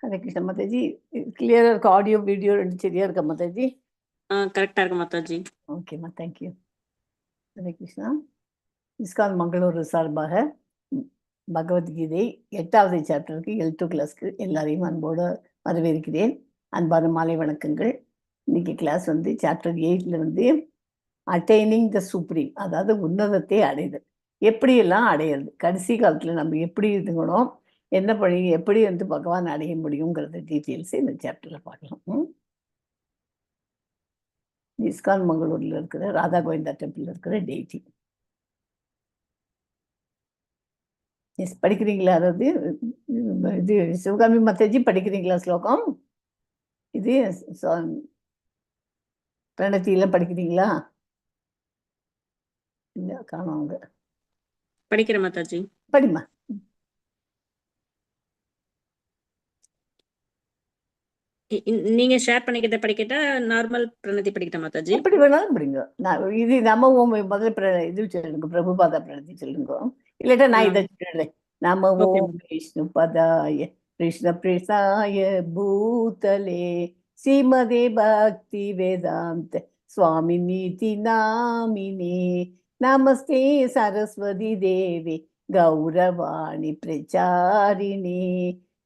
ஹரே கிருஷ்ண மாதாஜி. கிளியரா இருக்கு, audio video ரெண்டு சரியா இருக்கா மாதாஜி? கரெக்டா இருக்கு மாதாஜி. ஓகேம்மா, தேங்க்யூ. ஹரே கிருஷ்ணா. இஸ்கான் மங்களூர் சார்பாக பகவத்கீதை 8வது சாப்டருக்கு L2 கிளாஸ்க்கு எல்லாரையும் அன்போடு வரவேற்கிறேன். அன்பான மாலை வணக்கங்கள். இன்னைக்கு கிளாஸ் சாப்டர் 8ல அட்டைனிங் த சுப்ரீம், அதாவது உன்னதத்தை அடைதல். எப்படியெல்லாம் அடையிறது, கடைசி காலத்தில் நம்ம எப்படி இருக்கணும், என்ன பண்ணி எப்படி பகவான் அடைய முடியுங்கிறது டீட்டெயில்ஸ் இந்த சாப்டரில் பார்க்கலாம். இஸ்கான் மங்களூரில் இருக்கிற ராதா கோவிந்தா டெம்பிள் இருக்கிற டெய்டி. எஸ், படிக்கிறீங்களா? அதாவது இது சிவகாமி மாதாஜி படிக்கிறீங்களா ஸ்லோகம்? இது பிரணத்தியெல்லாம் படிக்கிறீங்களா? இல்லை, காணுவாங்க. படிக்கிற மாதாஜி. படிமா. நீங்க ஷேர் பண்ணிக்கிட்ட படிக்கிட்டா நார்மல் பிரணதி படிக்கிட்ட மாதாஜி? எப்படி வேணாலும் படிங்க. இது நம்ம முதல்ல இது சொல்லுங்க, பிரபுபாதா பிரணதி சொல்லுங்க. இல்லாட்டா நான் இதை சொல்றேன். நம ஓம் விஷ்ணு பதாய கிருஷ்ண பிரசாய பூதலே ஸ்ரீமதே பக்தி வேதாந்த சுவாமி நீதி நாமினே நமஸ்தே சரஸ்வதி தேவி கௌரவாணி பிரச்சாரிணி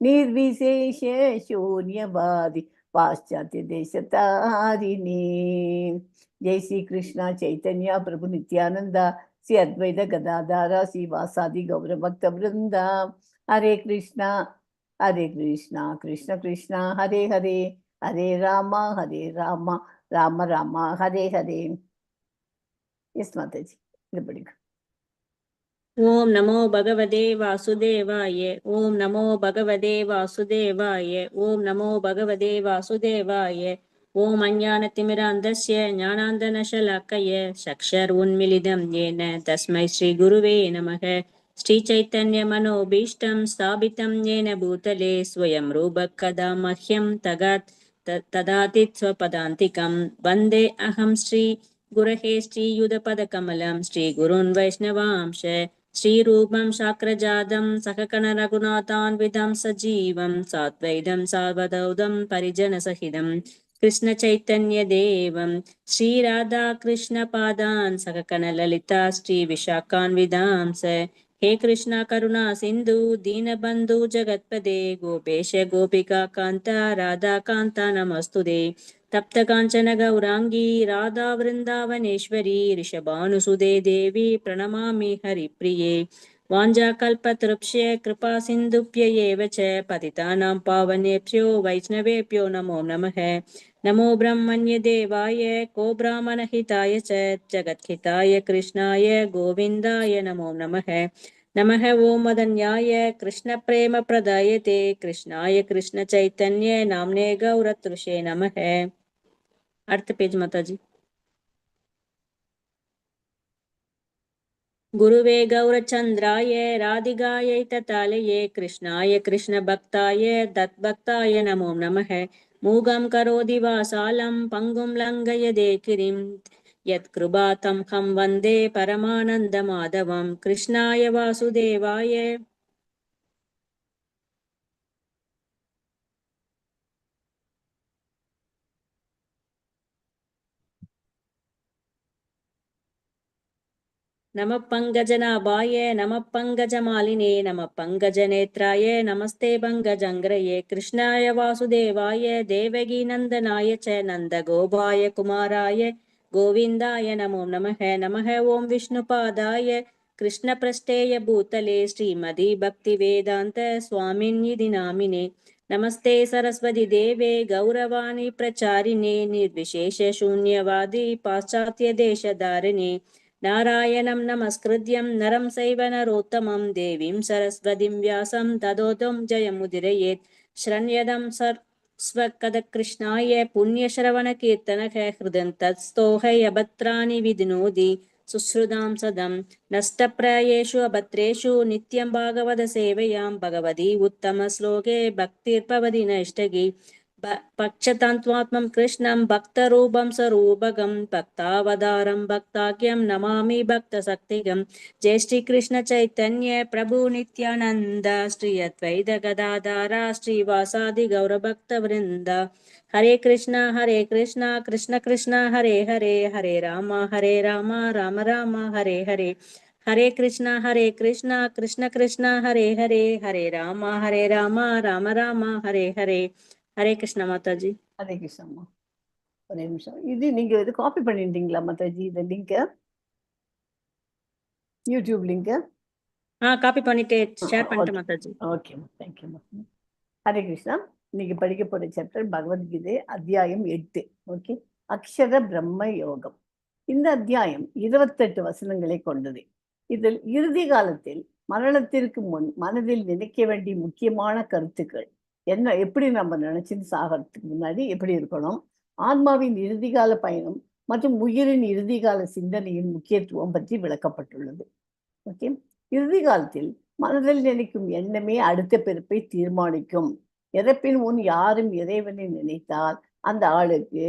நிர்விசேஷ சூன்யவாதி पाश्चात्य देश तारिणी। जय श्री कृष्णा चैतन्य प्रभु नित्यानंदा श्री अद्वैत गदाधारा श्रीवासादि गौर भक्त वृंदा। हरे कृष्णा कृष्ण कृष्णा हरे हरे, हरे राम राम राम हरे हरे। यस माता जी, இது படிங்க. ஓம் நமோ பகவதே வாசுதேவாய. ஓம் நமோ பகவதே வாசுதேவாய. ஓம் நமோ பகவதே வாசுதேவாய. ஓம் அஞ்ஞானதிமிராந்தஸ்ய ஞானாந்தநசலாக்கய சக்ஷர் உன்மிலிதம் ஏன தஸ்மை ஸ்ரீ குருவே நமக. ஸ்ரீ சைத்தன்ய மனோபீஷ்டம் ஸ்தாபிதம் ஏன பூதலே ஸ்வயம் ரூபக் கதா மஹ்யம் ததாதி ஸ்வபதாந்திகம். வந்தே அகம் ஸ்ரீ குரஹே ஸ்ரீயுதபதகமலம் ஸ்ரீ குருன் வைஷ்ணவாம்ச श्रीरूपं शाक्रजातं सककन रघुनाथान्वितं सजीवं साद्वैतं सावधौतं परिजनसहितं कृष्णचैतन्यदेवं श्रीराधा कृष्णपादान् सककन ललिता श्रीविशाखान्वितांस। हे कृष्ण करुणा सिन्धु दीनबन्धु जगत्पदे गोपेश गोपिका कान्ता राधा कान्ता नमस्तुते। तप्त कांचन गौरांगी राधा वृंदावनेश्वरी ऋषभानुसुदे देवी प्रणमामि हरिप्रिये। वाञ्छाकल्पतरुभ्य कृपा सिन्धुभ्य एव च पतितानां पावनेभ्यो वैष्णवेभ्यो नमो नमः। नमो ब्रह्मण्य देवाय को ब्राह्मणहिताय च जगद्हिताय कृष्णाय गोविन्दाय नमो नमः। नमः ओं मदन्याय कृष्णप्रेमप्रदायते कृष्णाय कृष्णचैतन्य नाम्ने गौरतृषे नमः। अर्थ पेज माताजी। गुरुवे गौरचंद्राय राधिकायै ततालये कृष्णाय कृष्णभक्ताय तद्भक्ताय नमो नमः। मूगं करोति वासालं पंगुं लङ्घयते गिरिं यत्कृपातं हं वन्दे परमानन्दमाधवं। कृष्णाय वासुदेवाय नमः पंकजनाभाय नमः पंकजमालिने नमः पंकजनेत्राय नमस्ते पंकजंग्रये। कृष्णाय वासुदेवाय देवकी नंदनाय च नंदगोपाय कुमाराय गोविन्दाय नमो नमः। नमः ओं विष्णुपादाय कृष्णप्रष्टेय भूतले श्रीमदी भक्तिवेदान्त स्वामिन्निधि नामिने। नमस्ते सरस्वती देवे गौरवाणी प्रचारिणे निर्विशेष शून्यवादी पाश्चात्य देशधारिणे। नारायणं नमस्कृत्यं नरं चैव नरोत्तमं देवीं सरस्वतीं व्यासं ततोऽहं जयमुदीरयेत्। शृण्वदं स्वकथकृष्णाय पुण्यश्रवणकीर्तनः हृदन्तस्तोहयभद्राणि विधिनोति सुश्रुतां सदं। नष्टप्रायेषु अभद्रेषु नित्यं भागवत सेवयां भगवती उत्तमश्लोके भक्तिर्भवति नैष्ठिकी। பக்ஷதந்த்வாத்மம் கிருஷ்ணம் பக்தரூபம் சரூபகம் பக்தாவதாரம் பக்தாக்யம் நமாமி பக்த சக்திகம். ஜெய் ஸ்ரீ கிருஷ்ண சைத்தன்ய பிரபு நித்யானந்த ஸ்ரீ அத்வைத கதாதாரா ஸ்ரீவாசாதி கௌரபக்த விருந்த. ஹரே கிருஷ்ணா கிருஷ்ண கிருஷ்ண ஹரே ஹரே, ஹரே ராம ராம ராம ஹரே ஹரே. ஹரே கிருஷ்ணா கிருஷ்ண கிருஷ்ண ஹரே ஹரே, ஹரே ராம ராம ராம ஹரே ஹரே. ஹரே கிருஷ்ணா மாதாஜி. ஹரே கிருஷ்ணம்மா. ஒரே நிமிஷம், இது நீங்க இது காப்பி பண்ணிட்டீங்களா மாதாஜி? இந்த லிங்க், யூடியூப் லிங்க் காப்பி பண்ணிட்டு ஷேர் பண்ணிட்டு மாதாஜி. ஓகேம்மா, தேங்க்யூம்மா. ஹரே கிருஷ்ணா. இன்னைக்கு படிக்க போற சாப்டர் பகவத்கீதை அத்தியாயம் 8. ஓகே, அக்ஷர பிரம்ம யோகம். இந்த அத்தியாயம் 28 வசனங்களை கொண்டது. இதில் இறுதி காலத்தில் மரணத்திற்கு முன் மனதில் நினைக்க வேண்டிய முக்கியமான கருத்துக்கள் என்ன, எப்படி நம்ம நினைச்சுன்னு சாகிறதுக்கு முன்னாடி எப்படி இருக்கணும், ஆன்மாவின் இறுதிகால பயணம் மற்றும் உயிரின் இறுதிகால சிந்தனையின் முக்கியத்துவம் பற்றி விளக்கப்பட்டுள்ளது. ஓகே, இறுதி காலத்தில் மனதில் நினைக்கும் எண்ணமே அடுத்த பிறப்பை தீர்மானிக்கும். இறப்பின் முன் யாரும் இறைவனை நினைத்தால் அந்த ஆளுக்கு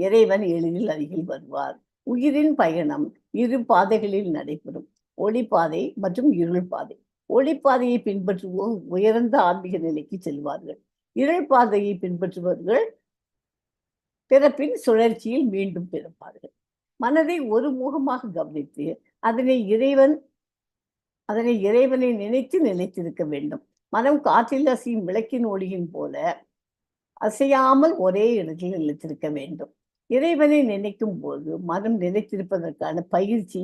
இறைவன் எளிதில் அருகில் வருவார். உயிரின் பயணம் இரு பாதைகளில் நடைபெறும், ஒளிப்பாதை மற்றும் இருள் பாதை. ஒளிப்பாதையை பின்பற்றுவோர் உயர்ந்த ஆன்மீக நிலைக்கு செல்வார்கள். இருள் பாதையை பின்பற்றுபவர்கள் பிறப்பின் சுழற்சியில் மீண்டும் பிறப்பார்கள். மனதை ஒரு முகமாக கவனித்து அதனை இறைவனை நினைத்து நிலைத்திருக்க வேண்டும். மனம் காற்றில் அசையும் விளக்கின் ஒளியின் போல அசையாமல் ஒரே இடத்தில் நிலைத்திருக்க வேண்டும். இறைவனை நினைக்கும் போது மனம் நிலைத்திருப்பதற்கான பயிற்சி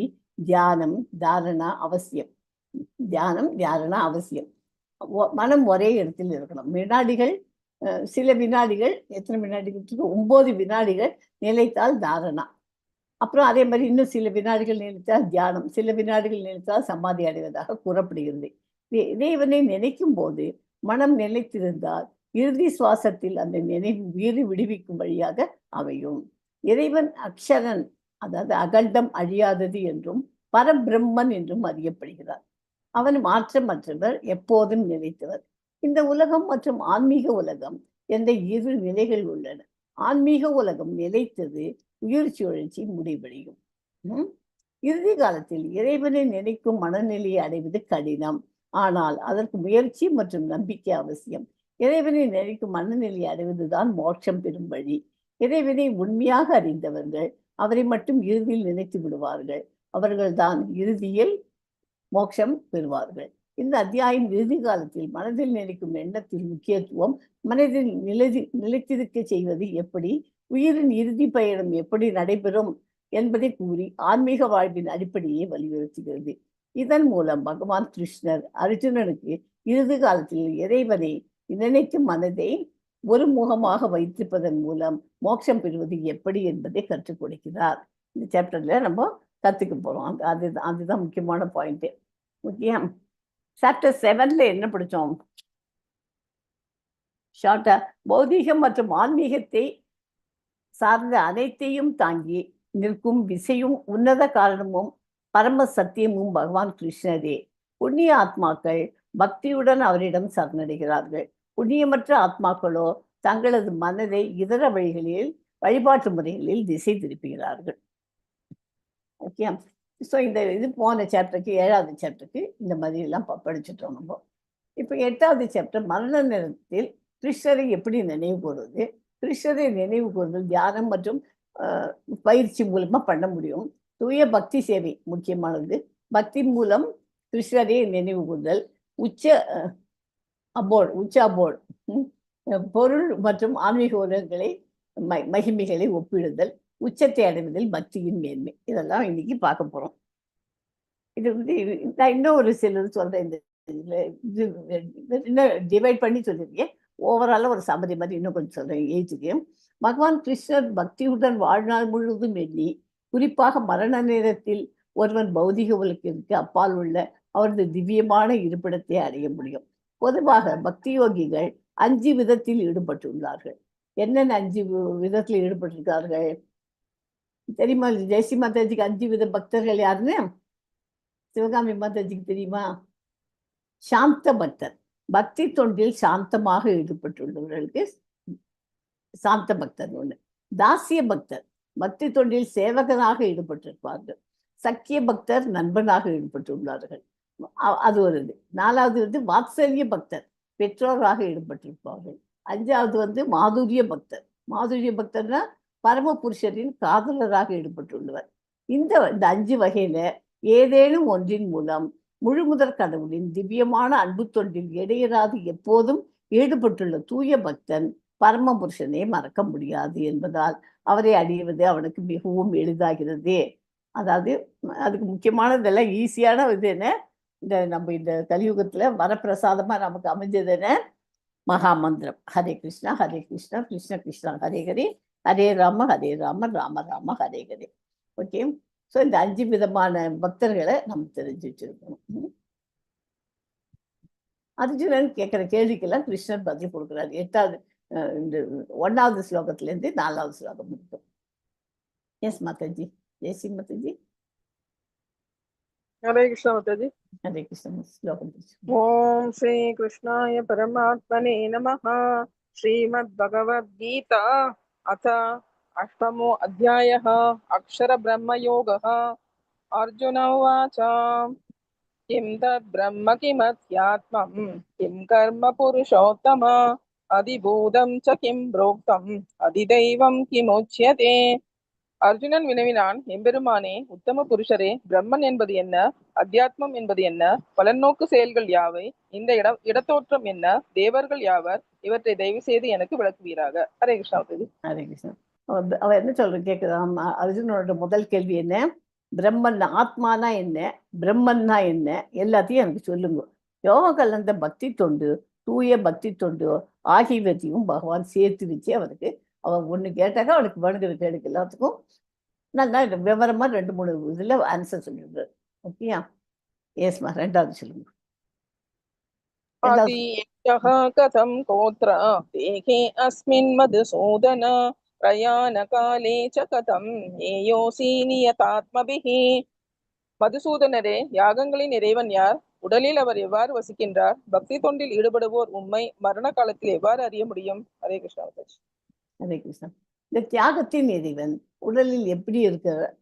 தியானம் தாரணா அவசியம். மனம் ஒரே இடத்தில் இருக்கணும். வினாடிகள், சில வினாடிகள், எத்தனை வினாடிகள்? 9 வினாடிகள் நிலைத்தால் தாரணா. அப்புறம் அதே மாதிரி இன்னும் சில வினாடிகள் நினைத்தால் தியானம், சில வினாடிகள் நினைத்தால் சமாதி அடைவதாக கூறப்படுகிறது. இறைவனை நினைக்கும் போது மனம் நிலைத்திருந்தால் இறுதி சுவாசத்தில் அந்த நினைவு உயிரை விடுவிக்கும் வழியாக அமையும். இறைவன் அக்ஷரன், அதாவது அகண்டம், அழியாதது என்றும் பரபிரம்மன் என்றும் அறியப்படுகிறார். அவன் மாற்றமற்றவர், எப்போதும் நிலைத்தவர். இந்த உலகம் மற்றும் ஆன்மீக உலகம் என்ற இரு நிலைகள் உள்ளன. ஆன்மீக உலகம் நிலைத்தது, உயிர் சுழற்சி முடிவடையும். இறுதி காலத்தில் இறைவனை நினைக்கும் மனநிலையை அடைவது கடினம், ஆனால் அதற்கு முயற்சி மற்றும் நம்பிக்கை அவசியம். இறைவனை நினைக்கும் மனநிலையை அடைவதுதான் மோட்சம் பெறும் வழி. இறைவனை உண்மையாக அறிந்தவர்கள் அவரை மட்டும் இறுதியில் நினைத்து விடுவார்கள். அவர்கள்தான் இறுதியில் மோட்சம் பெறுவார்கள். இந்த அத்தியாயம் இறுதி காலத்தில் மனதில் நினைக்கும் எண்ணத்தின் முக்கியத்துவம், மனதில் நிலைத்திருக்க செய்வது எப்படி, உயிரின் இறுதி பயணம் எப்படி நடைபெறும் என்பதை கூறி ஆன்மீக வாழ்வின் அடிப்படையை வலியுறுத்துகிறது. இதன் மூலம் பகவான் கிருஷ்ணர் அர்ஜுனனுக்கு இறுதி காலத்தில் இறைவனை நினைக்கும் மனதை ஒரு முகமாக வைத்திருப்பதன் மூலம் மோட்சம் பெறுவது எப்படி என்பதை கற்றுக் கொடுக்கிறார். இந்த சாப்டர்ல நம்ம கற்றுக்க போறோம். அதுதான் முக்கியமான பாயிண்ட். முக்கியம். சாப்டர் 7ல என்ன படித்தோம்? ஷார்ட்டா, பௌதீகம் மற்றும் ஆன்மீகத்தை சார்ந்த அனைத்தையும் தாங்கி நிற்கும் விசையும் உன்னத காரணமும் பரம சத்தியமும் பகவான் கிருஷ்ணரே. புண்ணிய ஆத்மாக்கள் பக்தியுடன் அவரிடம் சரணடைகிறார்கள். புண்ணியமற்ற ஆத்மாக்களோ தங்களது மனதை இதர வழிகளில், வழிபாட்டு முறைகளில் திசை திருப்புகிறார்கள். ஓகே, ஸோ இந்த இது போன சாப்டருக்கு, 7வது சாப்டருக்கு இந்த மாதிரி எல்லாம் படிச்சுட்டோம் நம்ம. இப்போ 8வது சாப்டர் மரண நேரத்தில் கிருஷ்ணரை எப்படி நினைவு கூறுவது. கிருஷ்ணரை நினைவு கூறுதல் தியானம் மற்றும் பயிற்சி மூலமா பண்ண முடியும். தூய பக்தி சேவை முக்கியமானது. பக்தி மூலம் கிருஷ்ணரை நினைவு கூறுதல். உச்ச அபோர்டு பொருள் மற்றும் ஆன்மீக உலகங்களை மகிமைகளை ஒப்பிடுதல். உச்சத்தை அடைவதில் பக்தியின் மேன்மை. இதெல்லாம் இன்னைக்கு பார்க்க போறோம். இது நான் இன்னும் ஒரு சிலது சொல்றேன். இந்த இன்னும் டிவைட் பண்ணி சொல்லியிருக்கேன். ஓவரால ஒரு சமரி மாதிரி இன்னும் கொஞ்சம் சொல்றேன். 8க்கு பகவான் கிருஷ்ணர் பக்தியுடன் வாழ்நாள் முழுவதும் எண்ணி, குறிப்பாக மரண நேரத்தில் ஒருவன் பௌதிக உலகிற்கு அப்பால் உள்ள அவரது திவ்யமான இருப்பிடத்தை அடைய முடியும். பொதுவாக பக்தி யோகிகள் 5 விதத்தில் ஈடுபட்டுள்ளார்கள். என்னென்ன 5 விதத்தில் ஈடுபட்டிருக்கார்கள் தெரியுமா? ஜெயஸ்ரீ மாதாஜிக்கு 5 வித பக்தர்கள் யாருன்னு சிவகாமி மாதாஜிக்கு தெரியுமா? சாந்த பக்தர், பக்தி தொண்டில் சாந்தமாக ஈடுபட்டுள்ளவர்களுக்கு சாந்த பக்தர் ஒண்ணு. தாசிய பக்தர் பக்தி தொண்டில் சேவகனாக ஈடுபட்டிருப்பார்கள். சக்கிய பக்தர் நண்பனாக ஈடுபட்டுள்ளார்கள். அது ஒரு இது. 4வது வந்து வாத்சல்ய பக்தர் பெற்றோராக ஈடுபட்டிருப்பார்கள். 5வது வந்து மாதுரிய பக்தர். மாதுரிய பக்தர்னா பரம புருஷரின் காதலராக ஈடுபட்டுள்ளவர். இந்த 5 வகையில ஏதேனும் ஒன்றின் மூலம் முழுமுதற் கடவுளின் திவ்யமான அன்பு தொண்டில் இடையராது எப்போதும் ஈடுபட்டுள்ள தூய பக்தன் பரம புருஷனை மறக்க முடியாது என்பதால் அவரை அடைவது அவனுக்கு மிகவும் எளிதாகிறது. அதாவது அதுக்கு முக்கியமானதெல்லாம் ஈஸியான இது என்ன, இந்த கலியுகத்துல வரப்பிரசாதமா நமக்கு அமைஞ்சது என்ன, மகாமந்திரம். ஹரே கிருஷ்ணா கிருஷ்ண கிருஷ்ணா ஹரே ஹரே, ஹரே ராம ராம ராம ஹரே ஹரே. ஓகே. ஸோ இந்த 5 விதமான பக்தர்களை நம்ம தெரிஞ்சு வச்சிருக்கணும். அர்ஜுனன் கேட்கிற கேள்விக்கெல்லாம் கிருஷ்ணன் பதில் கொடுக்குறாரு. 8வது இந்த 1வது ஸ்லோகத்திலேருந்து 4வது ஸ்லோகம் இருக்கும். எஸ் மாதாஜி. ஜெய்சி மாதாஜி. हरे कृष्ण माताजी. हरे कृष्ण. श्लोकम. ओम श्री कृष्णाय परमात्मने नमः. श्रीमद्भगवद्गीता अथ 8मो अध्यायः अक्षर ब्रह्म योगः. अर्जुन उवाच किं तद् ब्रह्म किमध्यात्मं किं कर्म पुरुषोत्तम अधिभूतं च किं प्रोक्तम् अधिदैवं किमुच्यते. அர்ஜுனன் வினவினான், எம்பெருமானே, உத்தம புருஷரே, பிரம்மன் என்பது என்ன, அத்தியாத்மம் என்பது என்ன, பலநோக்கு செயல்கள் யாவை, இந்த இடத்தோற்றம் என்ன, தேவர்கள் யாவர், இவற்றை தயவு செய்து எனக்கு விளக்குவீராக. ஹரே கிருஷ்ணா. ஹரே கிருஷ்ணா. அவ என்ன சொல்ற கேக்குறான். அர்ஜுனோட முதல் கேள்வி என்ன, பிரம்மன் ஆத்மானா என்ன, பிரம்மன்னா என்ன, எல்லாத்தையும் எனக்கு சொல்லுங்க. யோகம் கலந்த பக்தி தொண்டு, தூய பக்தி தொண்டு ஆகியவற்றையும் பகவான் சேர்த்து வச்சு அவனுக்கு அவன் ஒண்ணு கேட்டாக்க அவனுக்கு வேணுங்கிற கேள்விக்கு எல்லாத்துக்கும் நல்லா விவரமா 2-3 இதுல ஆன்சர் சொல்லிடுறாரு. ஓகேயா? ஏஸ்மா 2வது சொல்லுங்க. கதம் கோத்ர தேகே அஸ்மின் மதுசூதன பிரயாண காலே ச கதம் ஏயோசி நியதாத்மபிஹி. மதுசூதனரே, யாகங்களின் இறைவன் யார்? உடலில் அவர் எவ்வாறு வசிக்கின்றார்? பக்தி தொண்டில் ஈடுபடுவோர் உண்மை மரண காலத்தில் எவ்வாறு அறிய முடியும்? ஹரே கிருஷ்ணா. ஹரே கிருஷ்ணா. இந்த தியாகத்தின் இறைவன் உடலில் எப்படி இருக்கிறார்,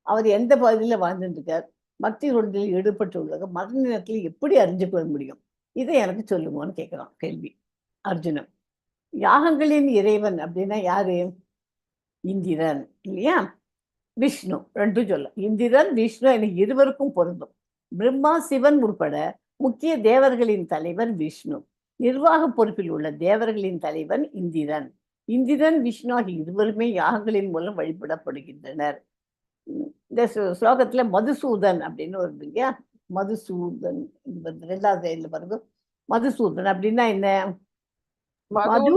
அவர் எந்த பகுதியில வாழ்ந்துட்டு இருக்கார், பக்தி தொண்டில் ஈடுபட்டு உள்ளார், மரண நேரத்தில் எப்படி அறிஞ்சு கொள்ள முடியும், இதை எனக்கு சொல்லுங்கன்னு கேட்கிறான் கேள்வி அர்ஜுனன். யாகங்களின் இறைவன் அப்படின்னா யாரு? இந்திரன் இல்லையா, விஷ்ணு. 2 சொல்ல, இந்திரன் விஷ்ணு எனக்கு இருவருக்கும் பொருந்தும். பிரம்மா சிவன் உட்பட முக்கிய தேவர்களின் தலைவன் விஷ்ணு. நிர்வாக பொறுப்பில் உள்ள தேவர்களின் தலைவன் இந்திரன். இந்திரன் விஷ்ணு ஆகிய இருவருமே யாகங்களின் மூலம் வழிபடப்படுகின்றனர். இந்த ஸ்லோகத்துல மதுசூதன் அப்படின்னு வருது இல்லையா, மதுசூதன் 2வது லைன்ல பாருங்க. மதுசூதன் அப்படின்னா என்ன? மது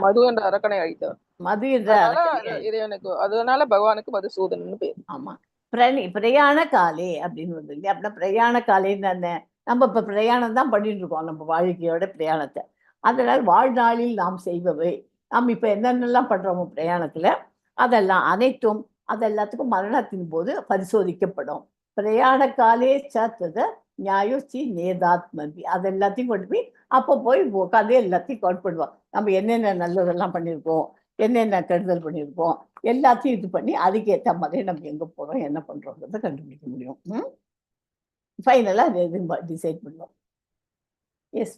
மது என்ற அரக்கனை அழித்தவர். மது என்ற இறைவனுக்கு, அதனால பகவானுக்கு மதுசூதன் பேர். ஆமா. பிரயாண காலே அப்படின்னு வருது இல்லையா. அப்படின்னா பிரயாண காலேன்னு என்ன, நம்ம இப்ப பிரயாணம் தான் பண்ணிட்டு இருக்கோம் நம்ம வாழ்க்கையோட பிரயாணத்தை. அதனால் வாழ்நாளில் நாம் செய்பவை, நாம் இப்ப என்னென்னலாம் பண்றோமோ பிரயாணத்துல, அதெல்லாம் அனைத்தும் அதெல்லாத்துக்கும் மரணத்தின் போது பரிசோதிக்கப்படும். பிரயாண காலே சத்தத நியாயோச்சி நேதாத்மதி, அது எல்லாத்தையும் கொண்டு போய் அப்போ போய் உட்காந்து எல்லாத்தையும் கவுண்ட் பண்ணுவோம். நம்ம என்னென்ன நல்லதெல்லாம் பண்ணியிருக்கோம், என்னென்ன கெடுதல் பண்ணியிருக்கோம், எல்லாத்தையும் இது பண்ணி அதுக்கேற்ற மாதிரி நம்ம எங்க போறோம் என்ன பண்றோங்கிறத கண்டுபிடிக்க முடியும். ஃபைனலா அது எதுவும் டிசைட் பண்ணுவோம். எஸ்.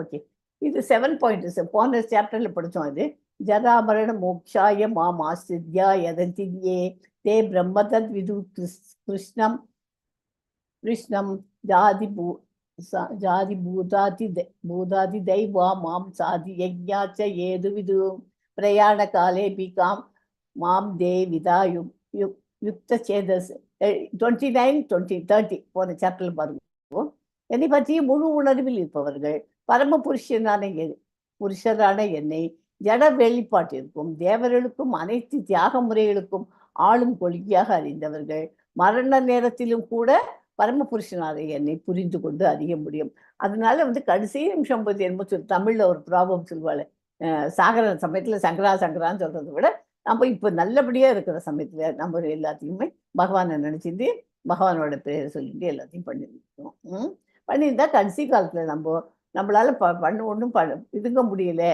ஓகே. இது 7 பாயிண்ட்ஸ் போன சாப்டர்ல படித்தோம். இது ஜராமரண மோக்ஷாய மாம் ஆஸ்தித்யா யதந்தியே தே பிரம்மதத் விது கிருஷ்ணம் கிருஷ்ணம் ஜாதி பூதாதி தைவா மாம் சாதி யஜ்ஞாச்ச ஏது விது பிரயாண காலே பிகாம் மாம் தே விதா யுக்த சேதஸ் 29, 20, 30 போன சாப்டர்ல பாருங்க. என்னை பற்றிய முழு உணர்வில் இருப்பவர்கள் பரம புருஷரான என்னை ஜட வெளிப்பாட்டிற்கும் தேவர்களுக்கும் அனைத்து தியாக முறைகளுக்கும் ஆளும் கொள்கையாக அறிந்தவர்கள் மரண நேரத்திலும் கூட பரம புருஷனாக என்னை புரிந்து கொண்டு அறிய முடியும். அதனால கடைசி நிமிஷம் போது என்னமோ தமிழ்ல ஒரு ப்ராப்ளம் சொல்லுவாள், சாகர சமயத்துல சங்கரான்னு சொல்றதை விட நம்ம இப்ப நல்லபடியா இருக்கிற சமயத்துல நம்ம எல்லாத்தையுமே பகவானை நினைச்சிட்டு பகவானோட பேரை சொல்லிட்டு எல்லாத்தையும் பண்ணிருக்கோம். பண்ணியிருந்தா கடைசி காலத்துல நம்ம நம்மளால ஒன்றும் இதுங்க முடியல,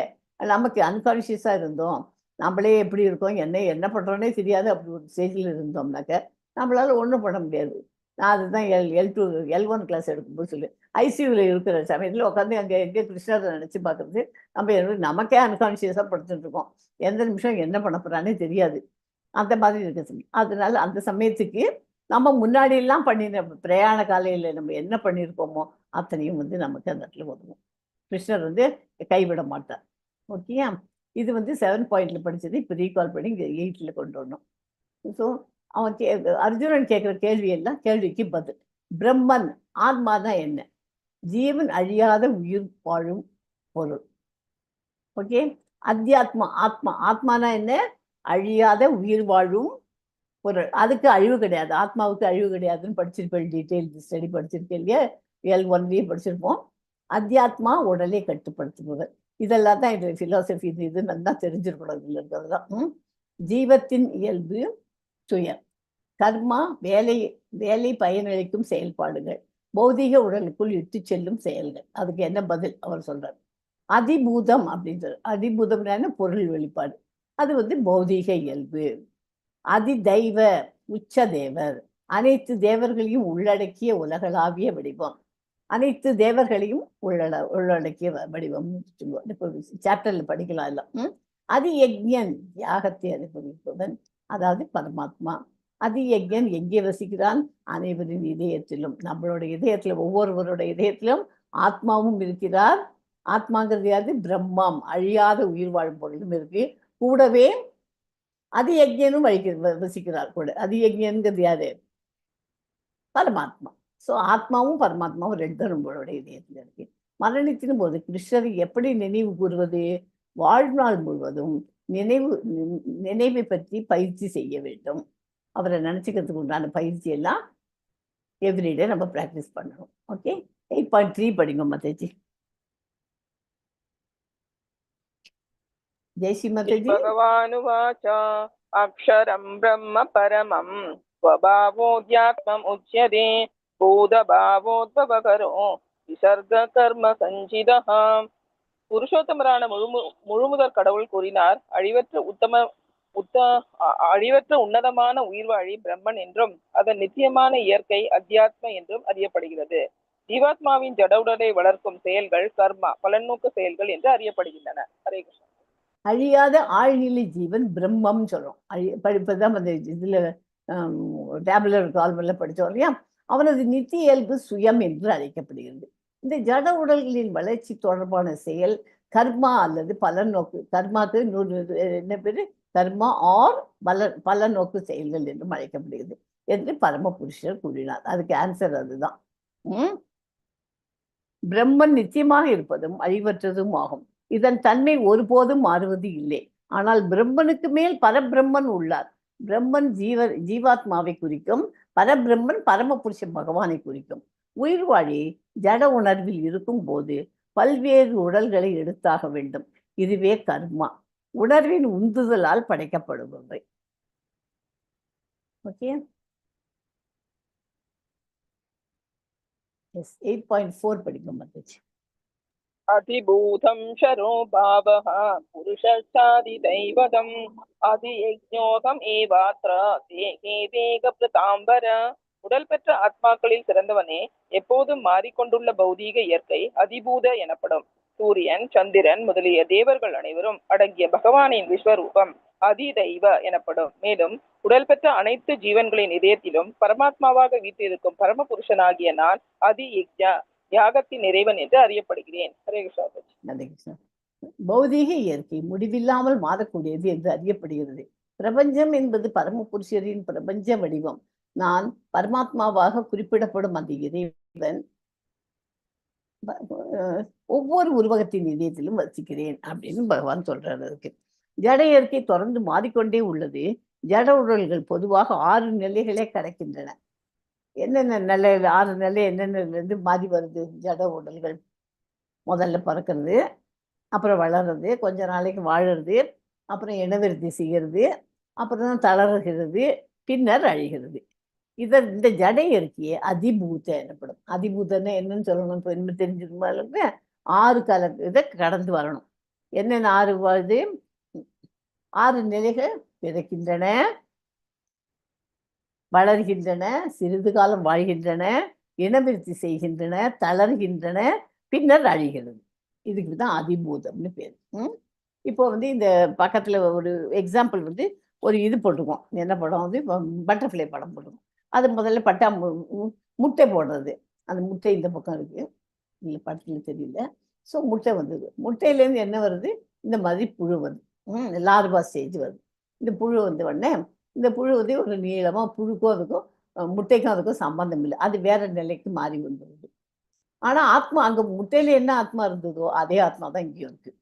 நமக்கு அன்கான்ஷியஸாக இருந்தோம், நம்மளே எப்படி இருக்கோம், என்ன பண்ணுறோன்னே தெரியாது, அப்படி ஒரு ஸ்டேஜில் இருந்தோம்னாக்க நம்மளால ஒன்றும் பண்ண முடியாது. நான் அதுதான் L2 L1 கிளாஸ் எடுக்கும்போது சொல்லு, ஐசியூவில் இருக்கிற சமயத்தில் உட்காந்து அங்கே எங்கே கிருஷ்ணரை நினச்சி பார்க்குறது, நமக்கே அன்கான்ஷியஸாக படுத்துட்டு இருக்கோம், எந்த நிமிஷம் என்ன பண்ண போகிறானே தெரியாது. அந்த மாதிரி இருக்குது. அதனால அந்த சமயத்துக்கு நம்ம முன்னாடியெல்லாம் பண்ணின பிரயாண காலையில் நம்ம என்ன பண்ணியிருக்கோமோ அத்தனையும் நமக்கு அந்த இடத்துல உதவும். கிருஷ்ணர் கைவிட மாட்டார். ஓகேயா? இது 7 பாயிண்ட்ல படிச்சது இப்போ ரீகால் பண்ணி இங்கே 8ல கொண்டு வரணும். ஸோ அவன் அர்ஜுனன் கேட்குற கேள்விக்கு பதில். பிரம்மன் ஆத்மா தான் என்ன? ஜீவன் அழியாத உயிர் வாழும் பொருள். ஓகே? அத்தியாத்மா ஆத்மானா என்ன? அழியாத உயிர் வாழும் பொருள். அதுக்கு அழிவு கிடையாது, ஆத்மாவுக்கு அழிவு கிடையாதுன்னு படிச்சிருப்பேன், டீட்டெயில் ஸ்டடி படிச்சிருக்கேன் இல்லையா, L1லயே படிச்சிருப்போம். அத்தியாத்மா உடலை கட்டுப்படுத்துபவர். இதெல்லாம் தான் இது ஃபிலாசபி, இது நல்லா தெரிஞ்சிருக்கணும். இதில் இருக்கிறதுலாம் ஜீவத்தின் இயல்பு சுயம், கர்மா வேலை பயனளிக்கும் செயல்பாடுகள், பௌதிக உடலுக்குள் இட்டு செல்லும் செயல்கள். அதுக்கு என்ன பதில் அவர் சொல்றார்? அதிபூதம் அப்படின்றது. அதிபூதம்னா பொருள் வெளிப்பாடு, அது பௌதீக இயல்பு. அதிதெய்வ உச்ச தேவர், அனைத்து தேவர்களையும் உள்ளடக்கிய உலகளாவிய வடிவம், அனைத்து தேவர்களையும் உள்ளடக்கிய வடிவம். சாப்டர்ல படிக்கலாம் எல்லாம். அதி யஜ்ஞன், யாகத்தை அனுபவிப்பவன், அதாவது பரமாத்மா. அதி யஜ்ஞன் எங்கே வசிக்கிறான்? அனைவரின் இதயத்திலும். நம்மளோட இதயத்துல, ஒவ்வொருவரோட இதயத்திலும் ஆத்மாவும் இருக்கிறார். ஆத்மாங்கிறது யாரு? பிரம்மம், அழியாத உயிர் வாழும் பொருளும் இருக்கு. கூடவே அதி யஜ்ஞனும் வசிக்கிறார் கூட. அதி யஜ்ஞன்கிறது யாரு? பரமாத்மா. ஸோ ஆத்மாவும் பரமாத்மாவும் ரெண்டும் நம்மளோட இதயத்தில் இருக்கு. மரணித்தின் போது கிருஷ்ணரை எப்படி நினைவு கூறுவது? வாழ்நாள் முழுவதும் நினைவை பற்றி பயிற்சி செய்ய வேண்டும். அவரை நினைச்சுக்கிறதுக்கு உண்டான பயிற்சி எல்லாம் எவ்ரிடே நம்ம பிராக்டிஸ் பண்ணணும். ஓகே? 8.3 படிங்க மாதாஜி. ஜெய்ஸ்ரீ மாதாஜி. भगवानुवाच अक्षरं ब्रह्म परमं स्वभावोऽध्यात्मम् उच्यते பூதபாவோத்பவகரோ விசர்க கர்ம சஞ்சிதः. புருஷோத்தமரான முழுமுதற் கடவுள் கூறினார், அழிவற்ற உன்னதமான உயிர்வாழி பிரம்மன் என்றும் அதன் நித்தியமான இயற்கை அத்தியாத்ம என்றும் அறியப்படுகிறது. ஜீவாத்மாவின் ஜடவுடலை வளர்க்கும் செயல்கள் கர்மா, பலநோக்கு செயல்கள் என்று அறியப்படுகின்றன. ஹரே கிருஷ்ணா. அழியாத ஆழ்நிலை ஜீவன் பிரம்மம் சொல்றோம். படிப்பதான் அந்த இதுல டேப்லர் கால்வல்ல படித்தோம் இல்லையா, அவனது நித்திய இயல்பு சுயம் என்று அழைக்கப்படுகிறது. இந்த ஜட உடல்களின் வளர்ச்சி தொடர்பான செயல் கர்மா அல்லது பலநோக்கு. கர்மாக்கு என்ன பேரு? கர்மா ஆர் பலநோக்கு செயல்கள் என்றும் அழைக்கப்படுகிறது என்று பரமபுருஷர் கூறினார். அதுக்கு ஆன்சர் அதுதான். பிரம்மன் நிச்சயமாக இருப்பதும் அழிவற்றதும் ஆகும். இதன் தன்மை ஒருபோதும் மாறுவது இல்லை. ஆனால் பிரம்மனுக்கு மேல் பரபிரம்மன் உள்ளார். பிரம்மன் ஜீவாத்மாவை குறிக்கும், பரபிரம்மன் பரமபுருஷ பகவானை குறிக்கும். உயிர்வாழி ஜட உணர்வில் இருக்கும் போது பல்வேறு உடல்களை எடுத்தாக வேண்டும். இதுவே கர்மா, உணர்வின் உந்துதலால் படைக்கப்படுபவை. ஓகே? 8.4 படிக்கும் மாதாஜி. அதிபூதம் ஷரோ பாவஹ புருஷாதி தைவதம் அதியஜ்ஞோகம் ஏவாத்ர தேகே தேக பிரதாம்பர. உடல் பெற்ற ஆத்மாக்களில் சிறந்தவனே, எப்போதும் மாறிக்கொண்டுள்ள பௌதீக இயற்கை அதிபூத எனப்படும். சூரியன், சந்திரன் முதலிய தேவர்கள் அனைவரும் அடங்கிய பகவானின் விஸ்வரூபம் அதிதெய்வ எனப்படும். மேலும் உடல் பெற்ற அனைத்து ஜீவன்களின் இதயத்திலும் பரமாத்மாவாக வீற்றிருக்கும் பரமபுருஷனாகிய நான் அதி யஜ்ஞ, யாகத்தின் இறைவன் என்று அறியப்படுகிறேன். ஹரே கிருஷ்ணா. பௌதீக இயற்கை முடிவில்லாமல் மாறக்கூடியது என்று அறியப்படுகிறது. பிரபஞ்சம் என்பது பரமபுருஷரின் பிரபஞ்ச வடிவம். நான் பரமாத்மாவாக குறிப்பிடப்படும் அந்த இறைவன் ஒவ்வொரு உருவகத்தின் இதயத்திலும் வசிக்கிறேன் அப்படின்னு பகவான் சொல்றாரு. அதுக்கு ஜட இயற்கை தொடர்ந்து மாறிக்கொண்டே உள்ளது. ஜட உடல்கள் பொதுவாக 6 நிலைகளே கிடைக்கின்றன. என்னென்ன நிலையில் 6 நிலை என்னென்ன மாறி வருது? ஜட உடல்கள் முதல்ல பறக்கிறது, அப்புறம் வளர்றது, கொஞ்ச நாளைக்கு வாழறது, அப்புறம் இனவிருத்தி செய்கிறது, அப்புறம் தளர்கிறது, பின்னர் அழிகிறது. இந்த ஜட இயற்கையை அதிபூத எனப்படும். அதிபூதன்னு என்னன்னு சொல்லணும், இப்போ என்ன தெரிஞ்சிருந்தாலும் 6 இதை கடந்து வரணும். என்னென்ன 6 வருது? 6 நிலைகள் பிறக்கின்றன, வளர்கின்றன, சிறிது காலம் வாழ்கின்றன, இனவிருத்தி செய்கின்றன, தளர்கின்றன, பின்னர் அழிகிறது. இதுக்கு தான் அதிபூதம்னு பேர். இப்போ இந்த பக்கத்துல ஒரு எக்ஸாம்பிள் ஒரு இது போட்டிருக்கோம். என்ன படம்? பட்டர்ஃப்ளை படம் போட்டிருக்கோம். அது முதல்ல பட்டா முட்டை போடுறது. அந்த முட்டை இந்த பக்கம் இருக்கு, இல்லை படத்துல தெரியல. ஸோ முட்டை வந்தது. முட்டையிலேருந்து என்ன வருது? இந்த மாதிரி புழு வருது. லார்வா ஸ்டேஜ் வருது. இந்த புழு வந்த உடனே இந்த புழு ஒரு நீளமாக, புழுக்கும் அதுக்கும் முட்டைக்கும் அதுக்கும் சம்பந்தம் இல்லை. அது வேற நிலைக்கு மாறி வந்துடுது. ஆனால் ஆத்மா அங்கே முட்டையில என்ன ஆத்மா இருந்ததோ அதே ஆத்மா தான் இங்கேயும் இருக்கு.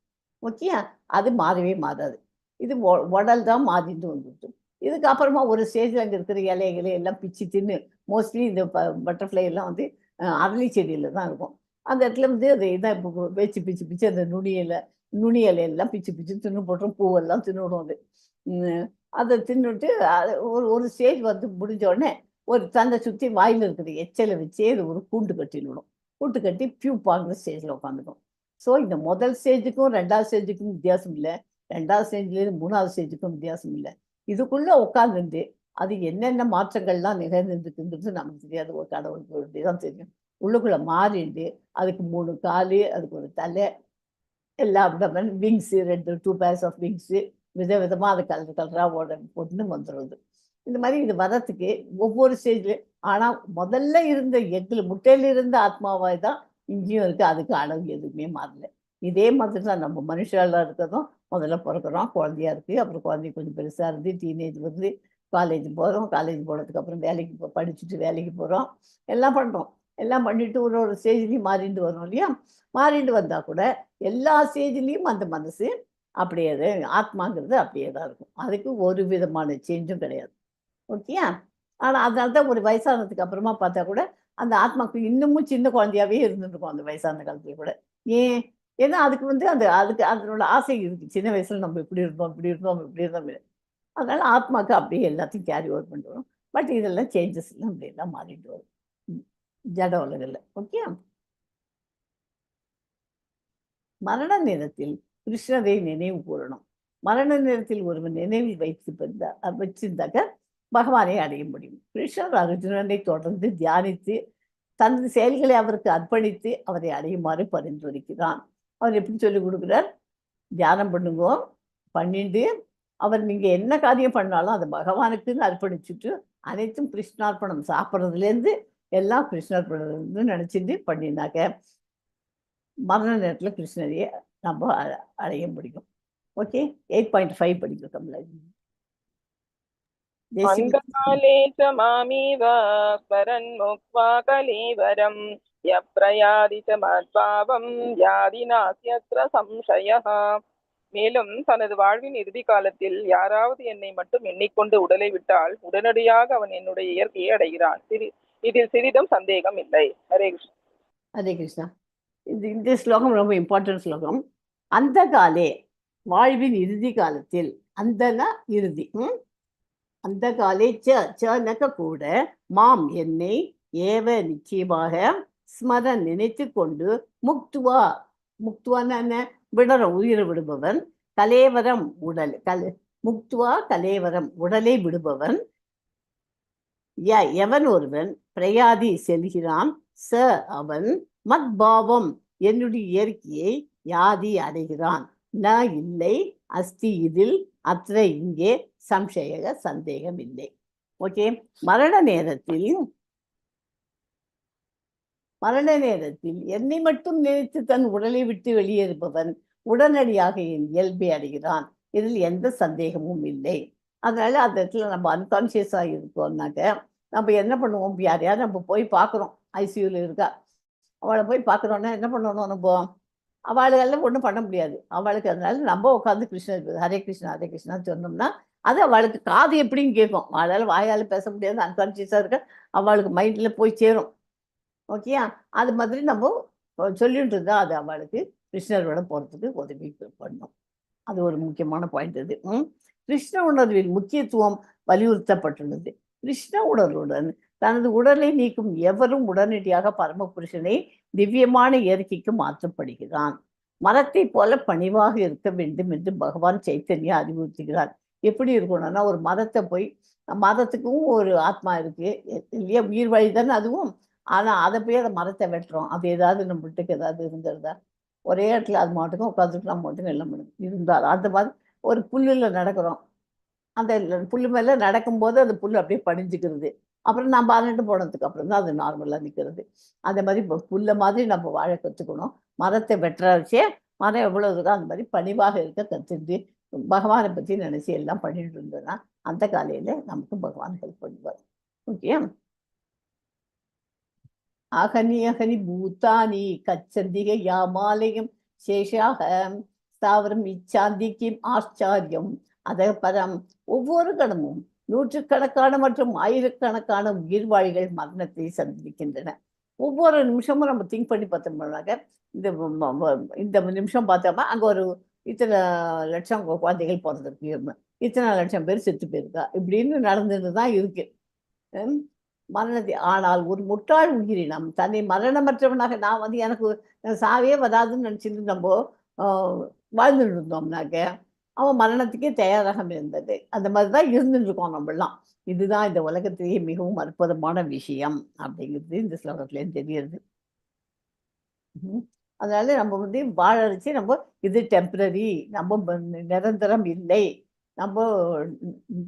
ஓகே, அது மாறவே மாறாது. இது உடல் தான் மாறிட்டு வந்துட்டு. இதுக்கு அப்புறமா ஒரு ஸ்டேஜில் அங்கே இருக்கிற இலைகளை எல்லாம் பிச்சு தின்னு, மோஸ்ட்லி இந்த பட்டர்ஃப்ளை எல்லாம் அரளி செடியில் தான் இருக்கும். அந்த இடத்துல அது இதான் இப்போ வச்சு பிச்சு பிச்சு அந்த நுனி இலையெல்லாம் பிச்சு பிச்சு தின்னு போட்டுரும். பூவெல்லாம் தின்னுடும் அது. அதை தின்னுட்டு ஒரு ஸ்டேஜ் முடிஞ்ச உடனே தன்னை சுற்றி வாயில் இருக்கிற எச்சலை வச்சே அது ஒரு கூண்டு கட்டிடணும். கூட்டு கட்டி பியூப்பாங்கிற ஸ்டேஜில் உட்காந்துக்கும். ஸோ இந்த முதல் ஸ்டேஜுக்கும் 2வது ஸ்டேஜுக்கும் வித்தியாசம் இல்லை, 2வது ஸ்டேஜ்லேருந்து 3வது ஸ்டேஜுக்கும் வித்தியாசம் இல்லை. இதுக்குள்ளே உட்காந்துட்டு அது என்னென்ன மாற்றங்கள்லாம் நிகழ்ந்துருக்குன்றது நமக்கு தெரியாது. ஒரு கடவுளுக்கு தான் தெரியும். உள்ளுக்குள்ளே மாறிண்டு அதுக்கு 3 கால், அதுக்கு ஒரு தலை, எல்லா விங்ஸு, 2 பேர்ஸ் ஆஃப் விங்ஸு, விதவிதமாக அது கலராக போட்டுன்னு வந்துடுறது. இந்த மாதிரி இது வர்றதுக்கு ஒவ்வொரு ஸ்டேஜ்லையும். ஆனால் முதல்ல இருந்த முட்டையில் இருந்த ஆத்மாவாய் தான் இங்கேயும் இருக்குது. அதுக்கு அளவு எதுவுமே மாறல. இதே மாதிரி தான் நம்ம மனுஷாலாம் இருக்கிறதும். முதல்ல பிறக்கிறோம், குழந்தையா இருக்குது, அப்புறம் குழந்தை கொஞ்சம் பெருசாக இருந்து டீனேஜ் வருது, காலேஜ் போகிறோம், காலேஜ் போனதுக்கு அப்புறம் வேலைக்கு படிச்சுட்டு வேலைக்கு போகிறோம், எல்லாம் பண்ணுறோம். எல்லாம் பண்ணிட்டு ஒரு ஸ்டேஜ்லேயும் மாறிட்டு வரோம் இல்லையா? மாறிட்டு வந்தால் கூட எல்லா ஸ்டேஜ்லேயும் அந்த மனசு அப்படியே ஆத்மாங்கிறது அப்படியே தான் இருக்கும். அதுக்கு ஒரு விதமான சேஞ்சும் கிடையாது. ஓகேயா? ஆனால் அதனால தான் ஒரு வயசானதுக்கு அப்புறமா பார்த்தா கூட அந்த ஆத்மாவுக்கு இன்னமும் சின்ன குழந்தையாவே இருந்துருக்கும் அந்த வயசான காலத்துல கூட. ஏன்? ஏன்னா அதுக்கு அதுக்கு அதனோட ஆசை இருக்கு. சின்ன வயசுல நம்ம இப்படி இருந்தோம், இப்படி இருந்தோம், இப்படி இருந்தோம். அதனால ஆத்மாவுக்கு அப்படியே எல்லாத்தையும் கேரி ஓவர் பண்ணிட்டு வரும். பட் இதெல்லாம் சேஞ்சஸ் எல்லாம் அப்படியெல்லாம் மாறிட்டு வரும் ஜட உலகில். ஓகே, மரண நேரத்தில் கிருஷ்ணரை நினைவு கூறணும். மரண நேரத்தில் ஒருவன் நினைவில் வச்சிருந்தாக்க பகவானை அடைய முடியும். கிருஷ்ணர் அர்ஜுனனை தொடர்ந்து தியானித்து தனது செயல்களை அவருக்கு அர்ப்பணித்து அவரை அடையுமாறு பரிந்துரைக்கிறான். அவர் எப்படி சொல்லிக் கொடுக்குறார்? தியானம் பண்ணுங்க, பண்ணிட்டு அவர் நீங்கள் என்ன காரியம் பண்ணாலும் அதை பகவானுக்குன்னு அர்ப்பணிச்சுட்டு அனைத்தும் கிருஷ்ணார்ப்பணம், சாப்பிட்றதுலேருந்து எல்லாம் கிருஷ்ணார்ப்பணம் நினச்சிட்டு பண்ணினாக்க மரண நேரத்தில் கிருஷ்ணரையே நம்ம அடைய முடியும். ஓகே, 8.5 படிக்கும் கமலாஜி. அந்தகாலே ச மாமேவ ஸ்மரன் முக்த்வா கலேவரம் யப்ரயாதி ச மத்பாவம் யாதி நாஸ்யத்ர சம்சயः. மேலும் தனது வாழ்வின் இறுதி காலத்தில் யாராவது என்னை மட்டும் எண்ணிக்கொண்டு உடலை விட்டால் உடனடியாக அவன் என்னுடைய இயற்கையை அடைகிறான். இதில் சிறிதும் சந்தேகம் இல்லை. ஹரே கிருஷ்ணா. ஹரே கிருஷ்ணா. இந்த ஸ்லோகம் ரொம்ப இம்பார்ட்டன்ட் ஸ்லோகம். அந்த காலே, வாழ்வின் இறுதி காலத்தில், அந்தனா இறுதி, அந்த காலே சனக்க கூட மாம் என்னை ஏவ நிச்சயமாக ஸ்மரன் நினைத்து கொண்டு முக்துவான விடரம் உயிரை விடுபவன், கலேவரம் உடல் முக்துவா கலேவரம் உடலை விடுபவன், எவன் ஒருவன் பிரயாதி செல்கிறான், ச அவன் மத்பாவம் என்னுடைய இயற்கையை யாதி அடைகிறான், ந இல்லை, அஸ்தி இதில், அற்ற இங்கே, சம்சய சந்தேகம் இல்லை. ஓகே, மரண நேரத்தில் என்னை மட்டும் நினைத்து தன் உடலை விட்டு வெளியேறுபவன் உடனடியாக என் இயல்பை அடைகிறான். இதில் எந்த சந்தேகமும் இல்லை. அதனால அந்த இடத்துல நம்ம அன்கான்சியஸாக இருக்கோம்னாக்க நம்ம என்ன பண்ணுவோம்? யாரையாவது நம்ம போய் பார்க்குறோம், ஐசியூவில் இருக்கா, அவளை போய் பார்க்குறோன்னா என்ன பண்ணணும்? நம்ம அவளுக்கெல்லாம் ஒன்றும் பண்ண முடியாது அவளுக்கு. அதனால நம்ம உட்காந்து கிருஷ்ணர் ஹரே கிருஷ்ணா ஹரே கிருஷ்ணான்னு சொன்னோம்னா அது அவளுக்கு காது எப்படின்னு கேட்கும். அவளால் வாயால் பேச முடியாது, அன்கான்சியஸாக இருக்க, அவளுக்கு மைண்டில் போய் சேரும். ஓகேயா? அது மாதிரி நம்ம சொல்லிட்டு இருந்தால் அது அவளுக்கு கிருஷ்ணரோட போகிறதுக்கு உதவி பண்ணும். அது ஒரு முக்கியமான பாயிண்ட். இது கிருஷ்ண உணர்வின் முக்கியத்துவம் வலியுறுத்தப்பட்டுள்ளது. கிருஷ்ண உணர்வுடன் தனது உடலை நீக்கும் எவரும் உடனடியாக பரமபுருஷனை திவ்யமான இயற்கைக்கு மாற்றப்படுகிறான். மரத்தை போல பணிவாக இருக்க வேண்டும் என்று பகவான் சைத்தன்யா அறிவுறுத்துகிறார். எப்படி இருக்கணும்னா, ஒரு மரத்தை போய் மரத்துக்கும் ஒரு ஆத்மா இருக்கு இல்லையா, உயிர் வழி தானே அதுவும். ஆனா அதை போய் அந்த மரத்தை வெட்டுறோம், அது ஏதாவது நம்மளுக்கு ஏதாவது இருந்துருதா? ஒரே இடத்துல அது மாட்டுக்கும் உட்காந்துட்டு நம்ம மட்டும் எல்லாம் இருந்தால் அந்த மாதிரி ஒரு புல்லுல நடக்கிறோம், அந்த புல்லு மேல நடக்கும்போது அந்த புல் அப்படியே படிஞ்சுக்கிறது. அப்புறம் நம்ம அலண்டு போனதுக்கு அப்புறம் தான் அது நார்மலா நிற்கிறது. அந்த மாதிரி இப்போ புல்ல மாதிரி நம்ம வாழ கற்றுக்கணும். மரத்தை வெட்டுறச்சே மரம் எவ்வளோ இருக்கோ அந்த மாதிரி பணிவாக இருக்க கற்றுட்டு பகவானை பற்றி நினச்சி எல்லாம் பண்ணிட்டு இருந்தோன்னா அந்த காலையில் நமக்கு பகவான் ஹெல்ப் பண்ணுவார். ஓகே. அகனி அகனி பூத்தானி கச்சந்திக யாமாலயம் சேஷாக ஸ்தாவரம் இச்சாந்திக்கும் ஆச்சாரியம் அத பரம். ஒவ்வொரு கணமும் நூற்றுக்கணக்கான மற்றும் ஆயிரக்கணக்கான உயிர்வாழிகள் மரணத்தை சந்திக்கின்றன. ஒவ்வொரு நிமிஷமும் நம்ம திங்க் பண்ணி பார்த்தோம்னாக்க, இந்த இந்த நிமிஷம் பார்த்தோம்னா அங்கே ஒரு இத்தனை லட்சம் குழந்தைகள் பிறந்திருக்கு, இத்தனை லட்சம் பேர் செத்து போயிருக்கா, இப்படின்னு நடந்துட்டு தான் இருக்கு மரணத்தை. ஆனால் ஒரு முட்டாள் உயிரினம் தன்னை மரணமற்றவனாக, நான் எனக்கு சாவே வராதுன்னு நினச்சிட்டு நம்ம வாழ்ந்துட்டு இருந்தோம்னாக்க அவன் மரணத்துக்கே தயாராக இருந்தது. அந்த மாதிரி தான் இருந்துட்டு இருக்கோம் நம்மளாம். இதுதான் இந்த உலகத்திலேயே மிகவும் அற்புதமான விஷயம் அப்படிங்கிறது இந்த ஸ்லோகத்துலேருந்து தெரியுது. அதனால நம்ம வாழறச்சு நம்ம இது டெம்பரரி, நம்ம நிரந்தரம் இல்லை, நம்ம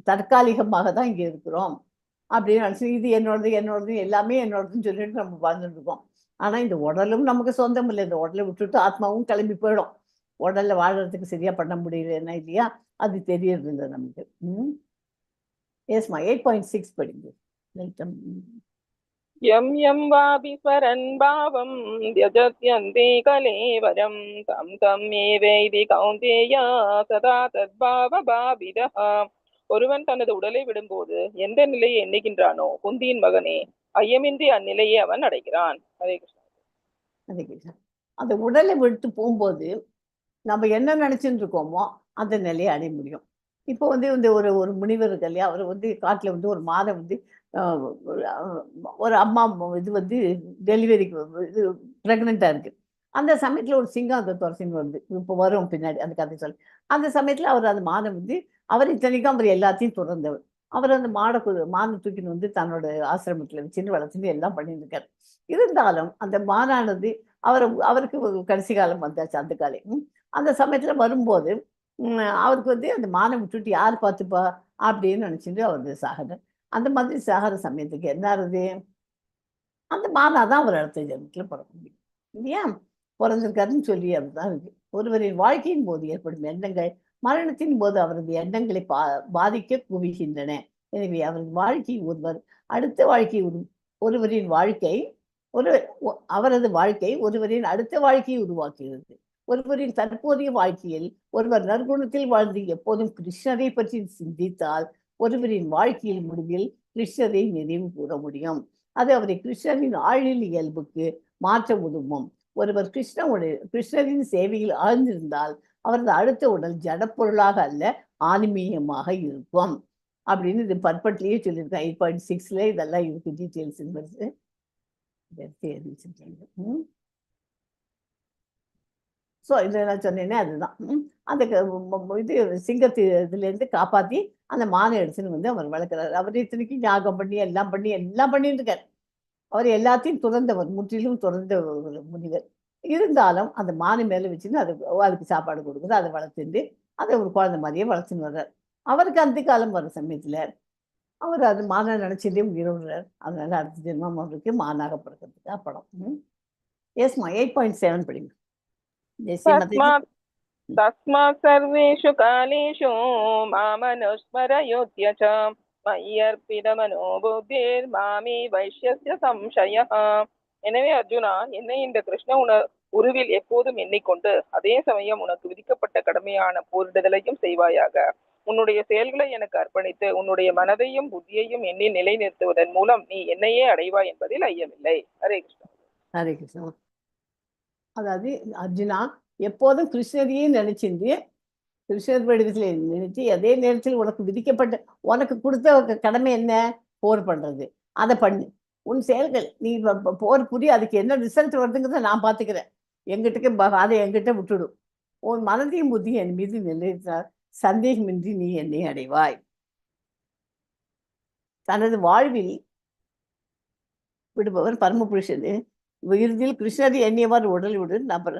தற்காலிகமாக தான் இங்கே இருக்கிறோம் அப்படின்னு நினச்சி இது என்னோடது எல்லாமே என்னோடதுன்னு சொல்லிட்டு நம்ம வாழ்ந்துட்டு இருக்கோம். ஆனால் இந்த உடலும் நமக்கு சொந்தம் இல்லை. இந்த உடலை விட்டுட்டு ஆத்மாவும் கிளம்பி போயிடும். உடல்ல வாழறதுக்கு சரியா பண்ண முடியலன்னா இல்லையா, அது தெரியறது இல்லை நமக்கு. எஸ்மா 8.6 படிங்க. யம் யம் வாபி ஸ்மரன் பாவம் த்யஜத்யந்தே கலேவரம் தம் தம் ஏவைதி கௌந்தேயா சதா தத்பாவ பாவிதஹ. ஒருவன் தனது உடலை விடும்போது எந்த நிலையை எண்ணுகின்றானோ குந்தியின் மகனே, ஐயமின்றி அந்நிலையை அவன் அடைகிறான். ஹரே கிருஷ்ணா. ஹரே கிருஷ்ணா. அந்த உடலை விட்டு போகும்போது நம்ம என்ன நினைச்சுட்டு இருக்கோமோ அந்த நிலையை அடைய முடியும். இப்போ இந்த ஒரு ஒரு முனிவர் இருக்கு இல்லையா, அவர் காட்டில் ஒரு மாதம் ஒரு அம்மா இது டெலிவரிக்கு இது ப்ரெக்னெண்ட்டாக இருக்கு. அந்த சமயத்தில் ஒரு சிங்கம் அந்த துரசின்னு வருது. இப்போ வரும் பின்னாடி அந்த கதை சொல்லி. அந்த சமயத்தில் அவர் அந்த மாதம் அவர் இத்தனைக்கும் அவர் எல்லாத்தையும் துறந்தவர். அவர் அந்த மானை தூக்கின்னு தன்னோட ஆசிரமத்தில் வச்சுன்னு வளர்த்துன்னு எல்லாம் பண்ணிட்டு இருக்காரு. இருந்தாலும் அந்த மானானது அவருக்கு கடைசி காலம் வந்தாச்சு அந்த காலம். அந்த சமயத்தில் வரும்போது அவருக்கு அந்த மானை விட்டுட்டு யார் பார்த்துப்பா அப்படின்னு நினச்சிட்டு அவர் சாகர். அந்த மாதிரி சாகர சமயத்துக்கு என்ன ஆகுது, அந்த மானா தான் அவர் அடுத்த ஜென்மத்தில் பிறக்க முடியும் இல்லையா, பிறந்திருக்காருன்னு சொல்லி அதுதான் இருக்கு. ஒருவரின் வாழ்க்கையின் போது ஏற்படும் எண்ணங்கள் மரணத்தின் போது அவரது எண்ணங்களை பாதிக்க குவிகின்றன. எனவே அவரது வாழ்க்கை அடுத்த வாழ்க்கை ஒருவரின் வாழ்க்கை அவரது வாழ்க்கை ஒருவரின் அடுத்த வாழ்க்கையை உருவாக்குகிறது. ஒருவரின் தற்போதைய வாழ்க்கையில் ஒருவர் நற்குணத்தில் வாழ்ந்து எப்போதும் கிருஷ்ணரை பற்றி சிந்தித்தால் ஒருவரின் வாழ்க்கையில் முடிவில் கிருஷ்ணரை நினைவு கூற முடியும். அது அவரை கிருஷ்ணரின் ஆழில் இயல்புக்கு மாற்ற உதவும். ஒருவர் கிருஷ்ணரின் சேவையில் ஆழ்ந்திருந்தால் அவரது அடுத்த உடல் ஜடப்பொருளாக அல்ல ஆன்மீகமாக இருக்கும் அப்படின்னு இது பற்பட்லேயே சொல்லியிருக்கேன். 8.6 இதெல்லாம் இருக்கு டீட்டெயில்ஸ் வருது. ஸோ இதை நான் சொன்னேன்னே அதுதான். அந்த இது சிங்கத்து இதுலேருந்து காப்பாற்றி அந்த மானை எடுத்துன்னு அவர் வளர்க்குறாரு. அவர் இத்தனைக்கு யாகம் பண்ணி எல்லாம் பண்ணிட்டு இருக்கார். அவர் எல்லாத்தையும் துறந்தவர், முற்றிலும் துறந்த ஒரு முனிவர். இருந்தாலும் அந்த மானை மேலே வச்சுன்னு அதுக்கு சாப்பாடு கொடுக்குது, அதை வளர்த்துட்டு அதை ஒரு குழந்தை மாதிரியே வளர்த்துன்னு வர்றார். அவருக்கு அந்த காலம் வர சமயத்தில் அவர் அது மானை நினச்சிட்டே உயிரோடுறார். அதனால அடுத்த ஜென்மம் அவருக்கு மானாக பிறக்கிறதுக்கு படம். எஸ்மா 8.7 படிங்க. தஸ்மாத் சர்வேஷு காலேஷு மாமனுஸ்மரயோத்ய ச மய்யர்ப்பித மனோபுத்திர் மாமி வைஷ்யஸ்ய சம்சயः. எனவே அர்ஜுனா, என்னை இந்த கிருஷ்ண உருவில் எப்போதும் எண்ணிக்கொண்டு அதே சமயம் உனக்கு விதிக்கப்பட்ட கடமையான போரிடுதலையும் செய்வாயாக. உன்னுடைய செயல்களை எனக்கு அர்ப்பணித்து உன்னுடைய மனதையும் புத்தியையும் எண்ணி நிலைநிறுத்துவதன் மூலம் நீ என்னையே அடைவாய் என்பதில் ஐயமில்லை. ஹரே கிருஷ்ணா. ஹரே கிருஷ்ணா. அதாவது அர்ஜுனா, எப்போதும் கிருஷ்ணரையே நினைச்சிருந்து கிருஷ்ணர் வடிவத்தில் நினைச்சு அதே நேரத்தில் உனக்கு கொடுத்த கடமை என்ன, போர் பண்றது. அதை பண்ணு. உன் செயல்கள் நீ போர் புரிய, அதுக்கு என்ன ரிசல்ட் வருதுங்கிறத நான் பார்த்துக்கிறேன். அதை என்கிட்ட விட்டுடும். உன் மனதையும் புத்தி என் மீது நிலைத்தால் சந்தேகமின்றி நீ என்னை அடைவாய். தனது வாழ்வில் விடுபவர் பரமபுருஷன். இறுதியில் கிருஷ்ணரை எண்ணியவாறு உடல் விடு நபர்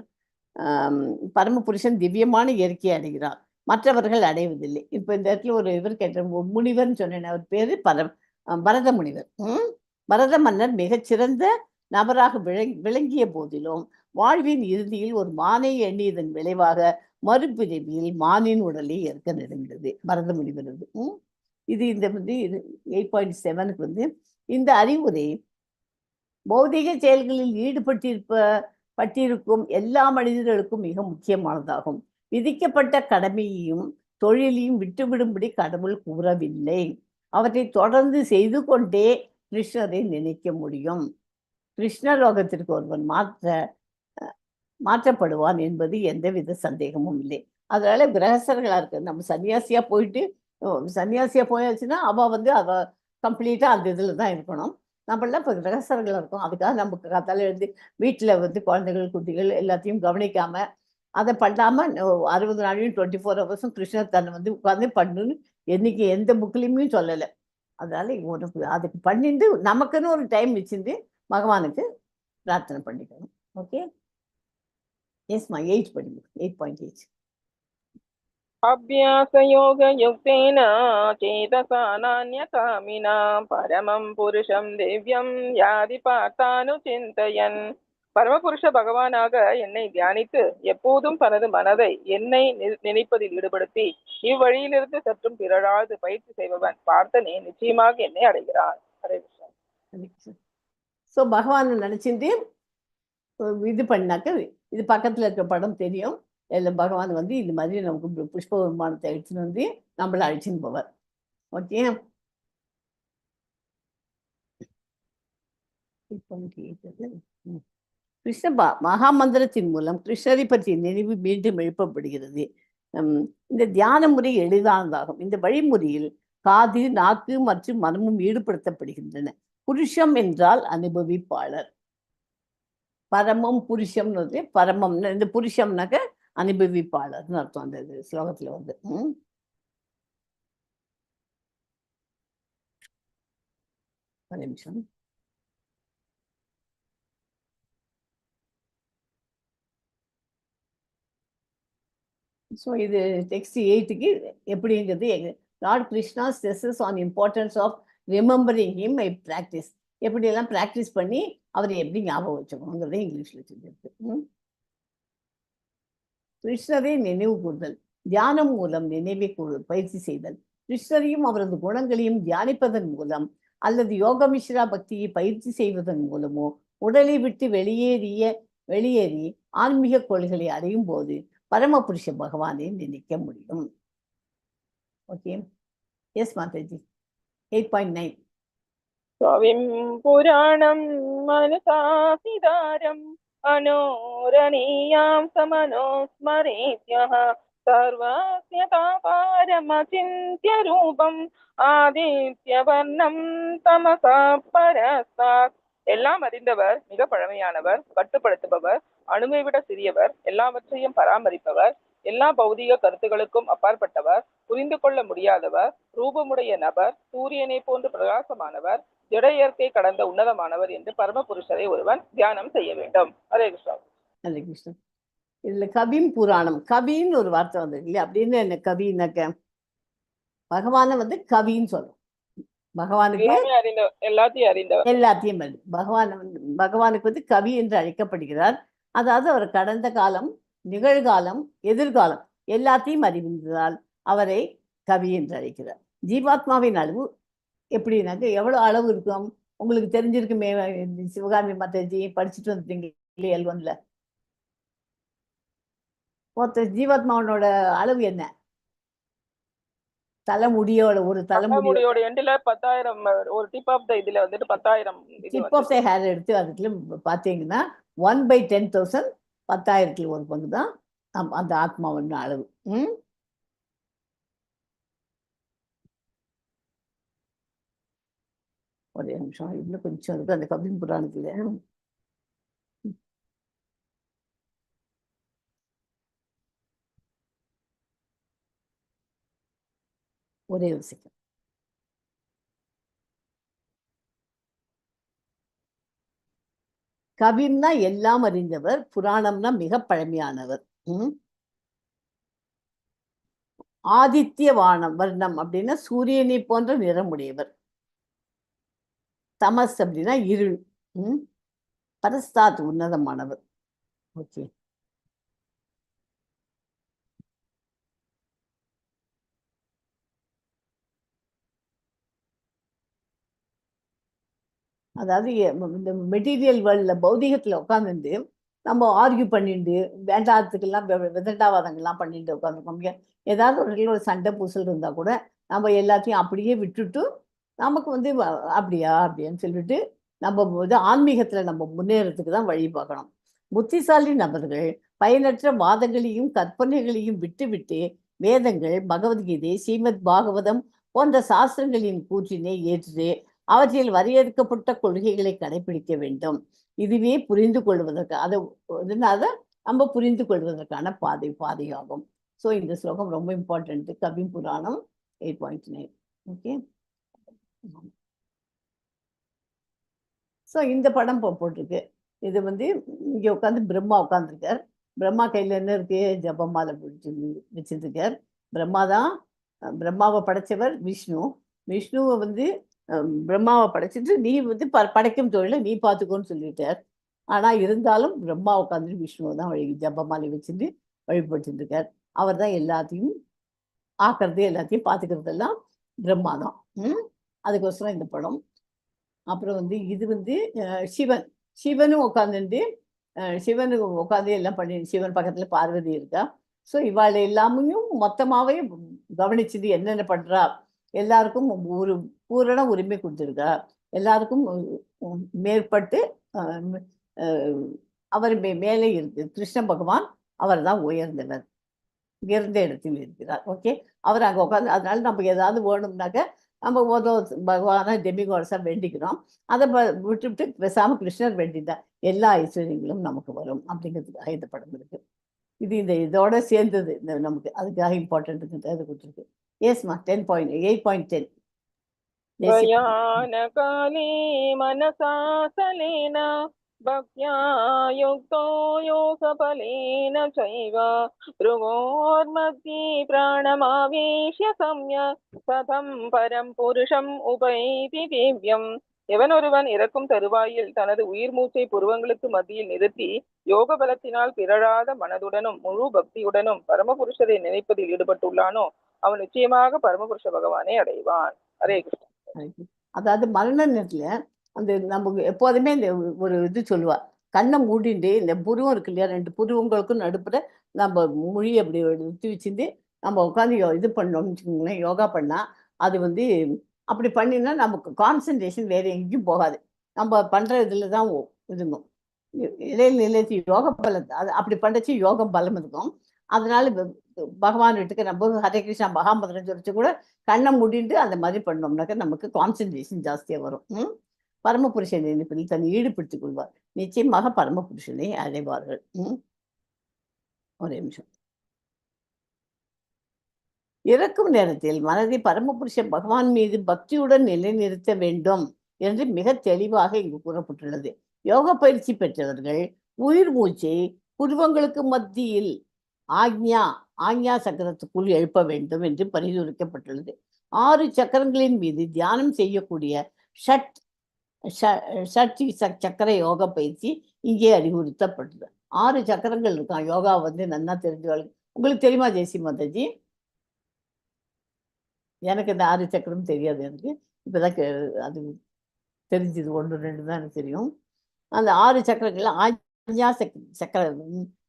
பரமபுருஷன் திவ்யமான இயற்கையை அடைகிறார், மற்றவர்கள் அடைவதில்லை. இப்போ இந்த இடத்துல ஒரு இவர் கேட்ட முனிவர்னு சொன்னேன், அவர் பேரு பரத முனிவர். பரத மன்னர் மிகச்சிறந்த நபராக விளங்கிய போதிலும் வாழ்வின் இறுதியில் ஒரு மானை எண்ணியதன் விளைவாக மறுபிறவியில் மானின் உடலை ஏற்க நெருங்கியது பரத முனிவரது. இது இந்த 8.7 இந்த அறிவுரை பௌதிக செயல்களில் ஈடுபட்டிருக்கும் எல்லா மனிதர்களுக்கும் மிக முக்கியமானதாகும். விதிக்கப்பட்ட கடமையையும் தொழிலையும் விட்டுவிடும்படி கடவுள் கூறவில்லை. அவற்றை தொடர்ந்து செய்து கொண்டே கிருஷ்ணரை நினைக்க முடியும். கிருஷ்ணலோகத்திற்கு ஒருவன் மாற்றப்படுவான் என்பது எந்தவித சந்தேகமும் இல்லை. அதனால கிரகஸ்தர்களா இருக்கு, நம்ம சன்னியாசியா போயாச்சுன்னா அவ கம்ப்ளீட்டா அந்த இதுல தான் இருக்கணும். நம்மளாம் இப்போ கிரகஸ்தர்களாக இருக்கோம். அதுக்காக நம்ம காத்தால எழுந்து வீட்டில் குழந்தைகள் குட்டிகள் எல்லாத்தையும் கவனிக்காம அதை பண்ணாமல் 60 நாளையும் 24 ஹவர்ஸும் கிருஷ்ணர் தன்னை உட்காந்து பண்ணுன்னு என்னைக்கு எந்த புக்லையுமே சொல்லலை. அதனால உனக்கு அதுக்கு பண்ணிட்டு நமக்குன்னு ஒரு டைம் வச்சுட்டு பகவானுக்கு பிரார்த்தனை பண்ணிக்கணும். ஓகே, எஸ்மா 8 படிங்க. 8.8 अभ्यासयोगयुक्तेन चेतसा नान्यकामिना परमं पुरुषं दिव्यं याति पार्थानुचिन्तयन्. பரமபுருஷ பகவானாக என்னை தியானித்து எப்போதும் தனது மனதை என்னை நினைப்பதில் ஈடுபடுத்தி இவ்வழியிலிருந்து சற்றும் பிறழாது பயிற்சி செய்பவன் பார்த்தனே நிச்சயமாக என்னை அடைகிறான். ஹரே கிருஷ்ணா. ஸோ பகவான் நினைச்சிட்டு இது பண்ணாக்க இது பக்கத்துல இருக்க படம் தெரியும். எல்லாம் பகவான் இந்த மாதிரி நமக்கு புஷ்ப விமானத்தை எடுத்துன்னு நம்மளை அழிச்சுன்னு போவார். ஓகே, கிருஷ்ண மகாமந்திரத்தின் மூலம் கிருஷ்ணரை பற்றிய நினைவு மீண்டும் எழுப்பப்படுகிறது. இந்த தியான முறை எளிதானதாகும். இந்த வழிமுறையில் காது, நாக்கு மற்றும் மனமும் ஈடுபடுத்தப்படுகின்றன. புருஷம் என்றால் அனுபவிப்பாளர். பரமம் புருஷம்னு பரமம், இந்த புருஷம்னாக்க அனுபவிப்பாளர்னு அர்த்தம் அந்த ஸ்லோகத்துல ஒரு நிமிஷம். ஸோ இது டெக்ஸ்ட் 8க்கு எப்படிங்கிறது Lord Krishna stresses on importance of remembering him I practice. எப்படியெல்லாம் ப்ராக்டிஸ் பண்ணி அவரை எப்படி ஞாபகம் வச்சுக்கணுங்கிறத இங்கிலீஷ்ல சொல்லியிருக்கு. கிருஷ்ணரை நினைவு கூறுதல். தியானம் மூலம் நினைவை பயிற்சி செய்தல். கிருஷ்ணரையும் அவரது குணங்களையும் தியானிப்பதன் மூலம் அல்லது யோகமிஸ்ரா பக்தியை பயிற்சி செய்வதன் மூலமோ உடலை விட்டு வெளியேறி ஆன்மீக கொள்கைகளை அடையும் போது பரமபுருஷ பகவானை நினைக்க முடியும். Okay, yes Mataji. 8.9 ஸ்வாமிம் புராணம் மனசாசிதாரம் அனோரணீயாம் சமனோஸ்மரேத்யஹ சர்வஸ்ய தாபாரமசிந்த்ய ரூபம் ஆதித்யவர்ணம் தமசா பரஸ்தாத். எல்லாம் அறிந்தவர், மிக பழமையானவர், கட்டுப்படுத்துபவர், அணுவை விட சிறியவர், எல்லாவற்றையும் பராமரிப்பவர், எல்லா பௌதிக கருத்துகளுக்கும் அப்பாற்பட்டவர், புரிந்து கொள்ள முடியாதவர், ரூபமுடைய நபர், சூரியனை போன்று பிரகாசமானவர், ஜட இயற்கை கடந்த உன்னதமானவர் என்று பரமபுருஷரை ஒருவன் தியானம் செய்ய வேண்டும். ஹரே கிருஷ்ணா. ஹரே கிருஷ்ணா. இதுல கவிம் புராணம், கவின்னு ஒரு வார்த்தை வந்திருக்கு இல்லையா? அப்படின்னு என்ன கவின்னாக்க பகவானை கவின்னு சொல்றோம். பகவானுக்கு எல்லாத்தையும் அறிந்தவர். பகவானுக்கு கவி என்று அழைக்கப்படுகிறார். அதாவது அவர் கடந்த காலம், நிகழ்காலம், எதிர்காலம் எல்லாத்தையும் அறிந்ததால் அவரை கவி என்று அழைக்கிறார். ஜீவாத்மாவின் அளவு எப்படின்னாக்க எவ்வளவு அளவு இருக்கும் உங்களுக்கு தெரிஞ்சிருக்குமே. சிவகாமி மாதாஜி படிச்சுட்டு வந்துட்டீங்க L1ல. ஜீவாத்மாவனோட அளவு என்ன? தலைமுடியோட ஒரு தலைமுடியோட எண்டில 10,000 ஒரு டிப் ஆஃப் தி இதுல 10,000 டிப் ஆஃப் தி ஹேர் எடுத்து அதுக்குள்ள பாத்தீங்கன்னா 1/10,000 10,000ல் ஒரு பங்கு தான் அந்த ஆத்மாவின் அளவு. ஒரே நிமிஷம், இன்னும் கொஞ்சம் இருக்கு அந்த கபில் புராணத்துல. ஒரே ஒரு செகண்ட். கவின்னா எல்லாம் அறிந்தவர், புராணம்னா மிக பழமையானவர். ஆதித்ய வர்ணம் அப்படின்னா சூரியனை போன்ற நிறமுடையவர். தமஸ் அப்படின்னா இருள். பரஸ்தாத் உன்னதமானவர். ஓகே, அதாவது இந்த மெட்டீரியல் வேர்ல்டில் பௌதிகத்தில் உட்காந்துட்டு நம்ம ஆர்கியூ பண்ணிட்டு வேண்டாததுக்கெல்லாம் விதண்டாவாதங்கள்லாம் பண்ணிட்டு உட்காந்துருக்கோம். ஏதாவது ஒரு சண்டை பூசல் இருந்தால் கூட நம்ம எல்லாத்தையும் அப்படியே விட்டுட்டு நமக்கு வந்து அப்படியா அப்படின்னு சொல்லிட்டு நம்ம ஆன்மீகத்தில் நம்ம முன்னேறதுக்கு தான் வழி பார்க்கணும். புத்திசாலி நபர்கள் பயனற்ற வாதங்களையும் கற்பனைகளையும் விட்டுவிட்டு வேதங்கள், பகவத்கீதை, ஸ்ரீமத் பாகவதம் போன்ற சாஸ்திரங்களின் கூற்றினை ஏற்று அவற்றில் வரையறுக்கப்பட்ட கொள்கைகளை கடைபிடிக்க வேண்டும். இதுவே புரிந்து கொள்வதற்கு அதை நம்ம புரிந்து கொள்வதற்கான பாதையாகும். ஸோ இந்த ஸ்லோகம் ரொம்ப இம்பார்ட்டன்ட். கவி புராணம் 8.9. ஓகே, ஸோ இந்த படம் போட்டிருக்கு. இது வந்து இங்கே உட்காந்து பிரம்மா உட்காந்துருக்கார். பிரம்மா கையில் என்ன இருக்கு? ஜபமாலை வச்சிருக்கார். பிரம்மா தான் பிரம்மாவை படைச்சவர் விஷ்ணு. விஷ்ணுவை வந்து பிரம்மாவை படைச்சிட்டு நீ வந்து படைக்கும் தொழிலை நீ பார்த்துக்கோன்னு சொல்லிட்டார். ஆனால் இருந்தாலும் பிரம்மா உட்காந்துட்டு விஷ்ணுவை தான் ஜபமாலை வச்சுட்டு வழிபட்டு இருக்கார். அவர் தான் எல்லாத்தையும் ஆக்கிறது, எல்லாத்தையும் பார்த்துக்கிறதெல்லாம் பிரம்மா தான். அதுக்கோசரம் இந்த படம். அப்புறம் வந்து இது வந்து சிவனும் உட்காந்துட்டு சிவனுக்கு உட்காந்து எல்லாம் பண்ணி, சிவன் பக்கத்தில் பார்வதி இருக்கா. ஸோ இவாள் எல்லாமையும் மொத்தமாகவே கவனிச்சுது என்னென்ன பண்ணுறா. எல்லாருக்கும் ஒரு பூரண உரிமை கொடுத்துருக்கா. எல்லாருக்கும் மேற்பட்டு அவர் மேலே இருக்கு. கிருஷ்ண பகவான் அவர் தான் உயர்ந்த இடத்தில் இருக்கிறார். ஓகே, அவர் அங்கே உட்காந்து, அதனால நமக்கு ஏதாவது வேணும்னாக்க நம்ம பகவானை டெமிகாட்ஸாக வேண்டிக்கிறோம். அதை விட்டுவிட்டு பேசாமல் கிருஷ்ணர் வேண்டிட்டா எல்லா ஐஸ்வர்யங்களும் நமக்கு வரும் அப்படிங்கிறதுக்காக இந்த படம் இருக்கு. இது இதோட சேர்ந்தது நமக்கு, அதுக்காக இம்பார்ட்டன்ட் அது கொடுத்துருக்கு. எஸ்மா 8.10. காலே மனசா சலேன பக்யா யுக்தோ யோகபலேன சைவ ருகோர்மத்தி பிராணமாவேஷ்ய சம்ய சதம் பரம் புருஷம் உபைதி திவ்யம். எவன் ஒருவன் இறக்கும் தருவாயில் தனது உயிர் மூச்சை புருவங்களுக்கு மத்தியில் நிறுத்தி யோக பலத்தினால் பிறழாத மனதுடனும் முழு பக்தியுடனும் பரமபுருஷரை நினைப்பதில் ஈடுபட்டுள்ளானோ அவன் நிச்சயமாக பரமபுருஷ பகவானை அடைவான். ஹரே கிருஷ்ணா. அதாவது மரண நேரத்துல அந்த நமக்கு எப்போதுமே இந்த ஒரு இது சொல்லுவா, கண்ணை மூடிண்டு இந்த புருவம் இருக்கு இல்லையா, 2 புருவங்களுக்கும் நடுப்புற நம்ம மொழி அப்படி ஊற்றி வச்சுட்டு நம்ம உட்காந்து இது பண்ணோம்னு வச்சுக்கோங்களேன். யோகா பண்ணா அது வந்து அப்படி பண்ணினா நமக்கு கான்சன்ட்ரேஷன் வேற எங்கேயும் போகாது. நம்ம பண்ற இதுல தான் இதுங்கும். இடையில நிலைத்து யோக பலம் அது அப்படி பண்ணச்சு யோகம் பலம் இருக்கும். அதனால பகவான் வீட்டுக்கு நம்ம ஹரே கிருஷ்ணா மகாமந்திரம் சொல்லிச்சு கூட கண்ணை மூடிட்டு அந்த மாதிரி பண்ணோம்னாக்க நமக்கு கான்சன்ட்ரேஷன் ஜாஸ்தியாக வரும். பரமபுருஷனை நினைப்பதில் தன்னை ஈடுபடுத்திக் கொள்வார். நிச்சயமாக பரமபுருஷனை அடைவார்கள். ஒரே நிமிஷம். இறக்கும் நேரத்தில் மனதை பரமபுருஷ பகவான் மீது பக்தியுடன் நிலைநிறுத்த வேண்டும் என்று மிக தெளிவாக இங்கு கூறப்பட்டுள்ளது. யோக பயிற்சி பெற்றவர்கள் உயிர் மூச்சை புருவங்களுக்கு மத்தியில் ஆக்ஞா சக்கரத்துக்குள் எழுப்ப வேண்டும் என்று பரிந்துரைக்கப்பட்டுள்ளது. 6 சக்கரங்களின் மீது தியானம் செய்யக்கூடிய ஷட் சக்கர யோக பயிற்சி இங்கே அறிவுறுத்தப்பட்டது. 6 சக்கரங்கள் இருக்கான். யோகா வந்து நல்லா தெரிஞ்சவர்களுக்கு. உங்களுக்கு தெரியுமா ஜெயசி மாதாஜி? எனக்கு இந்த 6 சக்கரம் தெரியாது. எனக்கு இப்போதான் அது தெரிஞ்சது. 1 2 தான் எனக்கு தெரியும். அந்த 6 சக்கரங்கள்ல ஆக்ஞா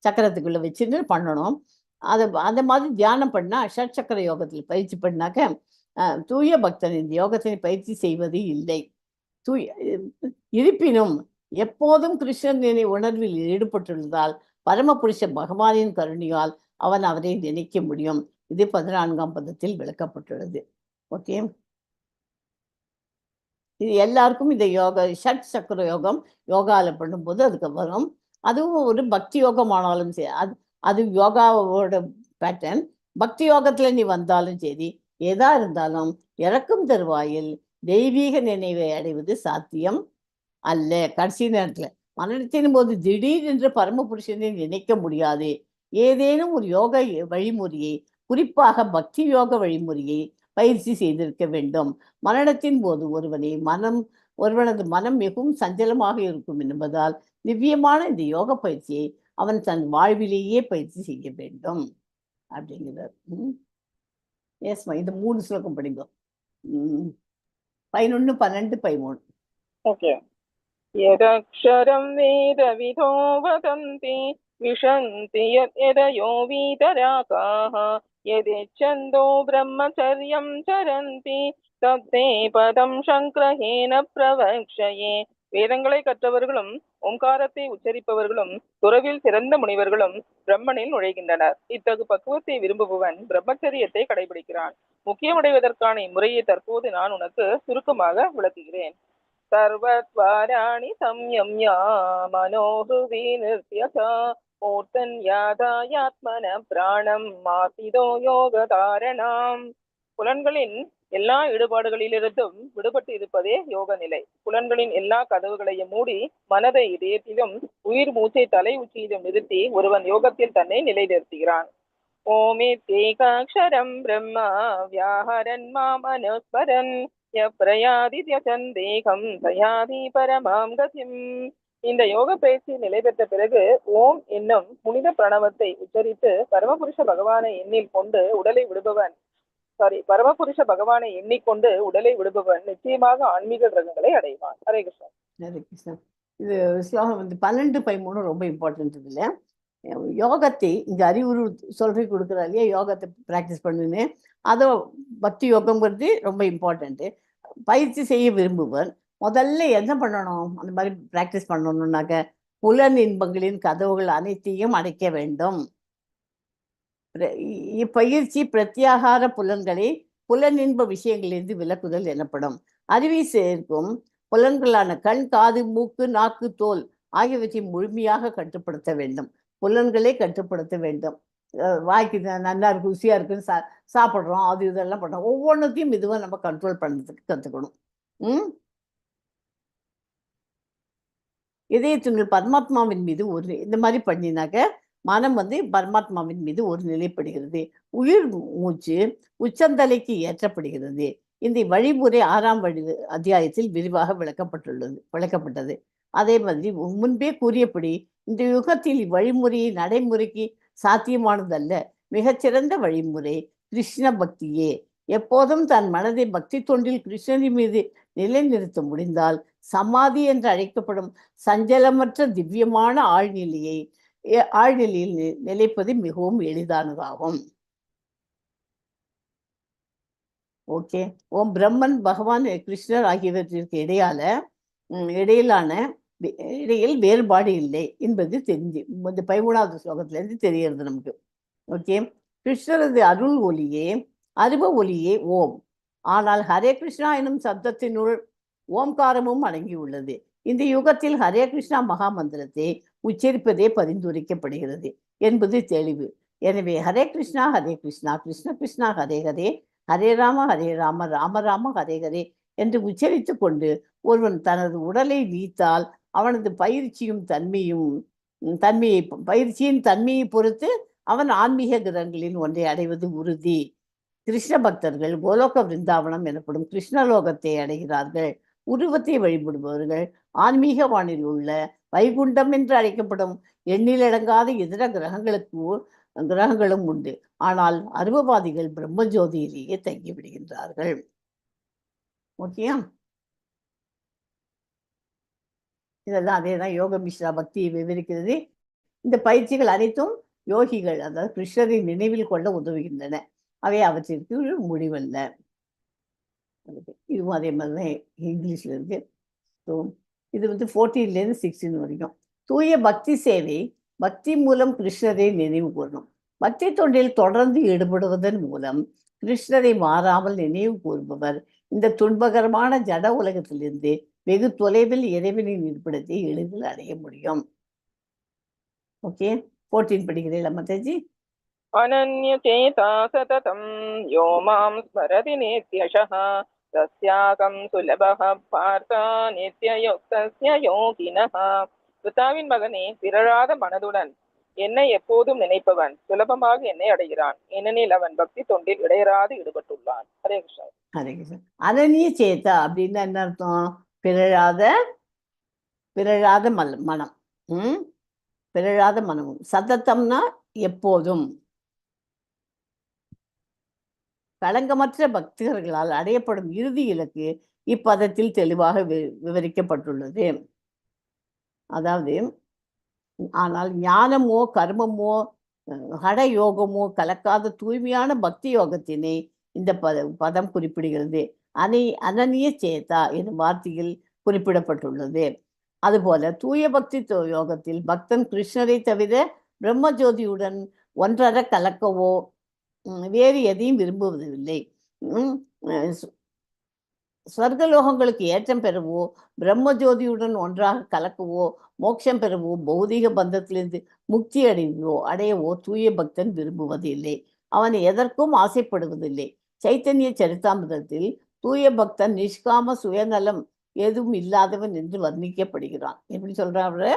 சக்கரத்துக்குள்ள வச்சுன்னு பண்ணணும். அந்த மாதிரி தியானம் பண்ணா ஷட் சக்கர யோகத்தில் பயிற்சி பண்ணாக்க தூய பக்தன் இந்த யோகத்தினை பயிற்சி செய்வது இல்லை. இருப்பினும் எப்போதும் கிருஷ்ணன் உணர்வில் ஈடுபட்டுள்ளதால் பரமபுருஷ பகவானின் கருணையால் அவன் அவரை நினைக்க முடியும். இது 14ஆம் பதத்தில் விளக்கப்பட்டுள்ளது. ஓகே, இது எல்லாருக்கும் இந்த யோகா ஷட் சக்கர யோகம் யோகாவில் பண்ணும்போது அதுக்கு வரும். அதுவும் ஒரு பக்தி யோகமானாலும் சரி, அது யோகாவோட பேட்டர்ன். பக்தி யோகத்தில் நீ வந்தாலும் சரி, எதா இருந்தாலும் இறக்கும் தருவாயில் தெய்வீக நினைவை அடைவது சாத்தியம் அல்ல. கடைசி நேரத்தில் மரணத்தின் போது திடீரென்று பரமபுருஷனை நினைக்க முடியாது. ஏதேனும் ஒரு யோக வழிமுறையை, குறிப்பாக பக்தி யோக வழிமுறையை பயிற்சி செய்திருக்க வேண்டும். மரணத்தின் போது ஒருவனது மனம் மிகவும் சஞ்சலமாக இருக்கும் என்பதால் திவ்யமான இந்த யோக பயிற்சியை அவன் தன் வாழ்விலேயே பயிற்சி செய்ய வேண்டும் அப்படிங்கிறார். எஸ்மா, இந்த 3 ஸ்லோகம் படிங்க. 11, 12, 13. ஓகே. யதக்ஷரம் வேதவிதோ வதந்தி விஷந்தி யதயோ வீதராகாः யதேச்சந்தோ பிரம்மச்சர்யம் சரந்தி தத்தே பதம் சங்கிரஹேன பிரவக்ஷயே. வேதங்களை கற்றவர்களும் ஓங்காரத்தை உச்சரிப்பவர்களும் துறவில் சிறந்த முனிவர்களும் பிரம்மனில் நுழைகின்றனர். இத்தகு பக்குவத்தை விரும்புபவன் பிரம்மச்சரியத்தை கடைபிடிக்கிறான். முக்கியமடைவதற்கான இம்முறையை தற்போது நான் உனக்கு சுருக்கமாக விளக்குகிறேன். சர்வத்வாராணி சம்யம்ய மனோஹுவி நிர்த்யசா மூர்த்தன் யாதாயாத்மன பிராணம் மாசிதோ யோகதாரணாம். புலன்களின் எல்லா ஈடுபாடுகளிலிருந்தும் விடுபட்டு இருப்பதே யோக நிலை. புலன்களின் எல்லா கதவுகளையும் மூடி மனதை இதயத்திலும் உயிர் மூச்சை தலை உச்சியிலும் நிறுத்தி ஒருவன் யோகத்தில் தன்னை நிலைநிறுத்துகிறான். ஓமித்யேகாக்ஷரம் பிரம்மா வியாஹரன் மாம் அனுஸ்மரன் யப்ரயாதித்யசந்தேகம் தயாதி பரமாம் கதிம். இந்த யோக பயிற்சி நிலை பெற்ற பிறகு ஓம் என்னும் புனித பிரணவத்தை உச்சரித்து பரமபுருஷ பகவானை எண்ணிக்கொண்டு உடலை விடுபவன் நிச்சயமாக ஆன்மீக கிரகங்களை அடைவான். ஹரே கிருஷ்ணன். ஹரே கிருஷ்ணன். இது ஸ்லோகம் 12, 13 ரொம்ப இம்பார்ட்டன்ட். இதில் யோகத்தை இங்கே அறிவுறு சொல்லி கொடுக்குறா இல்லையா, யோகத்தை ப்ராக்டிஸ் பண்ணுன்னு. அதோ பக்தி யோகங்கிறது ரொம்ப இம்பார்ட்டண்ட்டு. பயிற்சி செய்ய விரும்புவர் முதல்ல என்ன பண்ணணும்? அந்த மாதிரி ப்ராக்டிஸ் பண்ணணும்னாக்க புலன் இன்பங்களின் கதவுகள் அனைத்தையும் அடைக்க வேண்டும். இப்பயிற்சி பிரத்யாகார புலன்களை புலனின்ப விஷயங்களிலிருந்து விலக்குதல் எனப்படும். அறிவை சேர்க்கும் புலன்களான கண், காது, மூக்கு, நாக்கு, தோல் ஆகியவற்றை முழுமையாக கட்டுப்படுத்த வேண்டும். புலன்களை கட்டுப்படுத்த வேண்டும். வாய்க்கு நல்லா இருக்கு, ருசியா இருக்குன்னு சாப்பிட்றோம், அது இதெல்லாம் பண்ணுறோம். ஒவ்வொன்றுத்தையும் மெதுவாக நம்ம கண்ட்ரோல் பண்ணுறதுக்கு கற்றுக்கணும். இதயத்துங்கள் பரமாத்மாவின் மீது இந்த மாதிரி பண்ணினாக்க மனம் பரமாத்மாவின் மீது ஒரு நிலைப்படுகிறது. உயிர் மூச்சு உச்சந்தலைக்கு ஏற்றப்படுகிறது. இந்த வழிமுறை 6ஆம் அத்தியாயத்தில் விரிவாக விளக்கப்பட்டது. அதே மாதிரி முன்பே கூறியபடி இந்த யுகத்தில் இவ்வழிமுறையை நடைமுறைக்கு சாத்தியமானதல்ல. மிகச்சிறந்த வழிமுறை கிருஷ்ண பக்தியே. எப்போதும் தன் மனதை பக்தி தொண்டில் கிருஷ்ணரின் மீது நிலைநிறுத்த முடிந்தால் சமாதி என்று அழைக்கப்படும் சஞ்சலமற்ற திவ்யமான ஆழ்நிலையில் நிலைப்பது மிகவும் எளிதானதாகும். ஓகே. ஓம் பிரம்மன், பகவான், கிருஷ்ணர் ஆகியவற்றிற்கு இடையில் வேறுபாடு இல்லை என்பது தெரிஞ்சு இந்த 13வது ஸ்லோகத்திலிருந்து தெரிகிறது நமக்கு. ஓகே. கிருஷ்ணரது அருள் ஒலியே அருவ ஒலியே ஓம். ஆனால் ஹரே கிருஷ்ணா எனும் சப்தத்தினுள் ஓம்காரமும் அடங்கியுள்ளது. இந்த யுகத்தில் ஹரே கிருஷ்ணா மகா மந்திரத்தை உச்சரிப்பதே பரிந்துரைக்கப்படுகிறது என்பது தெளிவு. எனவே ஹரே கிருஷ்ணா கிருஷ்ண கிருஷ்ணா ஹரே ஹரே, ஹரே ராம ராம ராம ஹரே ஹரே என்று உச்சரித்து கொண்டு ஒருவன் தனது உடலை நீத்தால் அவனது பயிற்சியின் தன்மையை பொறுத்து அவன் ஆன்மீக கிரகங்களில் ஒன்றை அடைவது உறுதி. கிருஷ்ண பக்தர்கள் கோலோக விருந்தாவனம் எனப்படும் கிருஷ்ணலோகத்தை அடைகிறார்கள். உருவத்தை வழிபடுபவர்கள் ஆன்மீக வானில் உள்ள வைகுண்டம் என்று அழைக்கப்படும் எண்ணிலடங்காத இதர கிரகங்களும் உண்டு. ஆனால் அருவவாதிகள் பிரம்மஜோதியிலேயே தங்கிவிடுகின்றார்கள். ஓகேயா? இதெல்லாம் அதேதான் யோக மிஸ்ரா பக்தியை விவரிக்கிறது. இந்த பயிற்சிகள் அனைத்தும் யோகிகள், அதாவது கிருஷ்ணரை நினைவில் கொள்ள உதவுகின்றன. அவை அவற்றிற்கு முடிவல்ல. இதுவும் அதே மாதிரிதான் இங்கிலீஷ்ல இருக்கு. ஸோ இது 14லேருந்து 16 வரைக்கும். தூய பக்தி சேவை. பக்தி மூலம் கிருஷ்ணரை நினைவு கூறணும். பக்தி தொண்டில் தொடர்ந்து ஈடுபடுவதன் மூலம் கிருஷ்ணரை மாறாமல் நினைவு கூறுபவர் இந்த துன்பகரமான ஜட உலகத்திலிருந்து வெகு தொலைவில் இறைவனின் இருப்பிடத்தை எளிதில் அடைய முடியும். ஓகே, 14 படிக்கிறீங்களா மாதாஜி? अनन्यचेता सततं यो मां स्मरति नित्यशः तस्याहं सुलभः पार्थ நித்யயுக்தஸ்ய யோகினः. பிதாவின் மகனே, பிறழாத மனதுடன் என்னை எப்போதும் நினைப்பவன் சுலபமாக என்னை அடைகிறான், ஏனெனில் அவன் பக்தி தொண்டில் இடையராது ஈடுபட்டுள்ளான். ஹரே கிருஷ்ணா. ஹரே கிருஷ்ணா. அனன்ய சேதா அப்படின்னா என்ன அர்த்தம்? பிறழாத மனம். பிறழாத மனம். சதத்தம்னா எப்போதும். களங்கமற்ற பக்தர்களால் அடையப்படும் இறுதி இலக்கு இப்பதத்தில் தெளிவாக விவரிக்கப்பட்டுள்ளது. அதாவது, ஆனால் ஞானமோ கர்மமோ ஹட யோகமோ கலக்காத தூய்மையான பக்தி யோகத்தினை இந்த பதம் குறிப்பிடுகிறது. அனன்ய சேதா என்னும் வார்த்தையில் குறிப்பிடப்பட்டுள்ளது. அதுபோல தூய பக்தி யோகத்தில் பக்தன் கிருஷ்ணரை தவிர பிரம்மஜோதியுடன் ஒன்றர கலக்கவோ வேறு எதையும் விரும்புவதில்லை. ஸ்வர்கலோகங்களுக்கு ஏற்றம் பெறவோ பிரம்மஜோதியுடன் ஒன்றாக கலக்கவோ மோட்சம் பெறவோ பௌதிக பந்தத்திலிருந்து முக்தி அடையவோ தூய பக்தன் விரும்புவதில்லை. அவன் எதற்கும் ஆசைப்படுவதில்லை. சைத்தன்ய சரிதாமிரத்தில் தூய பக்தன் நிஷ்காம சுயநலம் எதுவும் இல்லாதவன் என்று வர்ணிக்கப்படுகிறான். எப்படி சொல்றாரு?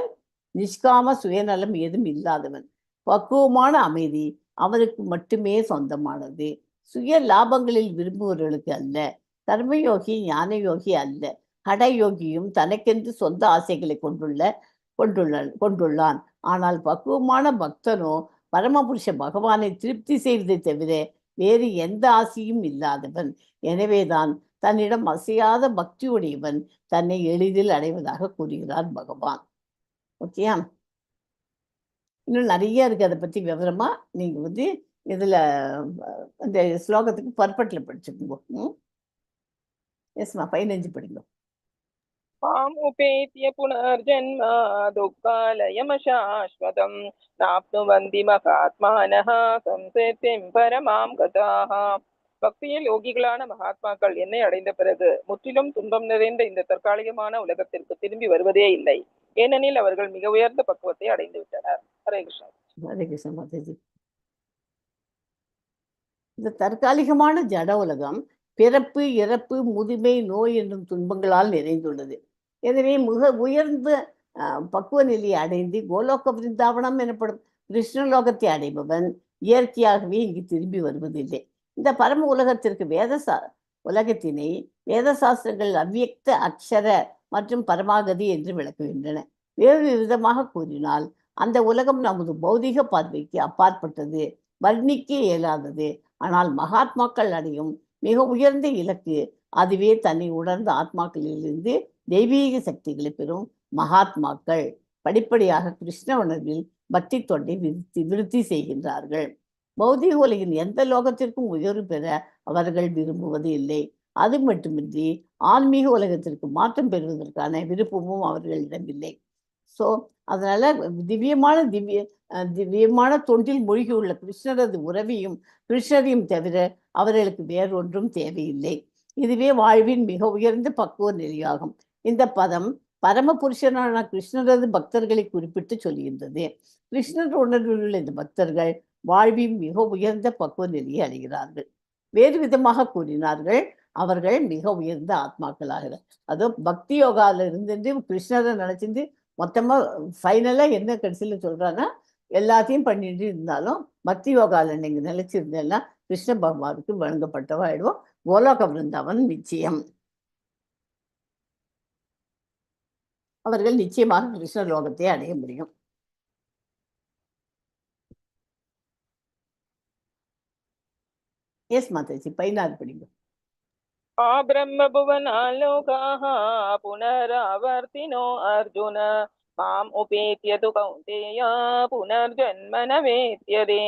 நிஷ்காம சுயநலம் எதுவும் இல்லாதவன். பக்குவமான அமைதி அவனுக்கு மட்டுமே சொந்தமானது. சுய லாபங்களில் விரும்புபவர்களுக்கு அல்ல. கர்மயோகி ஞான யோகி அல்ல. ஹடயோகியும் தனக்கென்று சொந்த ஆசைகளை கொண்டுள்ளான். ஆனால் பக்குவமான பக்தனோ பரமபுருஷ பகவானை திருப்தி செய்வதை தவிர வேறு எந்த ஆசையும் இல்லாதவன். எனவேதான் தன்னிடம் அசையாத பக்தியுடையவன் தன்னை எளிதில் அடைவதாக கூறுகிறார் பகவான். ஓகேயா? இன்னும் நிறைய இருக்கு. அதை பத்தி விவரமா நீங்க இதுல அந்த ஸ்லோகத்துக்கு பர்பட்ல படிச்சுக்கோங்க. எஸ்மா, 15 படிங்க. மாம் உபேத்ய புனர்ஜன்ம துக்காலயமசாஸ்வதம் நாப்னுவந்தி மகாத்மானஹ சம்சித்திம் பரமாம் கதாஹ. பக்தியில் யோகிகளான மகாத்மாக்கள் என்னை அடைந்த பிறகு முற்றிலும் துன்பம் நிறைந்த இந்த தற்காலிகமான உலகத்திற்கு திரும்பி வருவதே இல்லை, ஏனெனில் அவர்கள் மிக உயர்ந்த பக்குவத்தை அடைந்து விட்டனர். ஹரே கிருஷ்ணா. ஹரே கிருஷ்ணா மாதாஜி. இந்த தற்காலிகமான ஜட உலகம் பிறப்பு இறப்பு முதுமை நோய் என்னும் துன்பங்களால் நிறைந்துள்ளது. எனவே மிக உயர்ந்த பக்குவ நிலையை அடைந்து கோலோக பிருந்தாவனம் எனப்படும் கிருஷ்ணலோகத்தை அடைபவன் இயற்கையாகவே இங்கு திரும்பி வருவதில்லை. இந்த பரம உலகத்திற்கு உலகத்தினை வேத சாஸ்திரங்கள் அவ்வியக்த அக்ஷர மற்றும் பரமாகதி என்று விளக்குகின்றன. வேறு விதமாக கூறினால் அந்த உலகம் நமது பௌதிக பார்வைக்கு அப்பாற்பட்டது, வர்ணிக்க இயலாதது. ஆனால் மகாத்மாக்கள் அடையும் மிக உயர்ந்த இலக்கு அதுவே தன்னை உணர்ந்த ஆத்மாக்களிலிருந்து தெய்வீக சக்திகளை பெறும் மகாத்மாக்கள் படிப்படியாக கிருஷ்ண உணர்வில் பக்தி தொண்டை விருத்தி செய்கின்றார்கள். பௌதிக உலகின் எந்த லோகத்திற்கும் உயர்வு பெற அவர்கள் விரும்புவது இல்லை. அது மட்டுமின்றி ஆன்மீக உலகத்திற்கு மாற்றம் பெறுவதற்கான விருப்பமும் அவர்களிடம் இல்லை. ஸோ அதனால திவ்யமான தொண்டில் மூழ்கியுள்ள கிருஷ்ணரது உறவையும் கிருஷ்ணரையும் தவிர அவர்களுக்கு வேறொன்றும் தேவையில்லை. இதுவே வாழ்வின் மிக உயர்ந்த பக்குவ நிலையாகும். இந்த பதம் பரமபுருஷனான கிருஷ்ணரது பக்தர்களை குறிப்பிட்டு சொல்கின்றது. கிருஷ்ணர் உணர்வில் உள்ள இந்த பக்தர்கள் வாழ்வின் மிக உயர்ந்த பக்குவ நிலையை அடைகிறார்கள். வேறு விதமாக கூறினார்கள், அவர்கள் மிக உயர்ந்த ஆத்மாக்களாகிறார். அதோ பக்தி யோகால இருந்து கிருஷ்ணரை நினைச்சிருந்து மொத்தமா ஃபைனலா என்ன கடைசியில் சொல்றாங்கன்னா, எல்லாத்தையும் பண்ணிட்டு இருந்தாலும் பக்தி யோகால நீங்க நிலைச்சிருந்தேன்னா கிருஷ்ண பகவானுக்கு வழங்கப்பட்டவாயிடுவோம். கோலோக பிருந்தாவன் நிச்சயம். அவர்கள் நிச்சயமாக கிருஷ்ண லோகத்தை அடைய முடியும். எஸ் மாதாஜி, 16 படிங்க. ब्रह्म भुवनालोकाः पुनरावर्तिनो अर्जुन माम् उपेत्य तु कौन्तेय புனர்ஜன்ம ந வேத்யதே.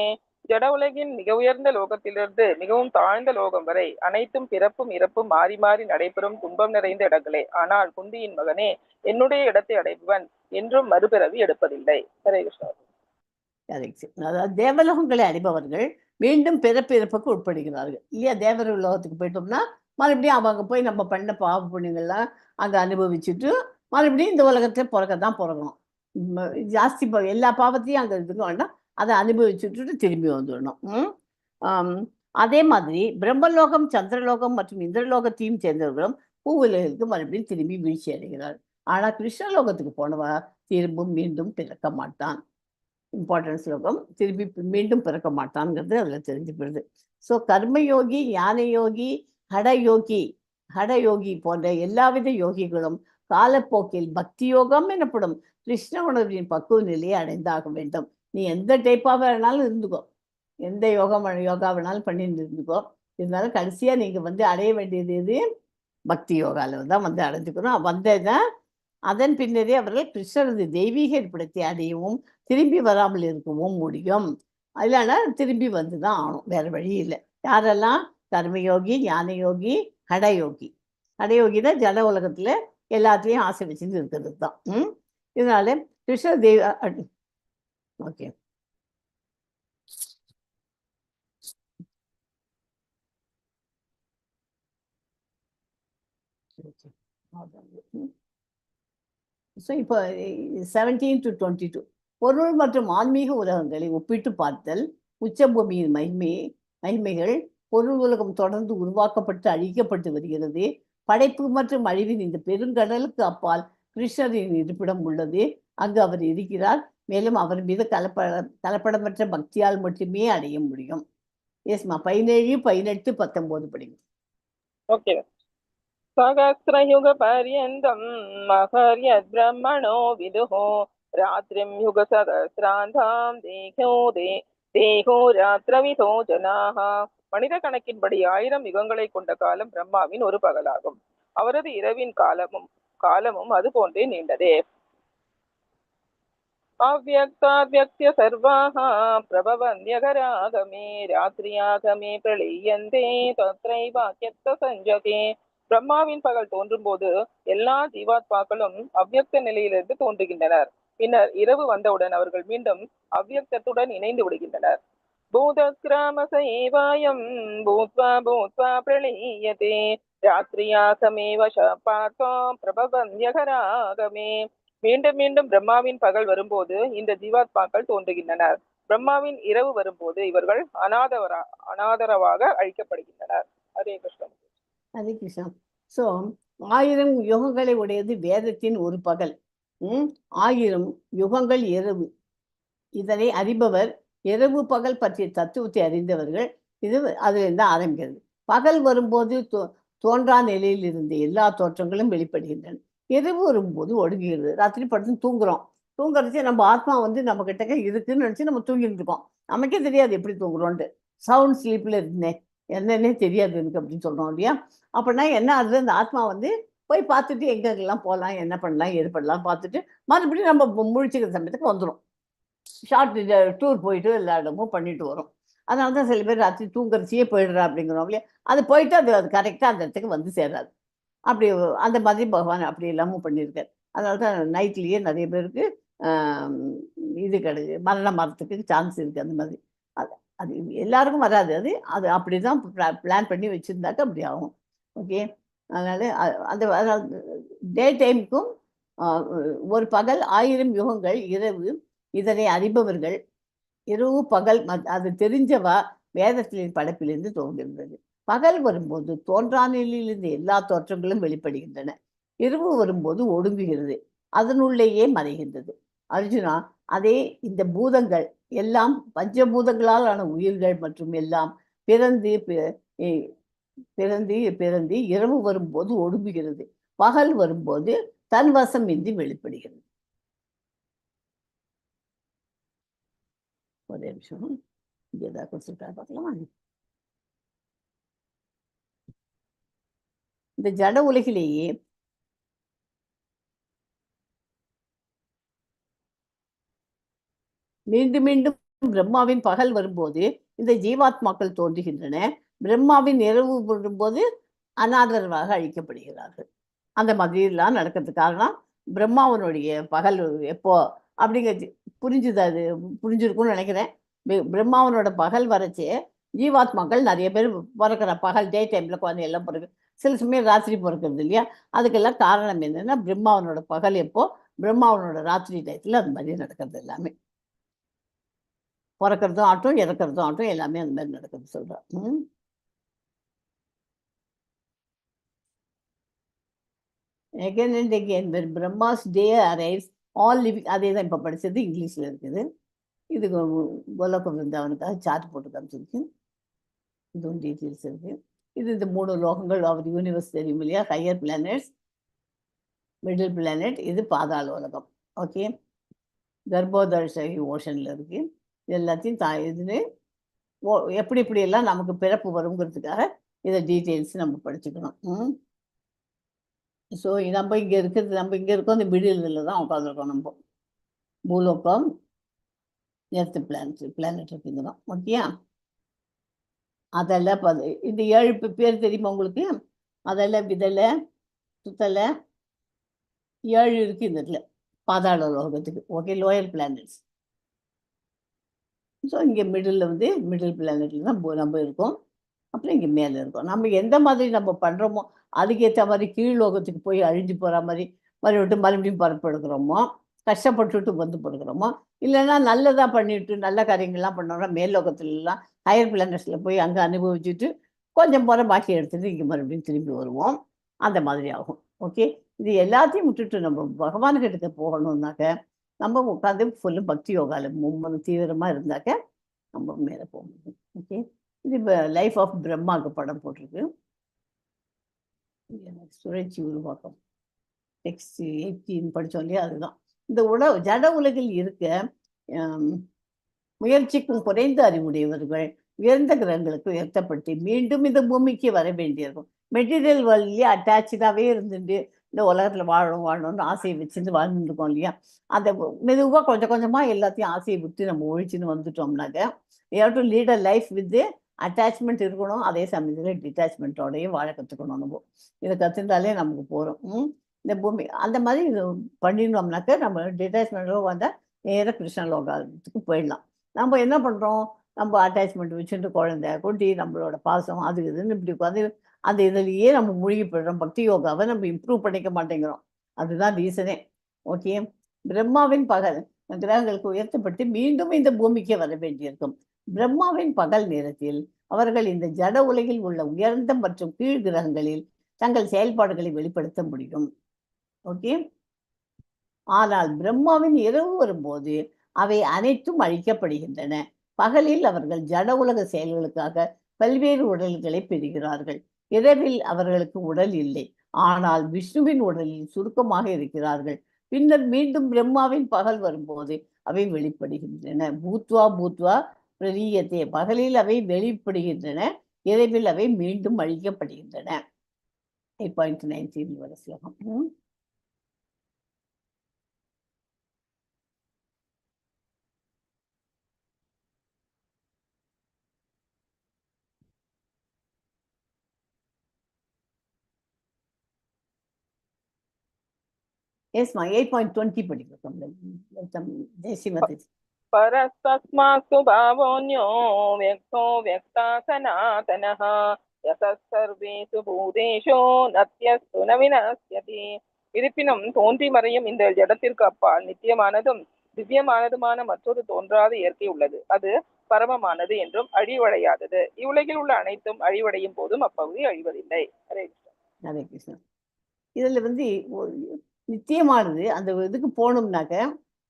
ஜட உலகின் மிக உயர்ந்த லோகத்திலிருந்து மிகவும் தாழ்ந்த லோகம் வரை அனைத்தும் பிறப்பும் இறப்பும் மாறி மாறி நடைபெறும் துன்பம் நிறைந்த இடங்களே. ஆனால் குந்தியின் மகனே, என்னுடைய இடத்தை அடைபவன் என்றும் மறுபிறவி எடுப்பதில்லை. ஹரே கிருஷ்ணா. அதாவது தேவலோகங்களை அடைபவர்கள் மீண்டும் பிறப்பிறப்புக்கு உட்படுகிறார்கள் இல்லையா? தேவர உலகத்துக்கு போயிட்டோம்னா மறுபடியும் அவங்க போய் நம்ம பண்ண பாவ புண்ணியங்கள்லாம் அங்கே அனுபவிச்சுட்டு மறுபடியும் இந்த உலகத்தை பிறக்கத்தான் பிறக்கணும். ஜாஸ்தி எல்லா பாவத்தையும் அங்கே இதுக்கு வேண்டாம், அதை அனுபவிச்சுட்டு திரும்பி வந்துடணும். அதே மாதிரி பிரம்மலோகம், சந்திரலோகம் மற்றும் இந்திரலோகத்தையும் சேர்ந்தவர்களும் பூவுலகிற்கு மறுபடியும் திரும்பி வீழ்ச்சி அடைகிறார். ஆனால் கிருஷ்ணலோகத்துக்கு போனவா திரும்பும் மீண்டும் பிறக்க மாட்டான். இம்பார்ட்டன்ஸ் லோகம் திரும்பி மீண்டும் பிறக்க மாட்டான்ங்கிறது அதில் தெரிஞ்சுப்படுது. ஸோ கர்மயோகி, ஞான யோகி, ஹடயோகி போன்ற எல்லாவித யோகிகளும் காலப்போக்கில் பக்தி யோகம் எனப்படும் கிருஷ்ண உணர்வின் பக்குவ நிலையை அடைந்தாக வேண்டும். நீ எந்த டைப்பாக வேணாலும் இருந்துக்கோ, எந்த யோகா வேணாலும் பண்ணிட்டு இருந்துக்கோ, இருந்தாலும் கடைசியாக நீங்கள் அடைய வேண்டியது எது? பக்தி யோகாவில் தான் அடைஞ்சுக்கணும். வந்ததுதான் அதன் பின்னரே அவர்கள் கிருஷ்ணரது தெய்வீக இருப்பிடத்தை அடையவும் திரும்பி வராமல் இருக்கவும் முடியும். இல்லைன்னா திரும்பி வந்து தான் ஆகணும், வேற வழி இல்லை. யாரெல்லாம்? கர்மயோகி, ஞான யோகி, ஹடயோகி. ஹடயோகினா ஜட உலகத்தில் எல்லாத்தையும் ஆசை வச்சுட்டு இருக்கிறது தான். இதனால கிருஷ்ண ஓகே. ஸோ இப்போ 17 to 22 பொருள் மற்றும் ஆன்மீக உலகங்களை ஒப்பிட்டு பார்த்தல். உச்சபூமியின் மகிமைகள். பொருள் உலகம் தொடர்ந்து உருவாக்கப்பட்டு அழிக்கப்பட்டு வருகிறது. படைப்பு மற்றும் அழிவின் இந்த பெருங்கடலுக்கு அப்பால் கிருஷ்ணரின் இருப்பிடம் உள்ளது. அங்கு அவர் இருக்கிறார். மேலும் அவர் மீது கலப்படமற்ற பக்தியால் மட்டுமே அடைய முடியும். எஸ்மா 17, 18, 19 படிங்க. ஓகே. சகஸ்ரயுக பர்யந்தம் மகர்யத் பிரம்மணோ விதுஹோ ராத்ரிம் யுக சகஸ்ராந்தாம் தேகோ ராத்திரவிதோ ஜனாஹ. மனித கணக்கின்படி 1000 யுகங்களை கொண்ட காலம் பிரம்மாவின் ஒரு பகலாகும். அவரது இரவின் காலமும் அது போன்றே நீண்டதே. அவ்யக்தாத்யக்த்ய சர்வாஹ பிரபவன்யகராகமே ராத்ரியாகமே பிரளீயந்தே தத்ரைவாக்யத்த சஞ்சதே. பிரம்மாவின் பகல் தோன்றும் போது எல்லா ஜீவாத்மாக்களும் அவ்யக்த நிலையிலிருந்து தோன்றுகின்றனர். பின்னர் இரவு வந்தவுடன் அவர்கள் மீண்டும் அவ்யக்தத்துடன் இணைந்து விடுகின்றனர். பூதக்ராமசேவாயம் பூத்வா பூத்வா பிரளீயதே ராத்ரியாகமேவ பார்த்தா பிரபவன்யகராகமே. மீண்டும் மீண்டும் பிரம்மாவின் பகல் வரும்போது இந்த ஜீவாத்மாக்கள் தோன்றுகின்றனர். பிரம்மாவின் இரவு வரும்போது இவர்கள் அனாதரவாக அழிக்கப்படுகின்றனர். ஹரே கிருஷ்ணன். ஹரே கிருஷ்ணா. ஸோ 1000 யுகங்களை உடையது வேதத்தின் ஒரு பகல். 1000 யுகங்கள் இரவு. இதனை அறிபவர் இரவு பகல் பற்றிய தத்துவத்தை அறிந்தவர்கள். இது அதிலிருந்து ஆரம்பிக்கிறது. பகல் வரும்போது தோன்றா நிலையில் இருந்த எல்லா தோற்றங்களும் வெளிப்படுகின்றன. இரவு வரும்போது ஒடுங்குகிறது. ராத்திரி படுத்து தூங்குறச்சு நம்ம ஆத்மா நம்ம கிட்டக்க இருக்குன்னு நினச்சி நம்ம தூங்கிட்டு இருக்கோம். நமக்கே தெரியாது எப்படி தூங்குறோன்ட்டு. சவுண்ட் ஸ்லீப்பில் இருந்தேன், என்னன்னே தெரியாது எனக்கு அப்படின்னு சொல்கிறோம் இல்லையா? அப்படின்னா என்ன ஆகுது? அந்த ஆத்மா போய் பார்த்துட்டு எங்கெங்கெல்லாம் போகலாம், என்ன பண்ணலாம், எது பண்ணலாம் பார்த்துட்டு மறுபடியும் நம்ம முழிச்சுக்கிற சமயத்துக்கு வந்துடும். ஷார்ட் டூர் போயிட்டு எல்லா இடமும் பண்ணிட்டு வரும். அதனால தான் சில பேர் ராத்திரி தூங்குறச்சியே போயிடுறா அப்படிங்கிறோம் இல்லையா? அது போயிட்டு அது கரெக்டாக அந்த இடத்துக்கு வந்து சேராது. அப்படி அந்த மாதிரி பகவான் அப்படி எல்லாமும் பண்ணியிருக்காரு. அதனால தான் நைட்லேயே நிறைய பேருக்கு இது கிடையாது, மரணம் வரத்துக்கு சான்ஸ் இருக்குது. அந்த மாதிரி அது எல்லாருக்கும் வராது. அது அப்படி தான் பிளான் பண்ணி வச்சுருந்தாக்க அப்படி ஆகும். ஓகே. அதனால் அந்த டே டைமுக்கும் ஒரு பகல் 1000 யுகங்கள் இரவு. இதனை அறிபவர்கள் இரவு பகல் அது தெரிஞ்சவா வேதத்தின் படைப்பிலிருந்து தோன்றுகின்றது. பகல் வரும்போது தோன்றா நிலையிலிருந்து எல்லா தோற்றங்களும் வெளிப்படுகின்றன. இரவு வரும்போது ஒடுங்குகிறது, அதனுள்ளேயே மறைகின்றது. அர்ஜுனா, அதே இந்த பூதங்கள் எல்லாம் பஞ்சபூதங்களால் ஆன உயிர்கள் மற்றும் எல்லாம் பிறந்து பிறந்து இரவு வரும்போது ஒடுங்குகிறது, பகல் வரும்போது தன் வசம் இன்றி வெளிப்படுகிறது. ஒரே நிமிஷம், இங்கே ஏதாவது கொடுத்துருக்காரு பார்க்கலாமா? இந்த ஜட உலகிலேயே மீண்டும் மீண்டும் பிரம்மாவின் பகல் வரும்போது இந்த ஜீவாத்மாக்கள் தோன்றுகின்றன. பிரம்மாவின் இரவு வரும்போது அனாதரவாக அழிக்கப்படுகிறார்கள். அந்த மாதிரிலாம் நடக்கிறதுக்கு காரணம் பிரம்மாவனுடைய பகல் எப்போ அப்படிங்கிறது புரிஞ்சுது. அது புரிஞ்சிருக்கும்னு நினைக்கிறேன். பிரம்மாவனோட பகல் வரைச்சே ஜீவாத்மாக்கள் நிறைய பேர் பிறக்கிற பகல் டே டைமில் குழந்தை எல்லாம் பிறகு சில சமயம் ராத்திரி பிறக்கிறது இல்லையா? அதுக்கெல்லாம் காரணம் என்னன்னா, பிரம்மாவனோட பகல் எப்போ, பிரம்மாவனோட ராத்திரி டயத்துல அது மாதிரி நடக்கிறது எல்லாமே. பொறக்கிறதும் ஆகட்டும், இறக்கிறதும் ஆகட்டும் எல்லாமே அந்த மாதிரி நடக்குது சொல்றேன். Again and again when Brahma's day arrives, all living அதே தான் இப்போ படிச்சது இங்கிலீஷ்ல இருக்குது. இது கோலோக விருந்தாவனுக்காக சார்ட் போட்டு காமிச்சிருக்கேன். இதுவும் டீட்டெயில்ஸ் இருக்கு. இது இந்த 3 லோகங்கள் அவர் யூனிவர்ஸ் தெரியும் இல்லையா? ஹையர் பிளானட்ஸ், மிடில் பிளானட், இது பாதாள உலகம். ஓகே, கர்ப்போதர்ஷகி ஓஷன்ல இருக்கு. இது எல்லாத்தையும் இதுன்னு எப்படி எப்படியெல்லாம் நமக்கு பிறப்பு வருங்கிறதுக்காக இதை டீட்டெயில்ஸ் நம்ம படிச்சுக்கணும். ஸோ நம்ம இங்கே இருக்கிறது, நம்ம இங்கே இருக்கோம், இந்த மிடில் இதில் தான் உட்காந்துருக்கோம் நம்ம. பூலோகம், எர்த் பிளானட் இருக்குங்க தான். ஓகேயா? அதெல்லாம் இந்த 7 பேர் தெரியுமா உங்களுக்கு? அதெல்லாம் விதலை, சுத்தலை 7 இருக்கு இந்த இடத்துல பாதாள உலகத்துக்கு. Okay, lower planets. ஸோ இங்கே மிடில் பிளானட்ல தான் நம்ம இருக்கோம். அப்புறம் இங்கே மேலே இருக்கோம். நம்ம எந்த மாதிரி நம்ம பண்ணுறோமோ அதுக்கேற்ற மாதிரி கீழ் லோகத்துக்கு போய் அழிஞ்சு போகிற மாதிரி மறுபடியும் பரப்படுக்கிறோமோ, கஷ்டப்பட்டுட்டு வந்து படுக்கிறோமோ, இல்லைன்னா நல்லதாக பண்ணிட்டு நல்ல காரியங்கள்லாம் பண்ணோம்னா மேல் லோகத்துலலாம் ஹையர் பிளானட்ஸில் போய் அங்கே அனுபவிச்சுட்டு கொஞ்சம் போகிற பாக்கி எடுத்துகிட்டு இங்கே மறுபடியும் திரும்பி வருவோம். அந்த மாதிரி ஆகும். ஓகே, இது எல்லாத்தையும் விட்டுட்டு நம்ம பகவான்கிட்ட போகணுன்னாக்க நம்ம உட்காந்து ஃபுல்லும் பக்தி யோகாவில் மும்மது தீவிரமாக இருந்தாக்க நம்ம மேலே போக முடியும். ஓகே, இது இப்போ லைஃப் ஆஃப் பிரம்மாவுக்கு படம் போட்டிருக்கு. சுழற்சி உருவாக்கம் நெக்ஸ்ட் 18 படித்தோம் இல்லையா? அதுதான் இந்த ஜட உலகில் இருக்க முயற்சிக்கும் குறைந்த அறிவுடையவர்கள் உயர்ந்த கிரகங்களுக்கு உயர்த்தப்பட்டு மீண்டும் இந்த பூமிக்கு வர வேண்டியிருக்கும். மெட்டீரியல் வேர்ல்ட்லேயே அட்டாச்சாகவே இருந்துட்டு இந்த உலகத்தில் வாழணும்னு ஆசையை வச்சுட்டு வாழ்ந்துருக்கோம் இல்லையா? அதை மெதுவாக கொஞ்சம் கொஞ்சமாக எல்லாத்தையும் ஆசையை விட்டு நம்ம ஒழிச்சுன்னு வந்துட்டோம்னாக்க to lead a life with attachment இருக்கணும், அதே சமயத்தில் டிட்டாச்மெண்ட்டோடையும் வாழ கற்றுக்கணும். நம்ம இதை கற்றுட்டாலே நமக்கு போகிறோம். இந்த பூமி அந்த மாதிரி இது பண்ணினோம்னாக்க நம்ம டிட்டாச்மெண்ட்டோ வந்தால் நேராக கிருஷ்ண லோகத்துக்கு போயிடலாம். நம்ம என்ன பண்ணுறோம்? நம்ம அட்டாச்மெண்ட் வச்சுட்டு குழந்தை குட்டி நம்மளோட பாசம் அது இதுன்னு இப்படி உட்காந்து அந்த இதுலேயே நம்ம மூழ்கி போயிடுறோம். பக்தி யோகாவை நம்ம இம்ப்ரூவ் பண்ணிக்க மாட்டேங்கிறோம். அதுதான் ரீசனே. ஓகே, பிரம்மாவின் பகல் கிரகங்களுக்கு உயர்த்தப்பட்டு மீண்டும் இந்த பூமிக்கே வர வேண்டியிருக்கும். பிரம்மாவின் பகல் நேரத்தில் அவர்கள் இந்த ஜட உலகில் உள்ள உயர்ந்த மற்றும் கீழ் கிரகங்களில் தங்கள் செயல்பாடுகளை வெளிப்படுத்த முடியும். ஓகே, ஆனால் பிரம்மாவின் இரவு வரும்போது அவை அனைத்தும் அழிக்கப்படுகின்றன. பகலில் அவர்கள் ஜட உலக செயல்களுக்காக பல்வேறு உடல்களை பெறுகிறார்கள். இரவில் அவர்களுக்கு உடல் இல்லை, ஆனால் விஷ்ணுவின் உடலில் சுருக்கமாக இருக்கிறார்கள். பின்னர் மீண்டும் பிரம்மாவின் பகல் வரும்போது அவை வெளிப்படுகின்றன. பூத்வா பிரலீயத்தே, பகலில் அவை வெளிப்படுகின்றன, இரவில் அவை மீண்டும் அழிக்கப்படுகின்றன. 8.19 வர ஸ்லோகம். எஸ்மா 8.20 படிக்கிறோம். ஜெயஸ்ரீமதி. परस्तस्मात्तु भावोऽन्यो व्यक्तो व्यक्ता सनातनः यतः सर्वेषु भूतेषु நத்யஸ்து ந விநஸ்யதி. இருப்பினும் தோன்றி மறையும் இந்த ஜடத்திற்கு அப்பால் நித்தியமானதும் திவ்யமானதுமான மற்றொரு தோன்றாத இயற்கை உள்ளது. அது பரமமானது என்றும் அழிவடையாதது. இவ்வுலகில் உள்ள அனைத்தும் அழிவடையும் போதும் அப்பகுதி அழிவதில்லை. ஹரே கிருஷ்ணா. ஹரே கிருஷ்ணா. இதில் நித்தியமானது அந்த இதுக்கு போகணும்னாக்க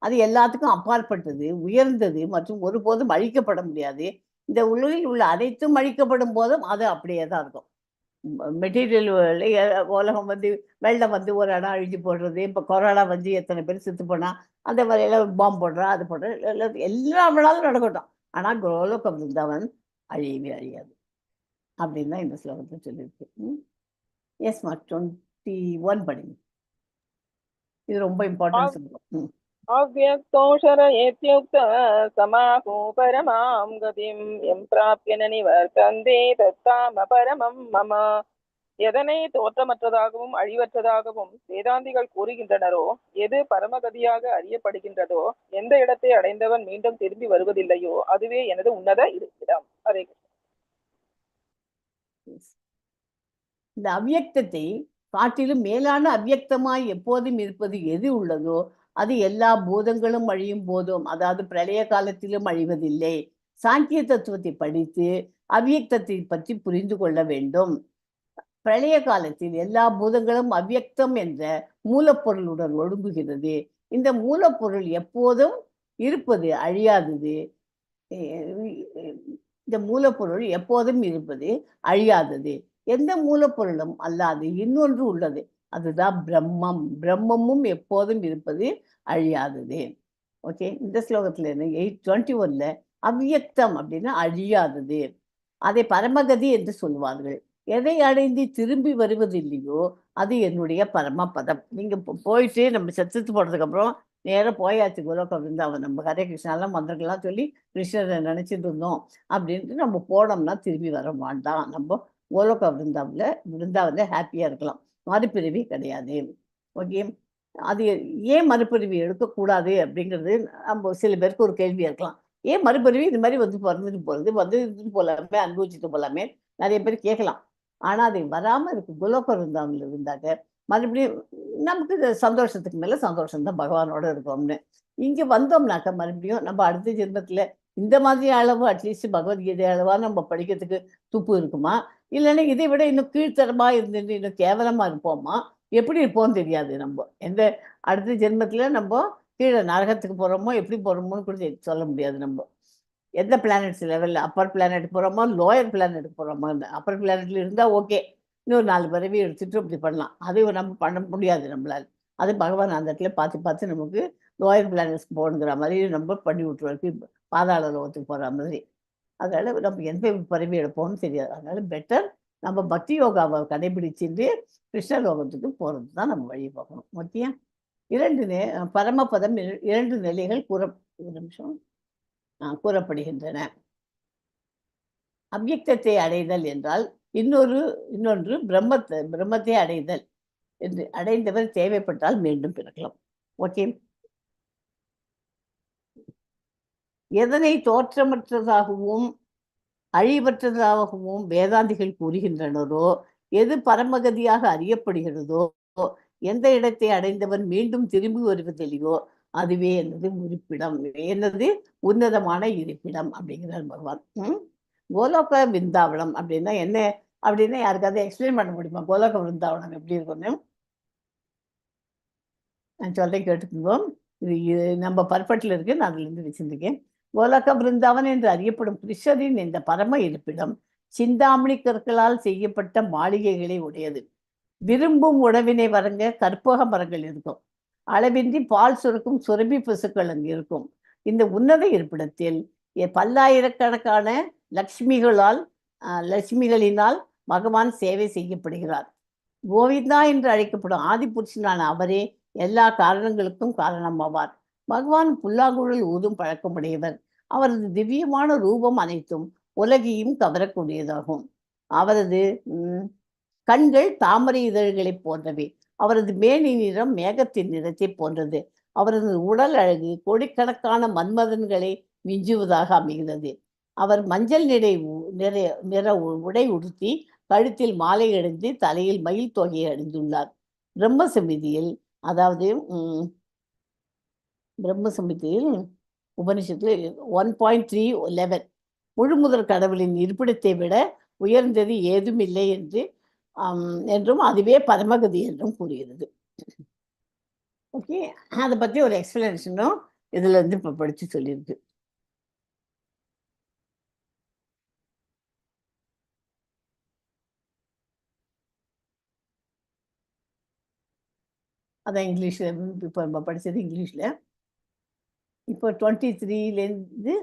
அது எல்லாத்துக்கும் அப்பாற்பட்டது, உயர்ந்தது மற்றும் ஒருபோதும் அழிக்கப்பட முடியாது. இந்த உலகில் உள்ள அனைத்தும் அழிக்கப்படும் போதும் அது அப்படியே தான் இருக்கும். மெட்டீரியல் உலகம் வெள்ளம் ஒரு இடம் அழிஞ்சு போடுறது, இப்போ கொரோனா எத்தனை பேர் செத்து போனால் அந்த மாதிரியெல்லாம் பாம்பு போடுறா, அது போடுற எல்லாம் வேணாலும் நடக்கட்டும். ஆனால் கோலோக விருந்தாவன் அழியவே அழியாது அப்படின்னு தான் இந்த ஸ்லோகத்தை சொல்லியிருக்கு. எஸ்மா 21 படிங்க. இது ரொம்ப இம்பார்ட்டன்ஸ் இருக்கும். அவ்யக்தோஷரயேத்யுக்த சமாஹோ பரமாம் கதிம் எம் பிராப்ய ந நிவர்த்தந்தே தத்தாம பரமம் மம. எதனை தோற்றமற்றதாகவும் அழிவற்றதாகவும் வேதாந்திகள் கூறுகின்றனரோ, எது பரமகதியாக அறியப்படுகின்றதோ, எந்த இடத்தை அடைந்தவன் மீண்டும் திரும்பி வருவதில்லையோ அதுவே எனது உன்னத இருப்பிடம். ஹரே கிருஷ்ணா. இந்த அவ்யக்தத்தை காட்டிலும் மேலான அவ்யக்தமாய் எப்போதும் இருப்பது எது உள்ளதோ அது எல்லா பூதங்களும் அழியும் போதும், அதாவது பிரளய காலத்திலும் அழிவதில்லை. சாங்கிய தத்துவத்தை படித்து அவ்யக்தத்தை பற்றி புரிந்து கொள்ள வேண்டும். பிரளய காலத்தில் எல்லா பூதங்களும் அவ்யக்தம் என்ற மூலப்பொருளுடன் ஒடுங்குகிறது. இந்த மூலப்பொருள் எப்போதும் இருப்பது, அழியாதது. இந்த மூலப்பொருள் எப்போதும் இருப்பது, அழியாதது. எந்த மூலப்பொருளும் அல்லாது இன்னொன்று உள்ளது, அதுதான் பிரம்மம். பிரம்மமும் எப்போதும் இருப்பது, அழியாதது. ஓகே, இந்த ஸ்லோகத்துல 821ல அவ்யக்தம் அப்படின்னா அழியாதது. அதை பரமகதி என்று சொல்வார்கள். எதை அடைந்து திரும்பி வருவதில்லையோ அது என்னுடைய பரமபதம். நீங்க போயிட்டு நம்ம செத்துட்டு போனதுக்கு அப்புறம் நேரம் போயாச்சு கோலோக விருந்தாவன், நம்ம ஹரே கிருஷ்ணாலாம் மந்திரங்கள்லாம் சொல்லி கிருஷ்ணரை நினைச்சிட்டு இருந்தோம் அப்படின்ட்டு நம்ம போனோம்னா திரும்பி வர மாட்டான். நம்ம கோலோக விருந்தாவன்ல ஹாப்பியா இருக்கலாம். மறுபிறவி கிடையாது. ஓகே, அது ஏன் மறுபிறவி எடுக்கக்கூடாது அப்படிங்கிறது நம்ம சில பேருக்கு ஒரு கேள்வியா இருக்கலாம். ஏன் மறுபிறவி இது மாதிரி வந்து பிறந்துட்டு போறது, வந்து இருந்துட்டு போலாமே, அனுபவிச்சுட்டு போலாமே, நிறைய பேர் கேட்கலாம். ஆனா அது வராம இருக்கு. கோலோக விருந்தாவன்ல இருந்தாங்க மறுபடியும் நமக்கு சந்தோஷத்துக்கு மேல சந்தோஷம் தான், பகவானோட இருக்கோம்னு. இங்க வந்தோம்னாக்க மறுபடியும் நம்ம அடுத்த ஜென்மத்துல இந்த மாதிரி அளவு அட்லீஸ்ட் பகவத்கீதை அளவா நம்ம படிக்கிறதுக்கு துப்பு இருக்குமா, இல்லைன்னா இதை விட இன்னும் கீழ்த்தரமா இருந்துட்டு இன்னும் கேவலமா இருப்போமா, எப்படி இருப்போம்னு தெரியாது. நம்ம எந்த அடுத்த ஜென்மத்துல நம்ம கீழே நரகத்துக்கு போறோமோ எப்படி போறோமோன்னு கூட சொல்ல முடியாது. நம்ம எந்த பிளானட்ஸ் லெவலில் அப்பர் பிளானட் போகிறோமோ லோயர் பிளானட்டுக்கு போகிறோமோ, இந்த அப்பர் பிளானட்ல இருந்தால் ஓகே, இன்னொரு 4 பிறவி எடுத்துட்டு இப்படி பண்ணலாம். அது நம்ம பண்ண முடியாது நம்மளால். அது பகவான் அந்த இடத்துல பார்த்து பார்த்து நமக்கு லோயர் பிளானட்ஸ்க்கு போகணுங்கிற மாதிரி நம்ம பண்ணி விட்டுருவாரு, பாதாள லோகத்துக்கு போகிற மாதிரி. அதனால நம்ம எந்த பிறவி எடுப்போம்னு தெரியாது. அதனால பெட்டர் நம்ம பக்தி யோகாவை கடைபிடிச்சிட்டு கிருஷ்ண லோகத்துக்கு போகிறது தான் நம்ம வழி பார்க்கணும். ஓகே, பரமபதம் 2 நிலைகள் ஒரு நிமிஷம் கூறப்படுகின்றன. அவ்யக்தத்தை அடைதல் என்றால் இன்னொன்று பிரம்மத்தை அடைதல் என்று அடைந்தவர் தேவைப்பட்டால் மீண்டும் பிறக்கலாம். ஓகே, எதனை தோற்றமற்றதாகவும் அழிவற்றதாகவும் வேதாந்திகள் கூறுகின்றனரோ, எது பரமகதியாக அறியப்படுகிறதோ, எந்த இடத்தை அடைந்தவன் மீண்டும் திரும்பி வருவதில்லையோ அதுவே என்னது இருப்பிடம், என்னது உன்னதமான இருப்பிடம் அப்படிங்கிறார் பகவான். கோலோக விருந்தாவனம் அப்படின்னா என்ன அப்படின்னா யாருக்காவது எக்ஸ்பிளைன் பண்ண முடியுமா? கோலோக விருந்தாவனம் எப்படி இருக்குன்னு நான் சொல்றேன், கேட்டுக்கோங்க. இது நம்ம பர்பட்டில் இருக்கு, நான் அதுல இருந்து வச்சிருக்கேன். கோலோக விருந்தாவன் என்று அறியப்படும் கிருஷ்ணரின் இந்த பரம இருப்பிடம் சிந்தாமணி கற்களால் செய்யப்பட்ட மாளிகைகளை உடையது. விரும்பும் உணவினை வழங்க கற்பக மரங்கள் இருக்கும். அளவின்றி பால் சுரக்கும் சுரபி பசுக்கள் அங்கு இருக்கும். இந்த உன்னத இருப்பிடத்தில் பல்லாயிரக்கணக்கான லட்சுமிகளினால் பகவான் சேவை செய்யப்படுகிறார். கோவிந்தா என்று அழைக்கப்படும் ஆதிபுருஷனான அவரே எல்லா காரணங்களுக்கும் காரணமாவார். பகவான் புல்லாங்குழல் ஊதும் பழக்கமுடையவர். அவரது திவ்யமான ரூபம் அனைத்தும் உலகையும் கவரக்கூடியதாகும். அவரது கண்கள் தாமரை இதழ்களை போன்றவை. அவரது மேனி நிறம் மேகத்தின் நிறத்தை போன்றது. அவரது உடல் அழகு கோடிக்கணக்கான மன்மதன்களை மிஞ்சுவதாக அமைகிறது. அவர் மஞ்சள் நிற உடை உடுத்தி கழுத்தில் மாலை அணிந்து தலையில் மயில் தொகையை அணிந்துள்ளார். பிரம்மசமிதியில் உபனிஷத்துல 1.311 முழுமுதற் கடவுளின் இருப்பிடத்தை விட உயர்ந்தது ஏதும் இல்லை என்றும் அதுவே பரமகதி என்றும் கூறுகிறது. ஓகே, அதை பற்றி ஒரு எக்ஸ்பிளனேஷனும் இதுல இருந்து இப்போ படிச்சு சொல்லியிருக்கு. அதான் இங்கிலீஷ்ல இப்போ நம்ம படிச்சது இங்கிலீஷ்ல. இப்போ 23லேருந்து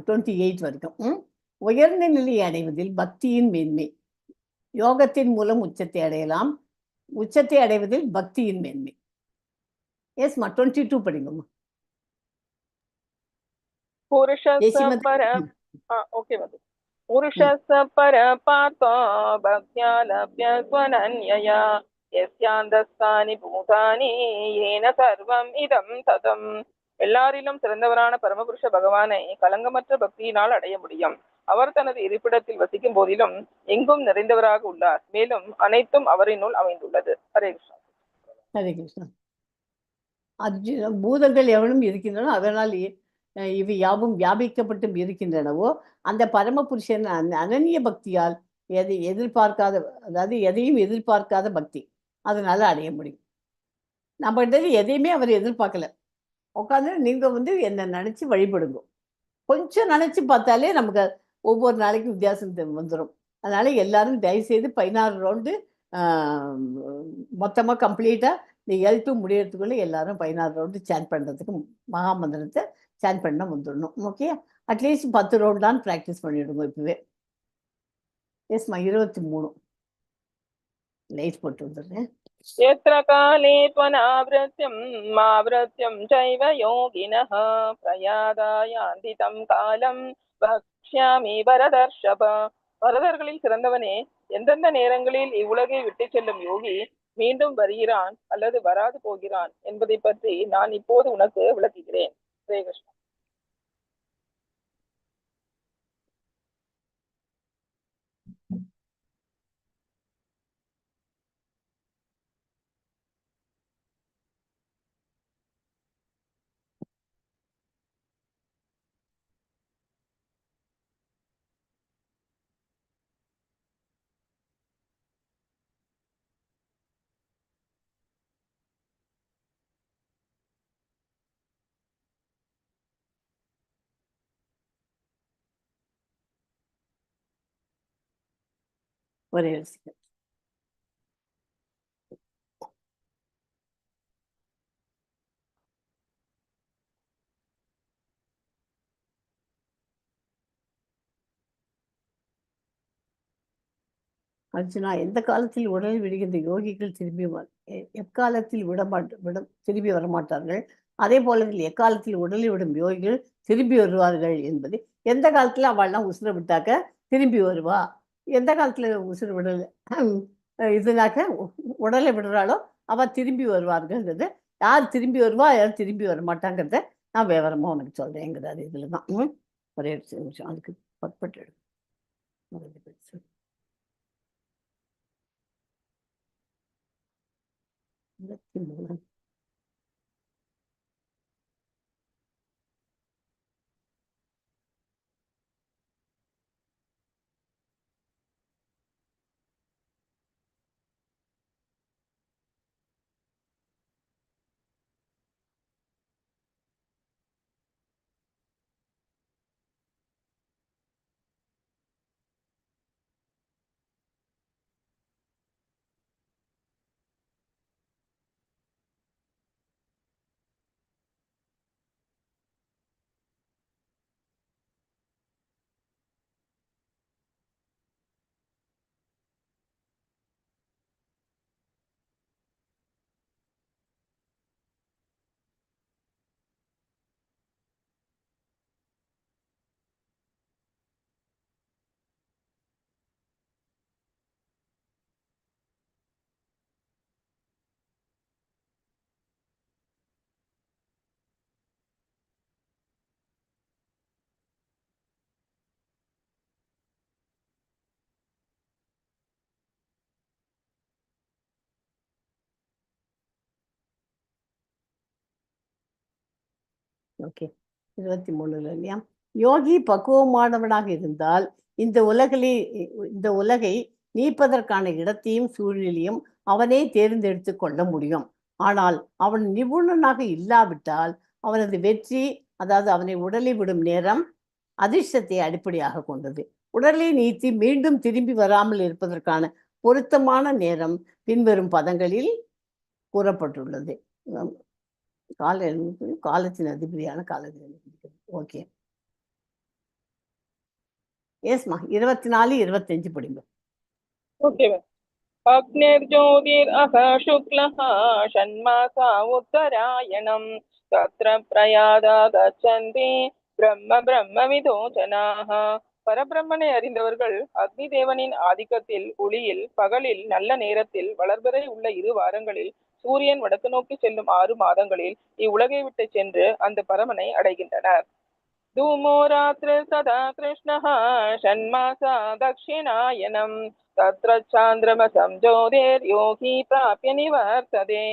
28 வரைக்கும். உயர்ந்த நிலையை அடைவதில் பக்தியின் மேன்மை. யோகத்தின் மூலம் உச்சத்தை அடையலாம். உச்சத்தை அடைவதில் பக்தியின் மேன்மை. எஸ்மா 22 படிங்கம்மா. पुरुषस्य परपार्थो भक्त्या लभ्य स्वनन्यया यस्यान्तस्थानि भूतानि येन सर्वम् इदं ततम् எல்லாரிலும் சிறந்தவரான பரமபுருஷ பகவானை கலங்கமற்ற பக்தியினால் அடைய முடியும். அவர் தனது இருப்பிடத்தில் வசிக்கும் போதிலும் எங்கும் நிறைந்தவராக உள்ளார். மேலும் அனைத்தும் அவரினுள் அமைந்துள்ளது. ஹரே கிருஷ்ணா. ஹரே கிருஷ்ணா. அர்ஜுன பூதங்கள் எவனும் இருக்கின்றனோ அதனால் இவை யாவும் வியாபிக்கப்பட்டும் இருக்கின்றனவோ அந்த பரமபுருஷன் அனன்ய பக்தியால் எதிர்பார்க்காத, அதாவது எதையும் எதிர்பார்க்காத பக்தி அதனால அடைய முடியும். நம்மகிட்ட எதையுமே அவர் எதிர்பார்க்கல. உட்காந்து நீங்க என்னை நினைச்சு வழிபடுங்க. கொஞ்சம் நினைச்சு பார்த்தாலே நமக்கு ஒவ்வொரு நாளைக்கும் வித்தியாசம் வந்துடும். அதனால எல்லாரும் தயவுசெய்து 16 ரவுண்டு மொத்தமாக கம்ப்ளீட்டாக இந்த L2 முடியறதுக்குள்ளே எல்லாரும் 16 ரவுண்டு சேன் பண்ணுறதுக்கு மகாமந்திரத்தை சேன் பண்ண வந்துடணும். ஓகே, அட்லீஸ்ட் 10 ரவுண்ட் தான் ப்ராக்டிஸ் பண்ணிவிடுங்க இப்போவே. எஸ்மா 23 லைட் போட்டு வந்துடுறேன். यत्र काले त्वनावृत्यं मावृत्यं चैव योगिनः प्रयादायान्ति तं कालं वक्ष्यामि வரதர்ஷப. வரதர்களில் சிறந்தவனே, எந்தெந்த நேரங்களில் இவ்வுலகை விட்டு செல்லும் யோகி மீண்டும் வருகிறான் அல்லது வராது போகிறான் என்பதை பற்றி நான் இப்போது உனக்கு விளக்குகிறேன். ஹரே கிருஷ்ணா. ஒரே விஷயம். அர்ஜுனா, எந்த காலத்தில் உடலை விடுகின்ற யோகிகள் எக்காலத்தில் திரும்பி வரமாட்டார்கள். அதே போல எக்காலத்தில் உடலை விடும் யோகிகள் திரும்பி வருவார்கள் என்பது, எந்த காலத்துல அவள்லாம் உசுரை விட்டாக்க திரும்பி வருவா, எந்த காலத்துல உசுறு விடல இதுனாக்க உடலை விடுறாளோ அவள் திரும்பி வருவாருங்கிறது, யார் திரும்பி வருவா யார் திரும்பி வரமாட்டாங்கிறத நான் விவரமா உனக்கு சொல்றேங்கிறாரு. இதுல தான் ஒரே நிமிஷம் அதுக்கு பட்பட்டு 23 ஓகே 23 இல்லையா? யோகி பக்குவமானவனாக இருந்தால் இந்த உலகை நீப்பதற்கான இடத்தையும் சூழ்நிலையும் அவனே தேர்ந்தெடுத்து கொள்ள முடியும். ஆனால் அவன் நிபுணனாக இல்லாவிட்டால் அவனது வெற்றி, அதாவது அவனை உடலை விடும் நேரம் அதிர்ஷ்டத்தை அடிப்படையாக கொண்டது. உடலை நீத்தி மீண்டும் திரும்பி வராமல் இருப்பதற்கான பொருத்தமான நேரம் பின்வரும் பதங்களில் கூறப்பட்டுள்ளது. காலத்தின் அதிபதியான காலத்தில். ஓகே, எஸ்மா 24 25 படிங்க. ஓகே. अग्निर्ज्योतिरः शुक्लः षण्मासा उत्तरायणं तत्र प्रयादा गच्छन्ति பிரம்மவிதோ ஜனாः. பரபிரம்மனை அறிந்தவர்கள் அக்னி தேவனின் ஆதிக்கத்தில் ஒளியில் பகலில் நல்ல நேரத்தில் வளர்வரை உள்ள 2 வாரங்களில் சூரியன் வடக்கு நோக்கி செல்லும் 6 மாதங்களில் இவ்வுலகை விட்டு சென்று அந்த பரமனை அடைகின்றனர். धूमो रात्रिर्तदा कृष्णः षण्मासा दक्षिणायनम् तत्र சாந்திரமசம் ஜோதிர்யோகி பிராப்ய நிவர்த்ததே.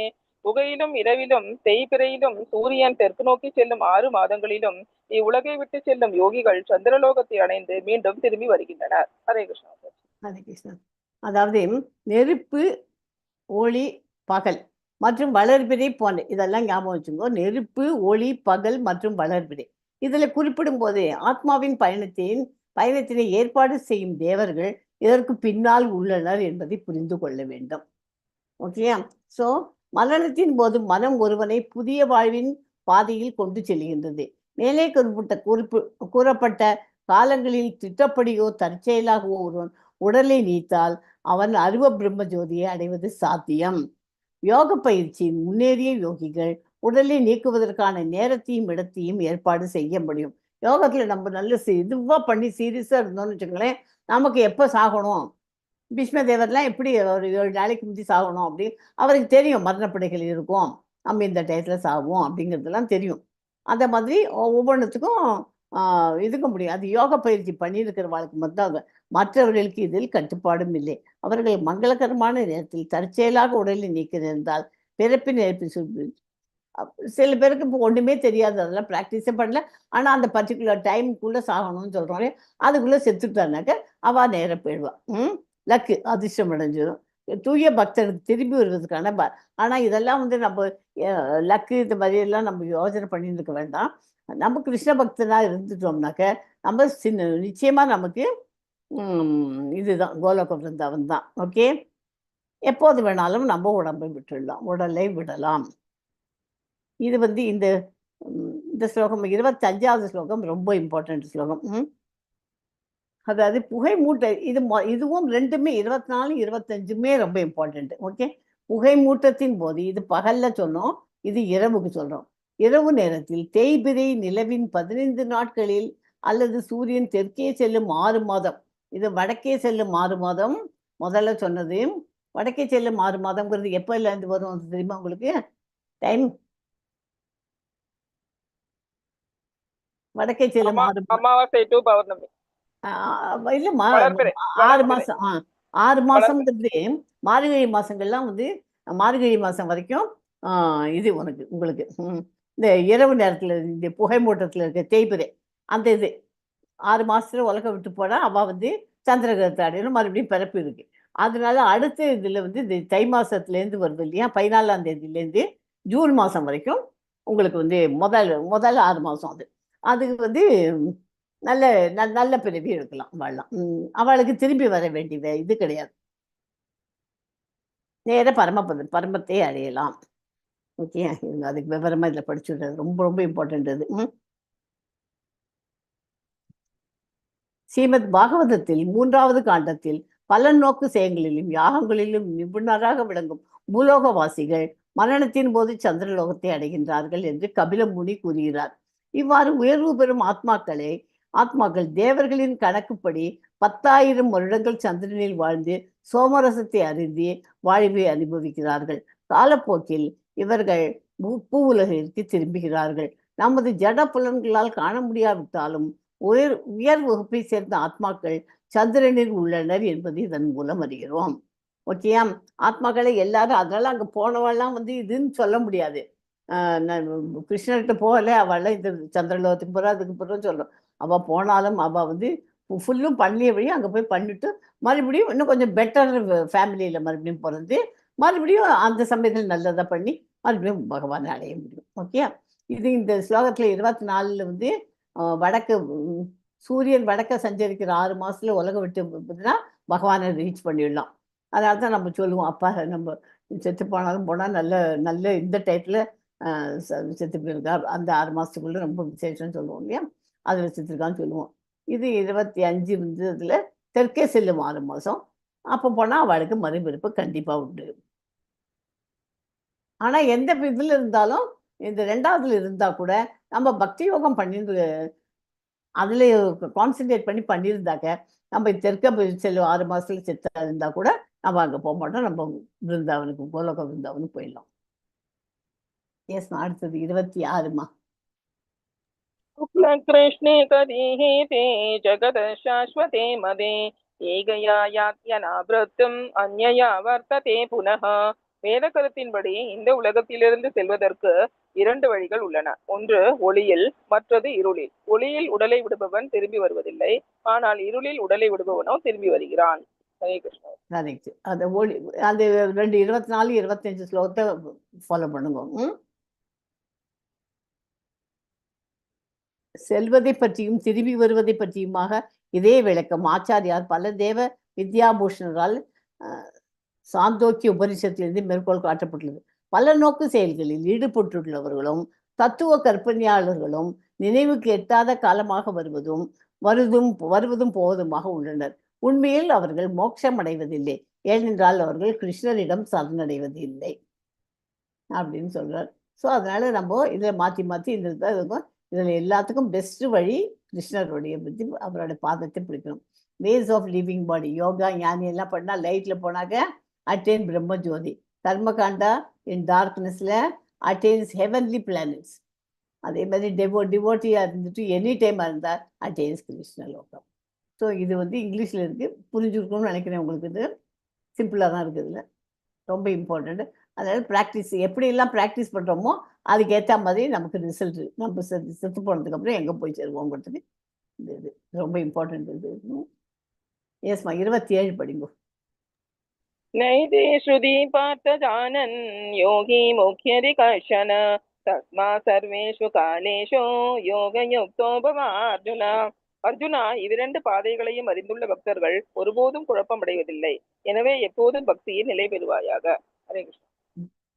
புகையிலும் இரவிலும் தேய்பிறையிலும் சூரியன் தெற்கு நோக்கி செல்லும் 6 மாதங்களிலும் இவ்வுலகை விட்டு செல்லும் யோகிகள் சந்திரலோகத்தை அடைந்து மீண்டும் திரும்பி வருகின்றனர். ஹரே கிருஷ்ணா. ஹரே கிருஷ்ணா. அதாவது நெருப்பு, ஒளி, பகல் மற்றும் வளர்பிறை போன்ற இதெல்லாம் ஞாபகம் வச்சுக்கோ. நெருப்பு, ஒளி, பகல் மற்றும் வளர்பிறை இதுல குறிப்பிடும் போது ஆத்மாவின் பயணத்தினை ஏற்பாடு செய்யும் தேவர்கள் இதற்கு பின்னால் உள்ளனர் என்பதை புரிந்து கொள்ள வேண்டும். ஓகேயா? ஸோ மரணத்தின் போது மனம் ஒருவனை புதிய வாழ்வின் பாதையில் கொண்டு செல்கின்றது. மேலே கூறப்பட்ட காலங்களில் திட்டப்படியோ தற்செயலாகவோ ஒருவன் உடலை நீத்தால் அவன் அருவ பிரம்ம ஜோதியை அடைவது சாத்தியம். யோக பயிற்சியின் முன்னேறிய யோகிகள் உடலை நீக்குவதற்கான நேரத்தையும் இடத்தையும் ஏற்பாடு செய்ய முடியும். யோகத்துல நம்ம நல்ல இதுவா பண்ணி சீரியஸா இருந்தோம்னு வச்சுக்கோங்களேன், நமக்கு எப்போ சாகணும், பீஷ்மதேவர்லாம் எப்படி ஒரு 7 நாளைக்கு முந்தி சாகணும் அப்படி அவருக்கு தெரியும். மரணப்படைகள் இருக்கும், நம்ம இந்த டயத்துல சாகுவோம் அப்படிங்கிறதுலாம் தெரியும். அந்த மாதிரி ஒவ்வொன்றுத்துக்கும் இதுக்க முடியும். அது யோக பயிற்சி பண்ணியிருக்கிற வாழ்க்கை மட்டும். மற்றவர்களுக்கு இதில் கட்டுப்பாடும் இல்லை. அவர்கள் மங்களகரமான நேரத்தில் தற்செயலாக உடலை நீக்கியிருந்தால் பிறப்பின் இறப்பு சில பேருக்கு இப்போ ஒன்றுமே தெரியாது, அதெல்லாம் ப்ராக்டிஸே பண்ணல. ஆனால் அந்த பர்டிகுலர் டைமுக்குள்ள சாகணும்னு சொல்கிறோம், அதுக்குள்ளே செத்துட்டானாக்க அவள் நேர போயிடுவாள். லக்கு அதிர்ஷ்டம் அடைஞ்சிடும். தூய பக்தனுக்கு திரும்பி வருவதற்கான ஆனால் இதெல்லாம் வந்து நம்ம லக்கு இந்த மாதிரியெல்லாம் நம்ம யோசனை பண்ணிட்டு இருக்க வேண்டாம். நம்ம கிருஷ்ண பக்தனாக இருந்துட்டோம்னாக்க நம்ம நிச்சயமாக நமக்கு இதுதான் கோலோக விருந்தாவன் தான். ஓகே, எப்போது வேணாலும் நம்ம உடம்பை விட்டுடலாம், உடலை விடலாம். இது வந்து இந்த ஸ்லோகம் 25வது ஸ்லோகம் ரொம்ப இம்பார்ட்டன்ட் ஸ்லோகம். அதாவது புகை மூட்டை இதுவும் ரெண்டுமே 24, 25மே ரொம்ப இம்பார்ட்டன்ட். ஓகே, புகை மூட்டத்தின் போது இது பகல்ல சொன்னோம், இது இரவுக்கு சொல்றோம். இரவு நேரத்தில் தேய்பிறை நிலவின் 15 நாட்களில் அல்லது சூரியன் தெற்கே செல்லும் 6 மாதம், இது வடக்கே செல்லும் 6 மாதம் முதல்ல சொன்னது. வடக்கே செல்லும் 6 மாதம்ங்கிறது எப்போ இருந்து வரும் தெரியுமா உங்களுக்கு? டைம் வடக்கே செல்லும் அமாவாசை டு பௌர்ணமி இல்லம்மா, 6 மாசம். 6 மாசம்ங்கிறது மார்கழி மாசங்கள்லாம் வந்து மார்கழி மாசம் வரைக்கும் இது உங்களுக்கு இந்த இரவு நேரத்துல இந்த புகை மூட்டத்துல இருக்க தேய்பிறை அந்த இது 6 மாசத்துல உலக விட்டு போனா அவ வந்து சந்திரகிரகத்தை அடையணும், மறுபடியும் பிறப்பு இருக்கு. அதனால அடுத்த இதுல வந்து இந்த தை மாசத்துல இருந்து வருது இல்லையா, 14ஆம் தேதியிலேருந்து ஜூன் மாசம் வரைக்கும் உங்களுக்கு வந்து முதல் 6 மாசம் அதுக்கு வந்து நல்ல நல்ல பிறவி எடுக்கலாம், வாழலாம். அவளுக்கு திரும்பி வர வேண்டிய இது கிடையாது, நேர பரமத்தை அடையலாம். ஓகே, அதுக்கு விவரமா இதுல படிச்சுடுறது ரொம்ப ரொம்ப இம்பார்ட்டன்ட். அது ஸ்ரீமத் பாகவதத்தில் 3வது காண்டத்தில் பலன் நோக்கு செயல்களிலும் யாகங்களிலும் நிபுணராக விளங்கும் பூலோகவாசிகள் மரணத்தின் போது சந்திரலோகத்தை அடைகின்றார்கள் என்று கபில முனி கூறுகிறார். இவ்வாறு உயர்வு பெறும் ஆத்மாக்கள் தேவர்களின் கணக்குப்படி 10,000 வருடங்கள் சந்திரனில் வாழ்ந்து சோமரசத்தை அறிந்து வாழ்வை அனுபவிக்கிறார்கள். காலப்போக்கில் இவர்கள் பூ உலகிற்கு திரும்புகிறார்கள். நமது ஜட புலன்களால் காண முடியாவிட்டாலும் உயர் வகுப்பை சேர்ந்த ஆத்மாக்கள் சந்திரனில் உள்ளனர் என்பது இதன் மூலம் அறிகிறோம். ஓகேயா? ஆத்மாக்களை எல்லாரும் அதனால அங்க போனவெல்லாம் வந்து இதுன்னு சொல்ல முடியாது. கிருஷ்ணர்கிட்ட போகல, அவள் இந்த சந்திரலோகத்துக்கு போகிறா அதுக்கு போகிறோன்னு சொல்கிறோம். அவள் போனாலும் அவள் வந்து ஃபுல்லும் பண்ணிய வழி அங்கே போய் பண்ணிட்டு மறுபடியும் இன்னும் கொஞ்சம் பெட்டர் ஃபேமிலியில் மறுபடியும் பிறந்து மறுபடியும் அந்த சமயத்தில் நல்லதாக பண்ணி மறுபடியும் பகவானை அடைய முடியும். ஓகே, இது இந்த ஸ்லோகத்தில் 24 வந்து வடக்கு சூரியன் வடக்க சஞ்சரிக்கிற 6 மாசத்துல உலகம் விட்டு பார்த்தீங்கன்னா பகவானை ரீச் பண்ணிடலாம். அதனால தான் நம்ம சொல்லுவோம், அப்பா நம்ம செத்து போனாலும் நல்ல இந்த டயத்தில் செத்து போயிருக்கா, அந்த 6 மாசத்துக்குள்ள ரொம்ப விசேஷம்னு சொல்லுவோம் இல்லையா, அதில் செத்துருக்கான்னு சொல்லுவோம். இது 25 வந்து இதில் தெற்கே செல்லும் 6 மாதம். அப்போ போனால் அவளுக்கு மறுபிறப்பு கண்டிப்பாக உண்டு. ஆனால் எந்த இதில் இருந்தாலும் இந்த 2வதுல இருந்தால் கூட நம்ம பக்தி யோகம் பண்ணிட்டு அதில் கான்சென்ட்ரேட் பண்ணி பண்ணியிருந்தாக்க நம்ம தெற்க செல்லும் 6 மாதத்துல செத்தா இருந்தால் கூட நம்ம அங்கே போக மாட்டோம், நம்ம பிருந்தாவனுக்கு கோலோக பிருந்தாவனுக்கு போயிடலாம். எஸ் அடுத்தது 26மா. शुक्लकृष्णे कदीहिते जगत् शाश्वते मदे ஏகயா யாத்யனாவிரத்தும் அந்யயா வர்த்ததே புனः. வேத கருத்தின்படி இந்த உலகத்திலிருந்து செல்வதற்கு 2 வழிகள் உள்ளன. ஒன்று ஒளியில், மற்றது இருளில். ஒளியில் உடலை விடுபவன் திரும்பி வருவதில்லை, ஆனால் இருளில் உடலை விடுபவனோ திரும்பி வருகிறான். ஹரே கிருஷ்ணா. கரெக்ட். அந்த ஒளி அந்த 2 24 25 ஸ்லோகத்தை ஃபாலோ பண்ணுங்க. செல்வதை பற்றியும் திரும்பி வருவதை பற்றியுமாக இதே விளக்கம் ஆச்சாரியார் பல தேவ வித்யாபூஷணரால் சாந்தோக்கிய உபனிஷத்திலிருந்து மேற்கோள் காட்டப்பட்டுள்ளது. பல நோக்கு செயல்களில் ஈடுபட்டுள்ளவர்களும் தத்துவ கற்பனையாளர்களும் நினைவுக்கு எட்டாத காலமாக வருவதும் போவதுமாக உள்ளனர். உண்மையில் அவர்கள் மோட்சம் அடைவதில்லை, ஏனென்றால் அவர்கள் கிருஷ்ணரிடம் சரணடைவதில்லை அப்படின்னு சொல்றார். ஸோ அதனால நம்ம இதில் மாற்றி மாற்றி இந்த இருக்கும். இதில் எல்லாத்துக்கும் பெஸ்ட் வழி கிருஷ்ணருடைய பற்றி அவரோட பாதத்தை பிடிக்கணும். வேஸ் ஆஃப் லிவிங் பாடி, யோகா ஞானி எல்லாம் பண்ணால் லைட்டில் போனாக்க அட்டைன் பிரம்ம ஜோதி, கர்மகாண்டா இன் டார்க்னஸில் அட்டைன்ஸ் ஹெவன்லி பிளானட்ஸ். அதே மாதிரி டிவோட்டியாக இருந்துட்டு எனி டைமாக இருந்தால் அட்டைன்ஸ் கிருஷ்ண லோகம். ஸோ இது இங்கிலீஷில் இருக்குது, புரிஞ்சுருக்கணும்னு நினைக்கிறேன். உங்களுக்கு இது சிம்பிளாக தான் இருக்குதுல்ல, ரொம்ப இம்பார்ட்டண்ட். அதனால் ப்ராக்டிஸ் எப்படியெல்லாம் ப்ராக்டிஸ் பண்ணுறோமோ அதுக்கேற்ற மாதிரி நமக்கு ரிசல்ட், நம்ம செத்து போனதுக்கப்புறம் எங்கே போய் சேருவோங்கிறதுக்கு இது ரொம்ப இம்பார்ட்டண்ட். இது எஸ்மா 27 படிங்கோ. நைதே ஸ்ருதி பார்த்த ஜானன் யோகி முக்கியதி கர்ஷன தஸ்மா சர்வேஷு காலேஷு யோகயுக்தோ பவ அர்ஜுனா. அர்ஜுனா, இவ்விரண்டு பாதைகளையும் அறிந்துள்ள பக்தர்கள் ஒருபோதும் குழப்பமடைவதில்லை. எனவே எப்போதும் பக்தியில் நிலை பெறுவாயாக. ஹரே கிருஷ்ணா.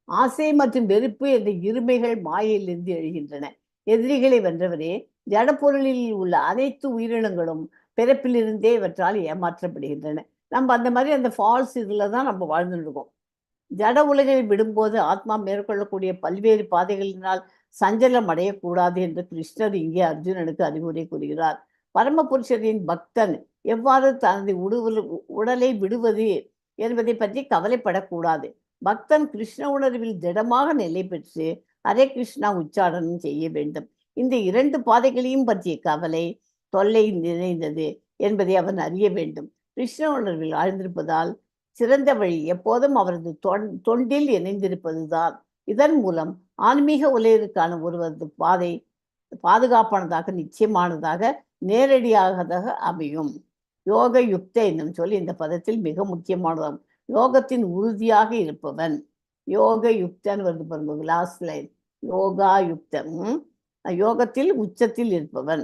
ஆசை மற்றும் வெறுப்பு என்ற இருமைகள் மாயையிலிருந்து எழுகின்றன. எதிரிகளை வென்றவரே, ஜடப்பொருளில் உள்ள அனைத்து உயிரினங்களும் பிறப்பிலிருந்தே இவற்றால் ஏமாற்றப்படுகின்றன. நம்ம அந்த மாதிரி அந்த ஃபால்ஸ் இதில் தான் நம்ம வாழ்ந்துட்டு இருக்கோம். ஜட உலகை விடும்போது ஆத்மா மேற்கொள்ளக்கூடிய பல்வேறு பாதைகளினால் சஞ்சலம் அடையக்கூடாது என்று கிருஷ்ணர் இங்கே அர்ஜுனனுக்கு அறிவுரை கூறுகிறார். பரமபுருஷரின் பக்தன் எவ்வாறு தனது உடலை விடுவது என்பதை பற்றி கவலைப்படக்கூடாது. பக்தன் கிருஷ்ண உணர்வில் திடமாக நிலை பெற்று ஹரே கிருஷ்ணா உச்சாரணம் செய்ய வேண்டும். இந்த 2 பாதைகளையும் பற்றிய கவலை தொல்லை நிறைந்தது என்பதை அவன் அறிய வேண்டும். கிருஷ்ண உணர்வில் ஆழ்ந்திருப்பதால் சிறந்த வழி எப்போதும் அவரது தொண்டில் இணைந்திருப்பதுதான். இதன் மூலம் ஆன்மீக உலகிற்கான ஒருவரது பாதை பாதுகாப்பானதாக, நிச்சயமானதாக, நேரடியாகதாக அமையும். யோக யுக்த என்னும் சொல்லி இந்த பதத்தில் மிக முக்கியமானதாகும். யோகத்தின் உறுதியாக இருப்பவன், யோக யுக்தன் வருது பாருங்க லாஸ்ட் லைன். யோகா யுக்தம், யோகத்தில் உச்சத்தில் இருப்பவன்,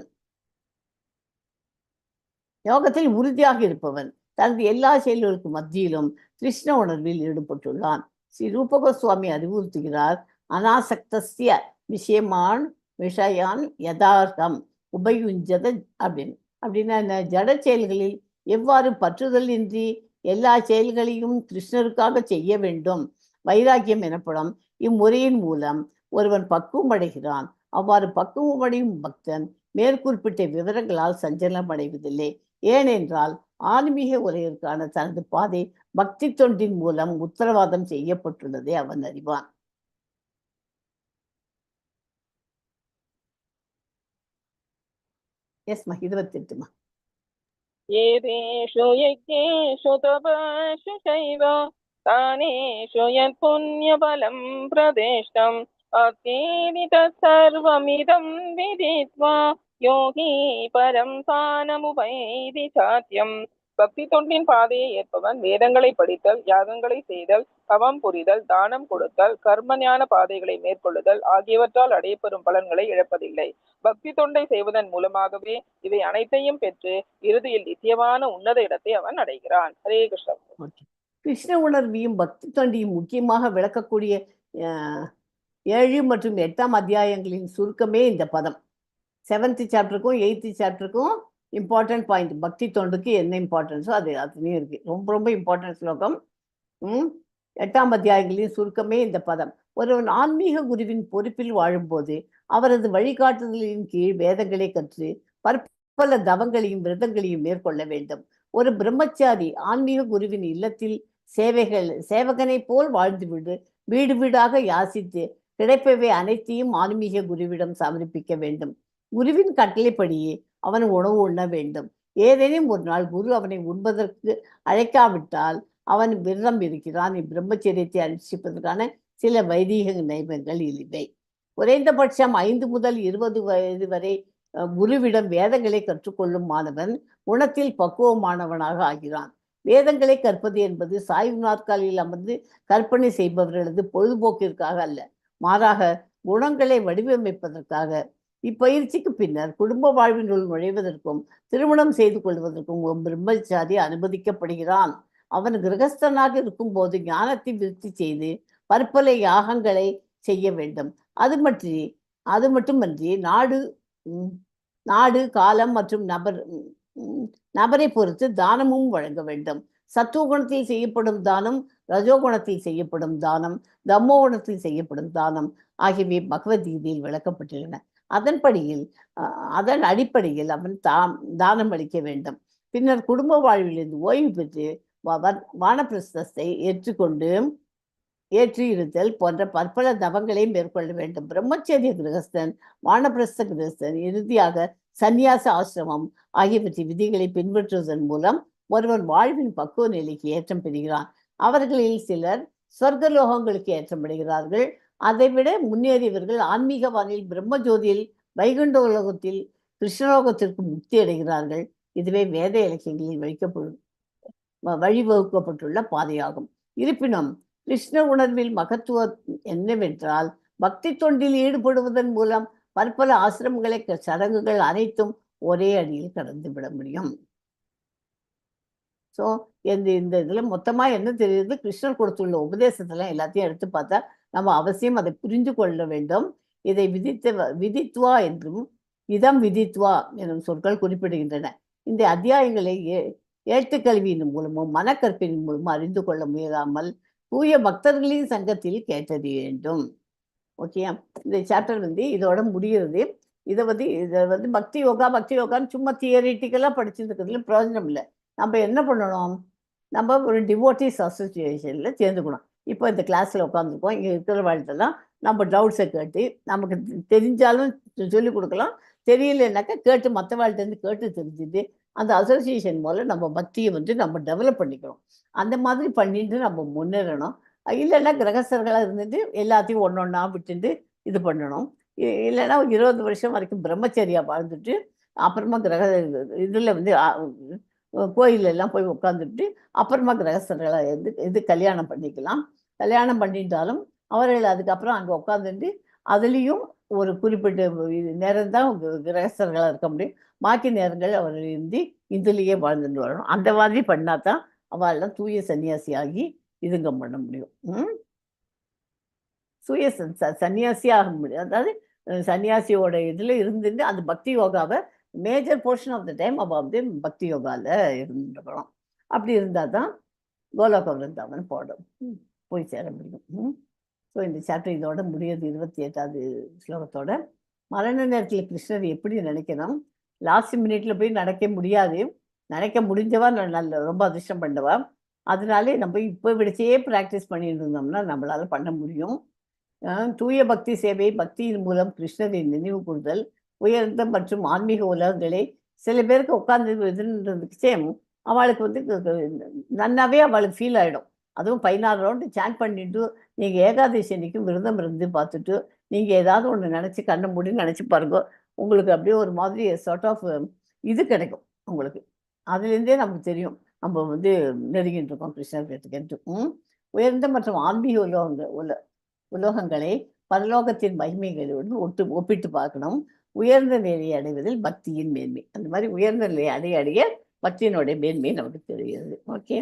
யோகத்தில் உறுதியாக இருப்பவன் தனது எல்லா செயல்களுக்கு மத்தியிலும் கிருஷ்ண உணர்வில் ஈடுபட்டுள்ளான். ஸ்ரீ ரூபகோஸ்வாமி அறிவுறுத்துகிறார், அனாசக்தஸ்ய விஷயான் யதார்த்தம் உபயுஞ்சத அப்படின்னா ஜட செயல்களில் எவ்வாறு பற்றுதல் இன்றி எல்லா செயல்களையும் கிருஷ்ணருக்காக செய்ய வேண்டும். வைராக்கியம் எனப்படும் இம்முறையின் மூலம் ஒருவன் பக்குவம் அடைகிறான். அவ்வாறு பக்குவம் அடையும் பக்தன் மேற்குறிப்பிட்ட விவரங்களால் சஞ்சலம் அடைவதில்லை. ஏனென்றால் ஆன்மீக உலகிற்கான தனது பாதை பக்தி தொண்டின் மூலம் உத்தரவாதம் செய்யப்பட்டுள்ளதை அவன் அறிவான். எஸ்மா 28மா. ஏதேஷு யஜ்ஞேஷு தபஸ்ஸு சைவ தானேஷு யத் புண்ணியபலம் பிரதிஷ்டம் அத்தேதி தத்சர்வமிதம் விதித்வா யோகி பரம் சானமுபைதி சாத்யம். பக்தி தொண்டின் பாதையை ஏற்பவன் வேதங்களை படித்தல், யாகங்களை செய்தல், தவம் புரிதல், தானம் கொடுத்தல், கர்ம ஞான பாதைகளை மேற்கொள்ளுதல் ஆகியவற்றால் அடையப்பெறும் பலன்களை இழப்பதில்லை. பக்தி தொண்டை செய்வதன் மூலமாகவே இவை அனைத்தையும் பெற்று இறுதியில் நித்தியமான உன்னத இடத்தை அவன் அடைகிறான். ஹரே கிருஷ்ணா. கிருஷ்ண உணர்வையும் பக்தி தொண்டையும் முக்கியமாக விளக்கக்கூடிய 7 மற்றும் 8ஆம் அத்தியாயங்களின் சுருக்கமே இந்த பதம். 7th சாப்டருக்கும் 8th சாப்டருக்கும் இம்பார்ட்டன்ட் பாயிண்ட், பக்தி தொண்டுக்கு என்ன இம்பார்ட்டன்ஸோ அது அதுலேயும் இருக்கு. ரொம்ப ரொம்ப இம்பார்ட்டன்ட் ஸ்லோகம். 8ஆம் அத்தியாயங்களின் சுருக்கமே இந்த பதம். ஒருவன் ஆன்மீக குருவின் பொறுப்பில் வாழும்போது அவரது வழிகாட்டுதலின் கீழ் வேதங்களை கற்று பற்பல தவங்களையும் விரதங்களையும் மேற்கொள்ள வேண்டும். ஒரு பிரம்மச்சாரி ஆன்மீக குருவின் இல்லத்தில் சேவகனை போல் வாழ்ந்துவிடு வீடு வீடாக யாசித்து கிடைப்பவை அனைத்தையும் ஆன்மீக குருவிடம் சமர்ப்பிக்க வேண்டும். குருவின் கட்டளைப்படியே அவன் உணவு உண்ண வேண்டும். ஏதேனும் ஒரு நாள் குரு அவனை உண்பதற்கு அழைக்காவிட்டால் அவன் விரதம் இருக்கிறான். இப்பிரம்மச்சரியத்தை அனுஷ்டிப்பதற்கான சில வைதீக நியமங்கள் இவை. குறைந்தபட்சம் 5 முதல் 20 வயது வரை குருவிடம் வேதங்களை கற்றுக்கொள்ளும் மாணவன் குணத்தில் பக்குவமானவனாக ஆகிறான். வேதங்களை கற்பது என்பது சாய்வு நாற்காலியில் அமர்ந்து கற்பனை செய்பவர்களது பொழுதுபோக்கிற்காக அல்ல, மாறாக குணங்களை வடிவமைப்பதற்காக. இப்பயிற்சிக்கு பின்னர் குடும்ப வாழ்வினுள் நுழைவதற்கும் திருமணம் செய்து கொள்வதற்கும் ஒரு பிரம்மச்சாரி அனுமதிக்கப்படுகிறான். அவன் கிரகஸ்தனாக இருக்கும் போது ஞானத்தை விருத்தி செய்து பற்பல யாகங்களை செய்ய வேண்டும். அது மட்டுமன்றி நாடு காலம் மற்றும் நபரை பொறுத்து தானமும் வழங்க வேண்டும். சத்துவகுணத்தில் செய்யப்படும் தானம், ரஜோகுணத்தில் செய்யப்படும் தானம், தம்மோகுணத்தில் செய்யப்படும் தானம் ஆகியவை பகவத்கீதையில் விளக்கப்பட்டுள்ளன. அதன் அடிப்படையில் அவன் தானம் அளிக்க வேண்டும். பின்னர் குடும்ப வாழ்விலிருந்து ஓய்வு பெற்று வானப்பிரஸ்தத்தை ஏற்று இருத்தல் போன்ற பற்பல தவங்களை மேற்கொள்ள வேண்டும். பிரம்மச்சரிய கிரகஸ்தன், வானப்பிரஸ்த கிரகஸ்தன், இறுதியாக சந்நியாச ஆசிரமம் ஆகியவற்றை விதிகளை பின்பற்றுவதன் மூலம் ஒருவன் வாழ்வின் பக்குவ நிலைக்கு ஏற்றம் பெறுகிறான். அவர்களில் சிலர் சொர்க்கலோகங்களுக்கு ஏற்றமடைகிறார்கள். அதைவிட முன்னேறியவர்கள் ஆன்மீகவானில் பிரம்மஜோதியில் வைகுண்ட உலகத்தில் கிருஷ்ணலோகத்திற்கு முக்தி அடைகிறார்கள். இதுவே வேத இலக்கியங்களில் வழிவகுக்கப்பட்டுள்ள பாதையாகும். இருப்பினும் கிருஷ்ண உணர்வில் மகத்துவம் என்னவென்றால், பக்தி தொண்டில் ஈடுபடுவதன் மூலம் பற்பல ஆசிரமங்களை சடங்குகள் அனைத்தும் ஒரே அடியில் கடந்து விட முடியும். ஸோ இந்த இதுல மொத்தமா என்ன தெரியுது, கிருஷ்ணர் கொடுத்துள்ள உபதேசத்துல எல்லாத்தையும் எடுத்து பார்த்தா நம்ம அவசியம் அதை புரிந்து கொள்ள வேண்டும். இதை விதித்வா என்றும் இதம் விதித்வா எனும் சொற்கள் குறிப்பிடுகின்றன. இந்த அத்தியாயங்களை ஏட்டுக்கல்வியின் மூலமும் மனக்கற்பின் மூலமும் அறிந்து கொள்ள முயலாமல் தூய பக்தர்களின் சங்கத்தில் கேட்டறிய வேண்டும். ஓகே, இந்த சாப்டர் இதோட முடிகிறது. இதை பக்தி யோகான்னு சும்மா தியரிட்டிக்கலாக படிச்சுருக்கிறதுல பிரயோஜனம் இல்லை. நம்ம என்ன பண்ணணும், நம்ம ஒரு டிவோட்டிஸ் அசோசியேஷனில் சேர்ந்துக்கணும். இப்போ இந்த கிளாஸில் உட்காந்துருக்கோம், இங்கே இருக்கிற வாழ்த்தெல்லாம் நம்ம டவுட்ஸை கேட்டு நமக்கு தெரிஞ்சாலும் சொல்லிக் கொடுக்கலாம், தெரியலனாக்கா கேட்டு மற்ற வாழ்கிட்டேருந்து கேட்டு தெரிஞ்சுட்டு அந்த அசோசியேஷன் மூலம் நம்ம பக்தியை நம்ம டெவலப் பண்ணிக்கிறோம். அந்த மாதிரி பண்ணிட்டு நம்ம முன்னேறணும். இல்லைன்னா கிரகஸ்தர்களாக இருந்துட்டு எல்லாத்தையும் ஒன்றா விட்டுட்டு இது பண்ணணும். இல்லைன்னா 20 வருஷம் வரைக்கும் பிரம்மச்சரியா வாழ்ந்துட்டு அப்புறமா இதில் கோயிலெல்லாம் போய் உட்காந்துட்டு அப்புறமா கிரகஸ்தர்களாக கல்யாணம் பண்ணிக்கலாம். கல்யாணம் பண்ணிட்டாலும் அவர்கள் அதுக்கப்புறம் அங்கே உட்காந்துட்டு அதுலேயும் ஒரு குறிப்பிட்ட நேரம் தான் கிரகஸ்தர்களாக இருக்க முடியும். பாக்கி நேரங்கள் அவர்கள் இதுலேயே வாழ்ந்துட்டு வரணும். அந்த மாதிரி பண்ணால் தான் அவெல்லாம் தூய சன்னியாசியாகி இதுங்க பண்ண முடியும். தூய சன்னியாசி ஆக முடியும். அதாவது சன்னியாசியோட இதில் இருந்துட்டு அந்த பக்தி யோகாவை major portion of the time அவள் பக்தி யோகாவில் இருந்துருக்கணும். அப்படி இருந்தால் தான் கோலோக விருந்தாவன் போய் சேர முடியும். ஸோ இந்த சாப்டர் இதோட முடியாது. 28வது ஸ்லோகத்தோட மரண நேரத்தில் கிருஷ்ணர் எப்படி நினைக்கணும், லாஸ்ட் மினிட்ல போய் நடக்க முடியாது, நினைக்க முடிஞ்சவா ரொம்ப அதிர்ஷ்டம் பண்ணவா. அதனாலே நம்ம இப்போ விடச்சே ப்ராக்டிஸ் பண்ணிட்டு இருந்தோம்னா நம்மளால பண்ண முடியும். தூய பக்தி சேவை, பக்தியின் மூலம் கிருஷ்ணரை நினைவு கூறுதல், உயர்ந்த மற்றும் ஆன்மீக உலகங்களை சில பேருக்கு உட்கார்ந்து இதுன்றதுக்கே அவளுக்கு நன்னாவே அவளுக்கு ஃபீல் ஆகிடும். அதுவும் 16 ரவுண்டு சாண்ட் பண்ணிட்டு நீங்கள் ஏகாதசி அன்னைக்கும் விரதம் இருந்து பார்த்துட்டு நீங்கள் ஏதாவது ஒன்று நினச்சி கண்ணை மூடி நினச்சி பாருங்க, உங்களுக்கு அப்படியே ஒரு மாதிரி சார்ட் ஆஃப் இது கிடைக்கும் உங்களுக்கு. அதுலேருந்தே நமக்கு தெரியும் நம்ம நெருங்கிட்டு இருக்கோம் கிருஷ்ணர். உயர்ந்த மற்றும் ஆன்மீக உலோகங்களை பரலோகத்தின் மகிமைகளோடு ஒப்பிட்டு பார்க்கணும். உயர்ந்த நிலையை அடைவதில் பக்தியின் மேன்மை, அந்த மாதிரி உயர்ந்த நிலையை அடைய பக்தியினுடைய மேன்மை நமக்கு தெரிகிறது. ஓகே,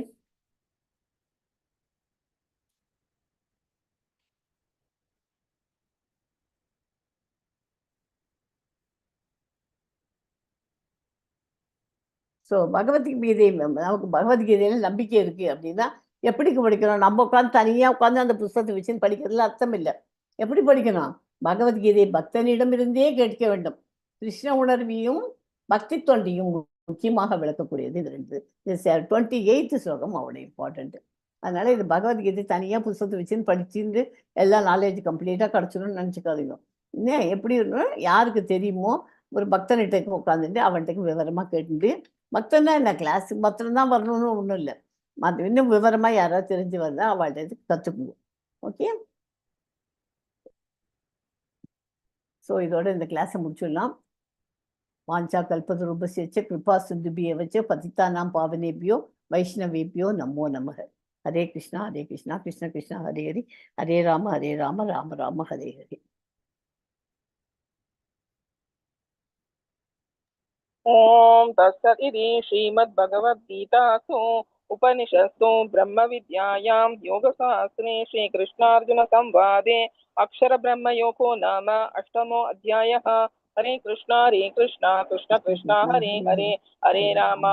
ஸோ நமக்கு பகவத்கீதையில நம்பிக்கை இருக்கு அப்படின்னா எப்படி படிக்கணும்? நம்ம உட்காந்து தனியாக உட்காந்து அந்த புத்தகத்தை வச்சுன்னு படிக்கிறதுல அர்த்தம் இல்லை. எப்படி படிக்கணும்? பகவத்கீதை பக்தனிடமிருந்தே கேட்க வேண்டும். கிருஷ்ண உணர்வையும் பக்தி தொண்டையும் முக்கியமாக விளக்கக்கூடியது இது 2. 28th ஸ்லோகம் அவனுடைய இம்பார்ட்டன்ட். அதனால இது பகவத்கீதை தனியாக புத்தகத்தை வச்சுன்னு படிச்சுட்டு எல்லா நாலேஜ் கம்ப்ளீட்டாக கிடச்சிடும்னு நினச்சிக்காதீங்க. இன்னும் எப்படி யாருக்கு தெரியுமோ ஒரு பக்தன்கிட்ட உட்காந்துட்டு அவன்கிட்ட விவரமாக கேட்டுட்டு, பக்தன்னா என்ன கிளாஸ் பக்தன் தான் வரணும்னு ஒன்றும் இல்லை, அது இன்னும் விவரமாக யாராவது தெரிஞ்சு வந்தால் அவள்கிட்ட கற்றுக்குங்க. ஓகே, ஸோ இதோட இந்த கிளாஸை முடிச்சிடலாம். வாஞ்சா கல்பதரூபஸ்ய கிருபா சிந்துபியவச்ச பதித்தானாம் பாவனேபியோ வைஷ்ணவேபியோ நமோ நமக. ஹரே கிருஷ்ணா கிருஷ்ண கிருஷ்ண ஹரே ஹரி, ஹரே ராம ராம ராம ஹரே ஹரி. ओम तत्सत् इति श्रीमद्भगवद्गीतासु उपनिषत्सु ब्रह्मविद्यायां योगशास्त्रे श्रीकृष्णार्जुनसंवादे अक्षरब्रह्मयोगो नाम अष्टमो अध्यायः। हरे कृष्णा कृष्ण कृष्ण हरे हरे, हरे राम